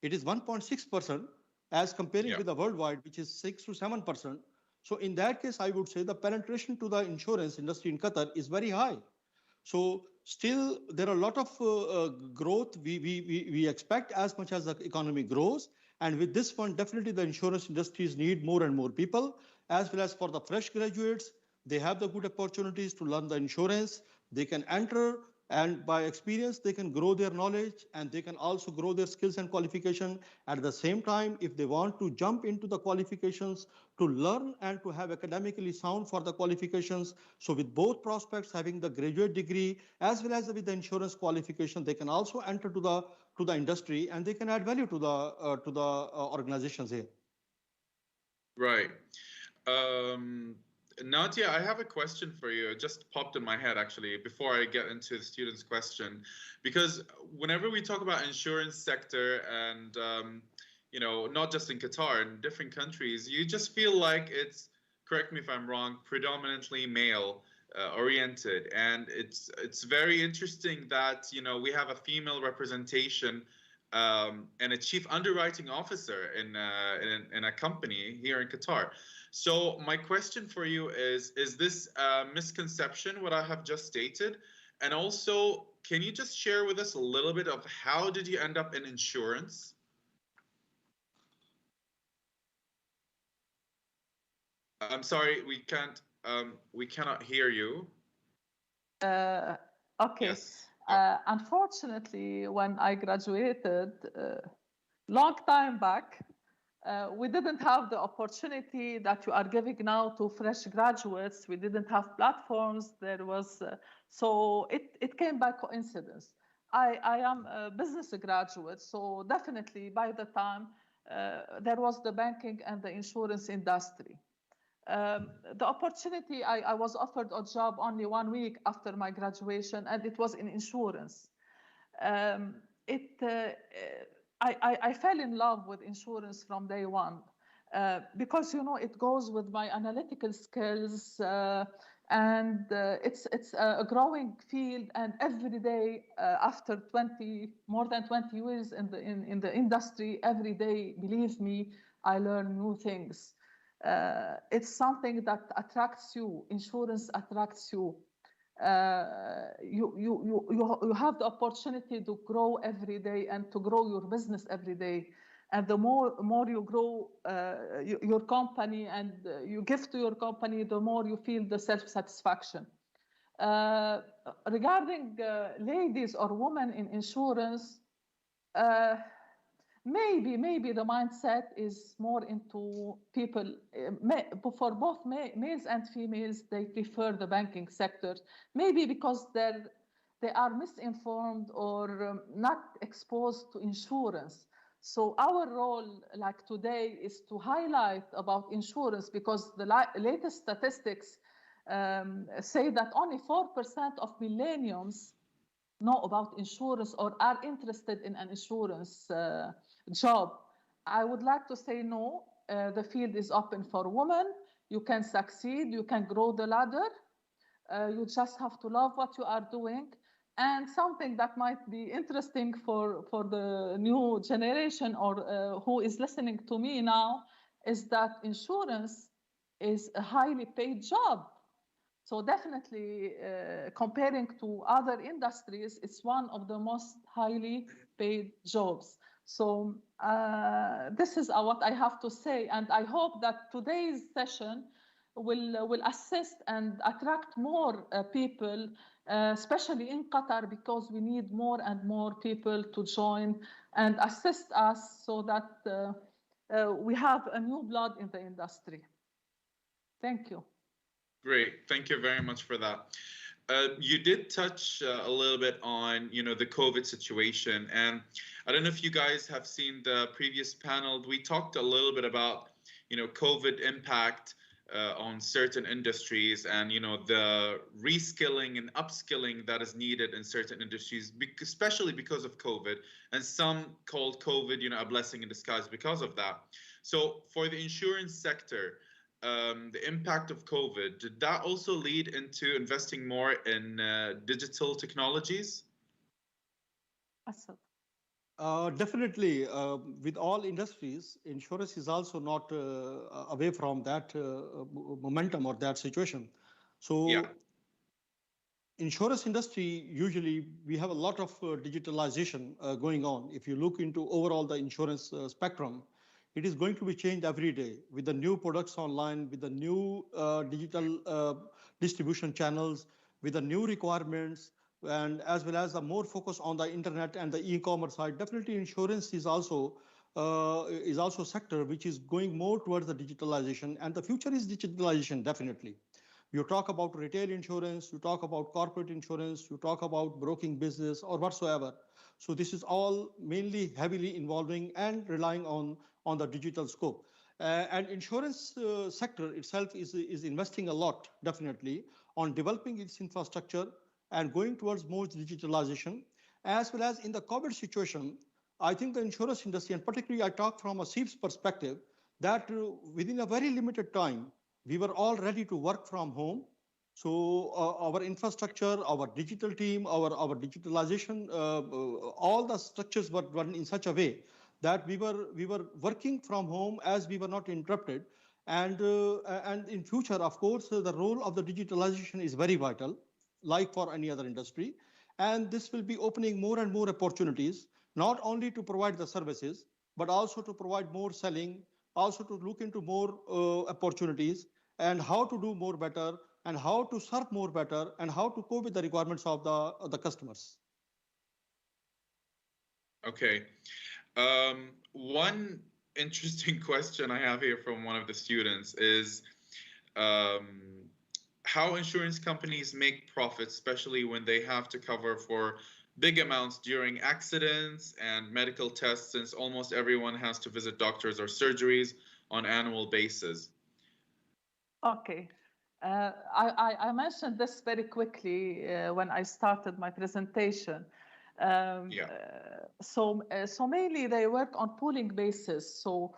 It is 1.6% as comparing with the worldwide, which is 6 to 7%. So in that case, I would say the penetration to the insurance industry in Qatar is very high. So still, there are a lot of growth we expect as much as the economy grows. And with this one, definitely the insurance industries need more and more people, as well as for the fresh graduates. They have the good opportunities to learn the insurance. They can enter, and by experience, they can grow their knowledge, and they can also grow their skills and qualification. At the same time, if they want to jump into the qualifications, to learn and to have academically sound for the qualifications. So with both prospects having the graduate degree as well as with the insurance qualification, they can also enter to the industry and they can add value to the organizations here. Right. Nadia, I have a question for you. It just popped in my head, actually, before I get into the student's question. Because whenever we talk about insurance sector and, not just in Qatar, in different countries, you just feel like it's, correct me if I'm wrong, predominantly male oriented. And it's very interesting that, we have a female representation and a chief underwriting officer in a company here in Qatar. So my question for you is this a misconception, what I have just stated? And also, can you just share with us a little bit of how did you end up in insurance? I'm sorry, we cannot hear you. Okay. Yes. Unfortunately, when I graduated, long time back, we didn't have the opportunity that you are giving now to fresh graduates. We didn't have platforms. There was, so it came by coincidence. I am a business graduate, so definitely by the time there was the banking and the insurance industry. The opportunity, I was offered a job only 1 week after my graduation, and it was in insurance. I fell in love with insurance from day one because, you know, it goes with my analytical skills and it's a growing field. And every day after more than 20 years in the industry, every day, believe me, I learn new things. It's something that attracts you. Insurance attracts you. You have the opportunity to grow every day and to grow your business every day. And the more you grow your company and you give to your company, the more you feel the self-satisfaction. Regarding ladies or women in insurance, maybe the mindset is more into people, for both males and females, they prefer the banking sector, maybe because they are misinformed or not exposed to insurance. So our role, like today, is to highlight about insurance, because the latest statistics say that only 4% of millennials know about insurance or are interested in an insurance job. I would like to say no, the field is open for women. You can succeed, you can grow the ladder. You just have to love what you are doing. And something that might be interesting for the new generation or who is listening to me now is that insurance is a highly paid job. So definitely, comparing to other industries, it's one of the most highly paid jobs. So this is what I have to say. And I hope that today's session will assist and attract more people, especially in Qatar, because we need more and more people to join and assist us so that we have a new blood in the industry. Thank you. Great, thank you very much for that. You did touch a little bit on, you know, the COVID situation, and I don't know if you guys have seen the previous panel. We talked a little bit about, you know, COVID impact on certain industries, and, you know, the reskilling and upskilling that is needed in certain industries, especially because of COVID, and some called COVID, you know, a blessing in disguise because of that. So for the insurance sector, the impact of COVID, did that also lead into investing more in digital technologies? Definitely, with all industries, insurance is also not away from that momentum or that situation. So yeah. Insurance industry, usually we have a lot of digitalization going on. If you look into overall the insurance spectrum, it is going to be changed every day with the new products online, with the new digital distribution channels, with the new requirements, and as well as the more focus on the internet and the e-commerce side. Definitely insurance is also a sector which is going more towards the digitalization, and the future is digitalization, definitely. You talk about retail insurance, you talk about corporate insurance, you talk about broking business or whatsoever. So this is all mainly heavily involving and relying on the digital scope. And insurance sector itself is investing a lot, definitely, on developing its infrastructure and going towards more digitalization, as well as in the COVID situation. I think the insurance industry, and particularly I talk from a CEIF's perspective, that within a very limited time, we were all ready to work from home. So our infrastructure, our digital team, our digitalization, all the structures were run in such a way that we were working from home as we were not interrupted. And in future, of course, the role of the digitalization is very vital, like for any other industry. And this will be opening more and more opportunities, not only to provide the services, but also to provide more selling, also to look into more opportunities and how to do more better and how to serve more better and how to cope with the requirements of the customers. Okay. One interesting question I have here from one of the students is um, how insurance companies make profits, especially when they have to cover for big amounts during accidents and medical tests, since almost everyone has to visit doctors or surgeries on annual basis. Okay. I mentioned this very quickly when I started my presentation. So mainly they work on pooling basis. So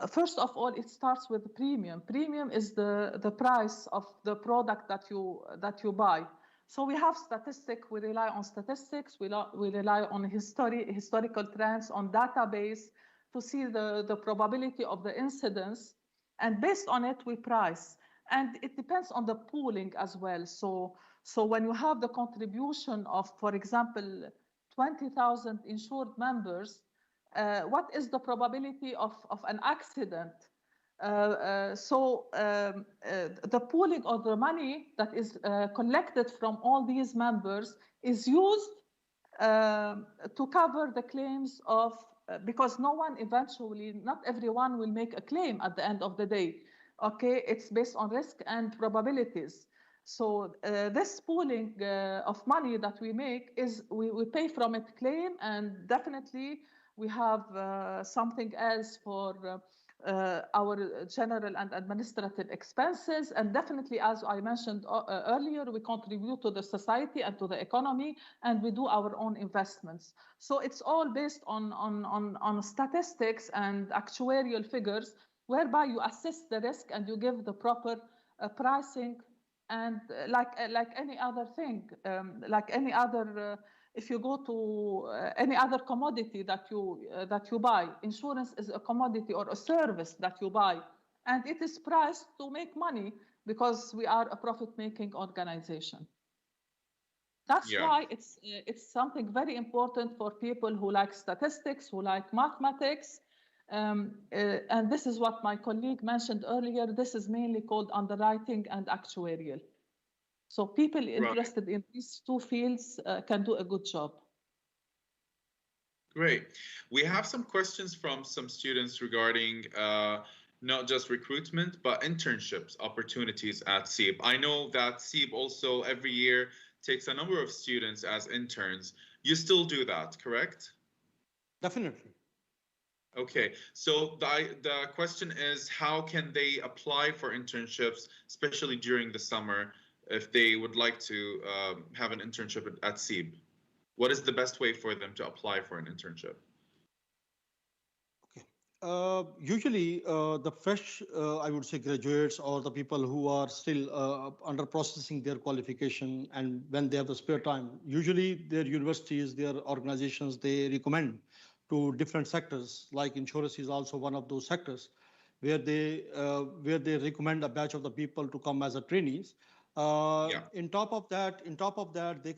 first of all, it starts with the premium. Premium is the price of the product that you buy. So we have statistics. We rely on statistics. We rely on historical trends, on database to see the probability of the incidence. And based on it, we price. And it depends on the pooling as well. So when you have the contribution of, for example, 20,000 insured members, what is the probability of an accident? The pooling of the money that is collected from all these members is used to cover the claims of, because no one eventually, not everyone will make a claim at the end of the day. Okay, it's based on risk and probabilities. So this pooling of money that we make is we pay from it claim, and definitely we have something else for our general and administrative expenses. And definitely, as I mentioned earlier, we contribute to the society and to the economy, and we do our own investments. So it's all based on statistics and actuarial figures, whereby you assess the risk and you give the proper pricing. And like any other thing, like any other, if you go to any other commodity that you buy, insurance is a commodity or a service that you buy, and it is priced to make money because we are a profit-making organization. That's why it's something very important for people who like statistics, who like mathematics. And this is what my colleague mentioned earlier. This is mainly called underwriting and actuarial. So people interested in these two fields can do a good job. Great. We have some questions from some students regarding not just recruitment, but internships opportunities at SEEB. I know that SEEB also every year takes a number of students as interns. You still do that, correct? Definitely. Okay, so the question is, how can they apply for internships, especially during the summer, if they would like to have an internship at SEEB? What is the best way for them to apply for an internship? Okay. Usually, the fresh, I would say, graduates or the people who are still under processing their qualification, and when they have the spare time, usually their universities, their organizations, they recommend to different sectors. Like insurance is also one of those sectors where they recommend a batch of the people to come as a trainees. In top of that, they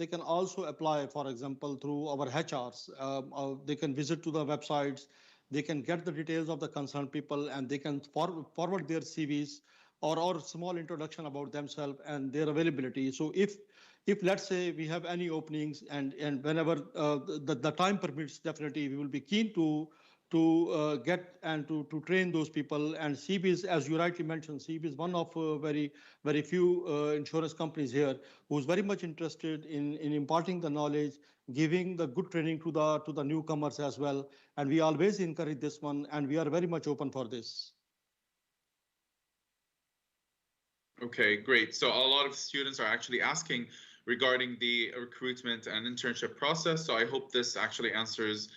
can also apply, for example, through our HRs. They can visit to the websites. They can get the details of the concerned people, and they can forward their CVs or small introduction about themselves and their availability. So if let's say we have any openings, and whenever the time permits, definitely we will be keen to get and to train those people. And SEEB is, as you rightly mentioned, SEEB is one of very few insurance companies here who's very much interested in imparting the knowledge, giving the good training to the newcomers as well. And we always encourage this one, and we are very much open for this. Okay, great. So a lot of students are actually asking regarding the recruitment and internship process. So I hope this actually answers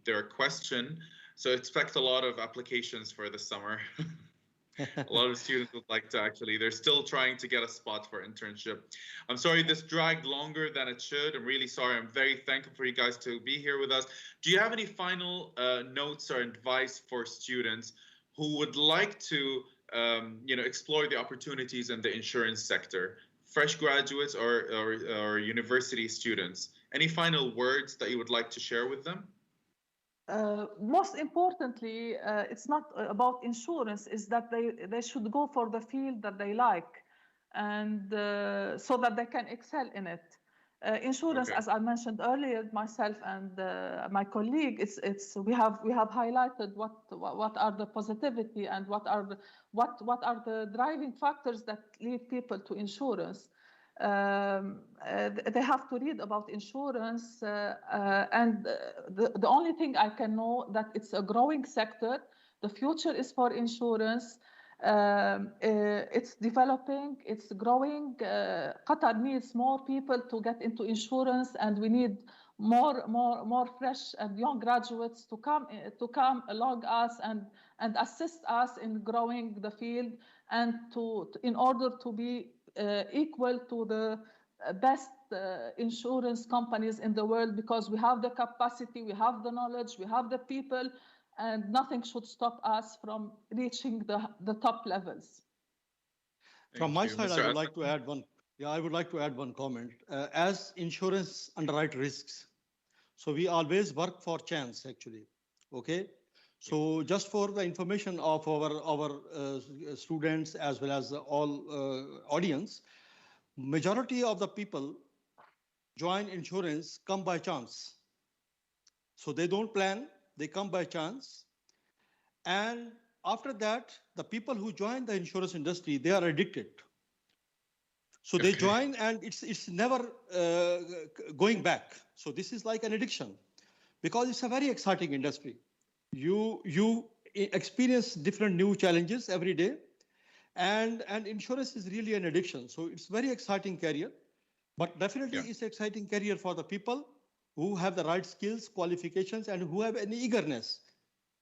their question. So expect a lot of applications for the summer. A lot of students would like to they're still trying to get a spot for internship. I'm sorry this dragged longer than it should. I'm really sorry. I'm very thankful for you guys to be here with us. Do you have any final notes or advice for students who would like to explore the opportunities in the insurance sector? Fresh graduates or university students. Any final words that you would like to share with them? Most importantly, it's not about insurance, is that they should go for the field that they like, and so that they can excel in it. Insurance, Okay. as I mentioned earlier, myself and my colleague, we have highlighted what are the positivity and what are the driving factors that lead people to insurance. They have to read about insurance, and the only thing I can know that it's a growing sector. The future is for insurance. It's developing, it's growing. Qatar needs more people to get into insurance, and we need more fresh and young graduates to come along us and assist us in growing the field, and in order to be equal to the best insurance companies in the world, because we have the capacity, we have the knowledge, we have the people, and nothing should stop us from reaching the top levels. From my side, I would like to add one. Yeah, I would like to add one comment. As insurance underwrite risks, so we always work for chance, actually. Okay. So just for the information of our students as well as all audience, majority of the people join insurance come by chance. So they don't plan, they come by chance. And after that, the people who join the insurance industry, they are addicted. So they join and it's never going back. So this is like an addiction because it's a very exciting industry. You experience different new challenges every day, and insurance is really an addiction. So it's very exciting career, but definitely it's an exciting career for the people who have the right skills, qualifications, and who have an eagerness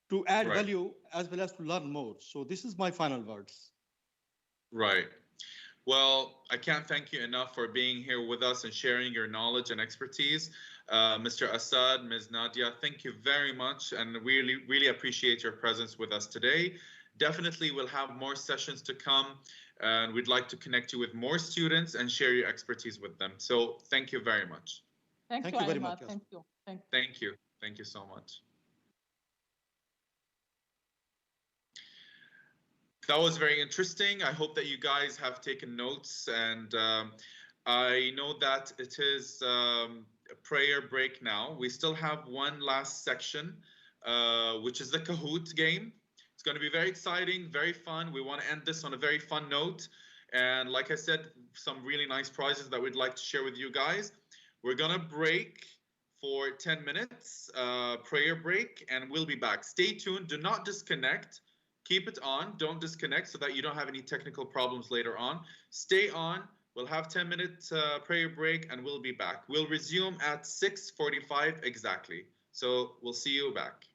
to add value as well as to learn more. So this is my final words. Right. Well, I can't thank you enough for being here with us and sharing your knowledge and expertise. Mr. Assad, Ms. Nadia, thank you very much, and really appreciate your presence with us today. Definitely we'll have more sessions to come, and we'd like to connect you with more students and share your expertise with them. So thank you very much. Thank you very much. Thank you. Thank you. Thank you so much. That was very interesting. I hope that you guys have taken notes, and I know that it is a prayer break now. We still have one last section, which is the Kahoot game. It's going to be very exciting, very fun. We want to end this on a very fun note. And like I said, some really nice prizes that we'd like to share with you guys. We're going to break for 10 minutes, prayer break, and we'll be back. Stay tuned. Do not disconnect. Keep it on. Don't disconnect so that you don't have any technical problems later on. Stay on. We'll have 10-minute prayer break, and we'll be back. We'll resume at 6:45 exactly. So we'll see you back.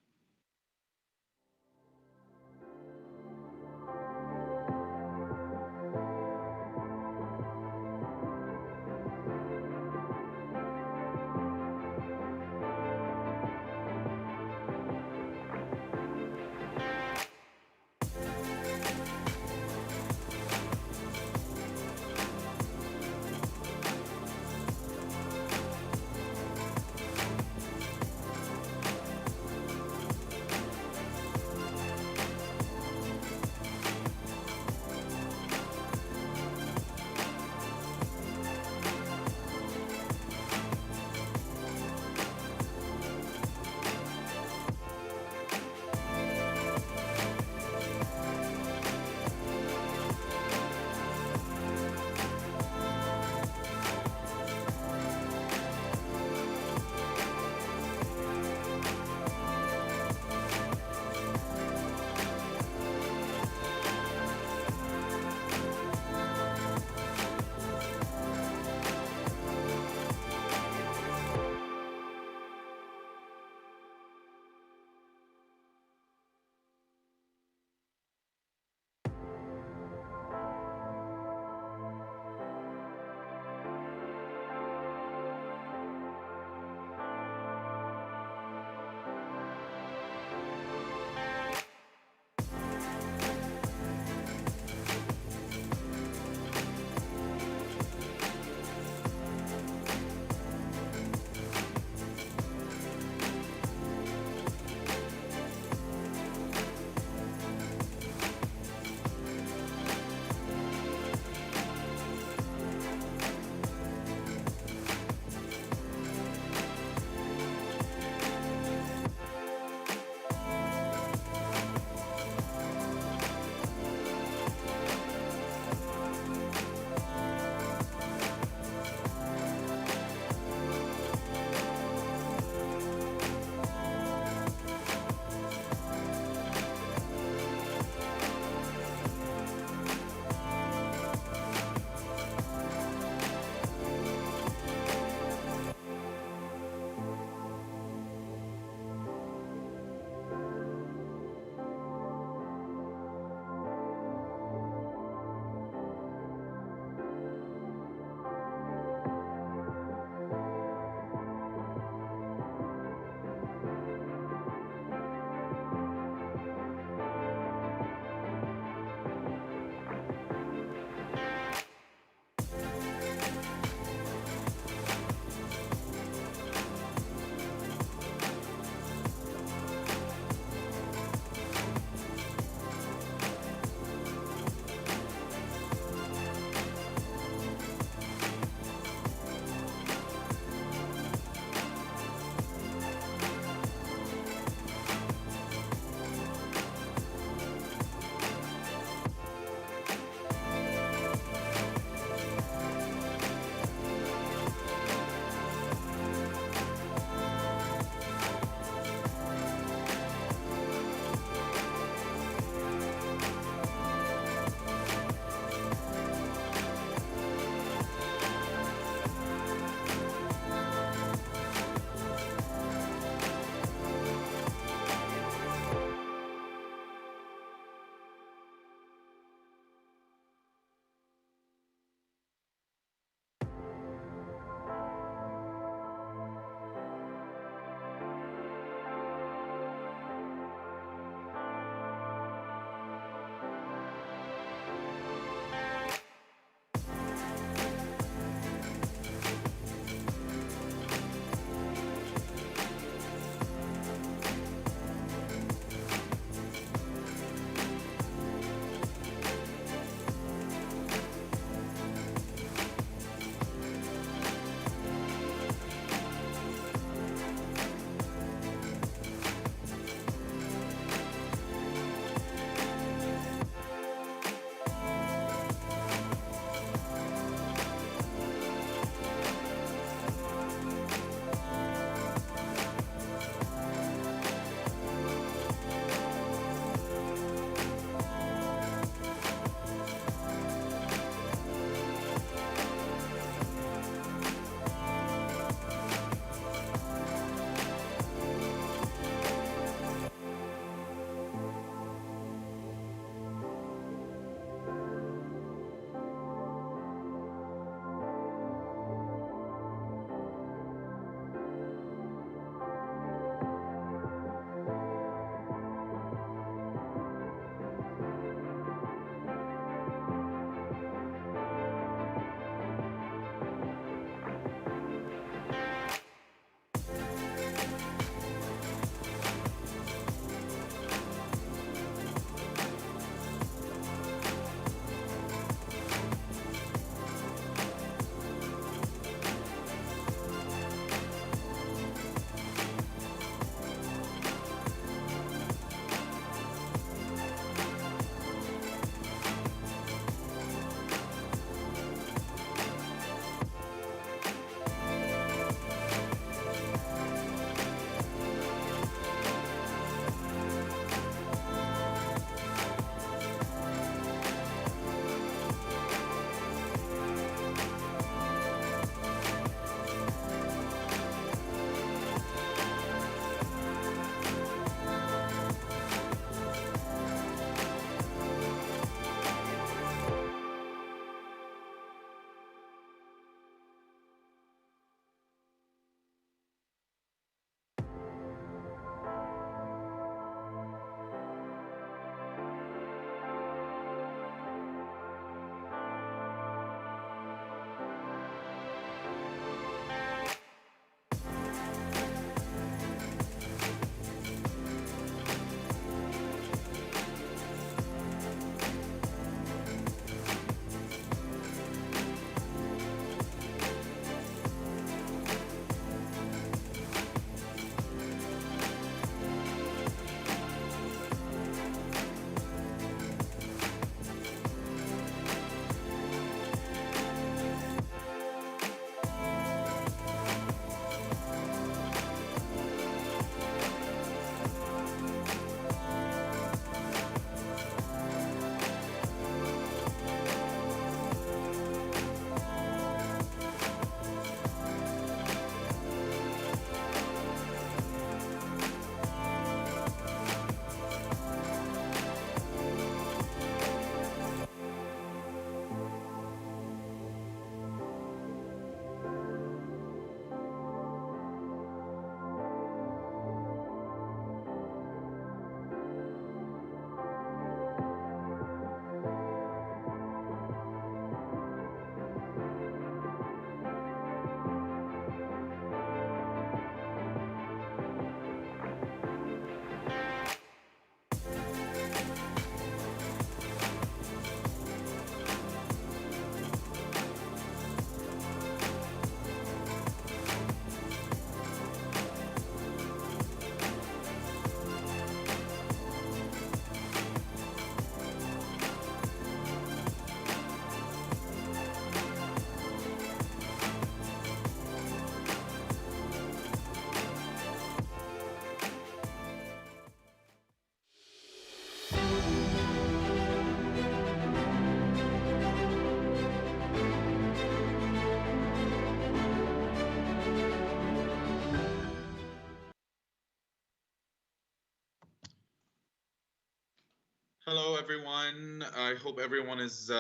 everyone. I hope everyone is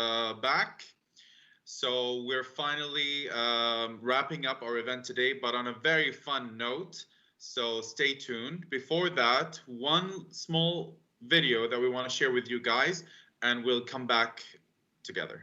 back. So we're finally wrapping up our event today, but on a very fun note. So stay tuned. Before that, one small video that we want to share with you guys, and we'll come back together.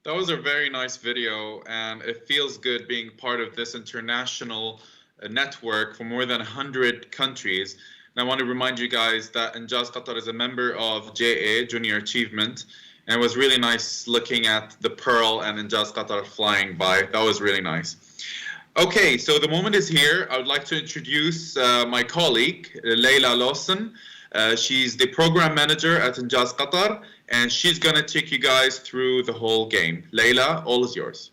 That was a very nice video, and it feels good being part of this international network for more than 100 countries. And I want to remind you guys that INJAZ Qatar is a member of JA, Junior Achievement, and it was really nice looking at the Pearl and INJAZ Qatar flying by. That was really nice. Okay, so the moment is here. I would like to introduce my colleague, Leila Lawson. She's the program manager at INJAZ Qatar, and she's going to take you guys through the whole game. Leila, all is yours.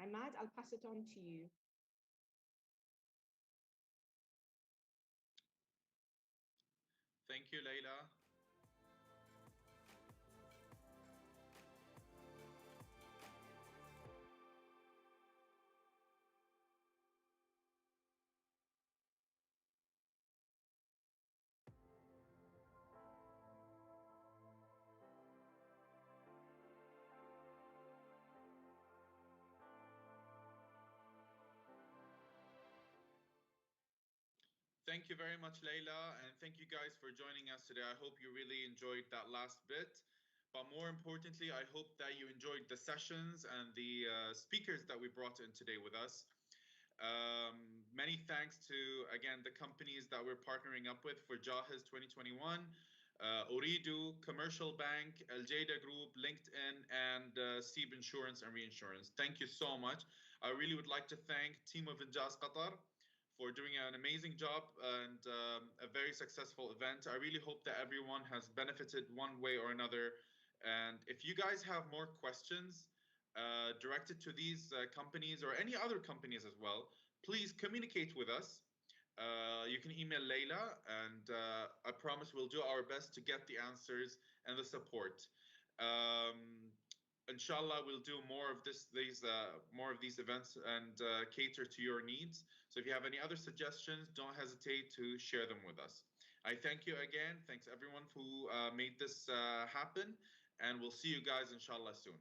Imad, I'll pass it on to you. Thank you, Layla. Thank you very much, Layla, and thank you guys for joining us today. I hope you really enjoyed that last bit. But more importantly, I hope that you enjoyed the sessions and the speakers that we brought in today with us. Many thanks to, again, the companies that we're partnering up with for JAHEZ 2021, Ooredoo, Commercial Bank, Al Jada Group, LinkedIn, and SEEB Insurance and Reinsurance. Thank you so much. I really would like to thank team of INJAZ Qatar for doing an amazing job and a very successful event. I really hope that everyone has benefited one way or another. And if you guys have more questions directed to these companies or any other companies as well, please communicate with us. You can email Layla, and I promise we'll do our best to get the answers and the support. Inshallah, we'll do more of more of these events and cater to your needs. So if you have any other suggestions, don't hesitate to share them with us. I thank you again. Thanks everyone who made this happen, and we'll see you guys inshallah soon.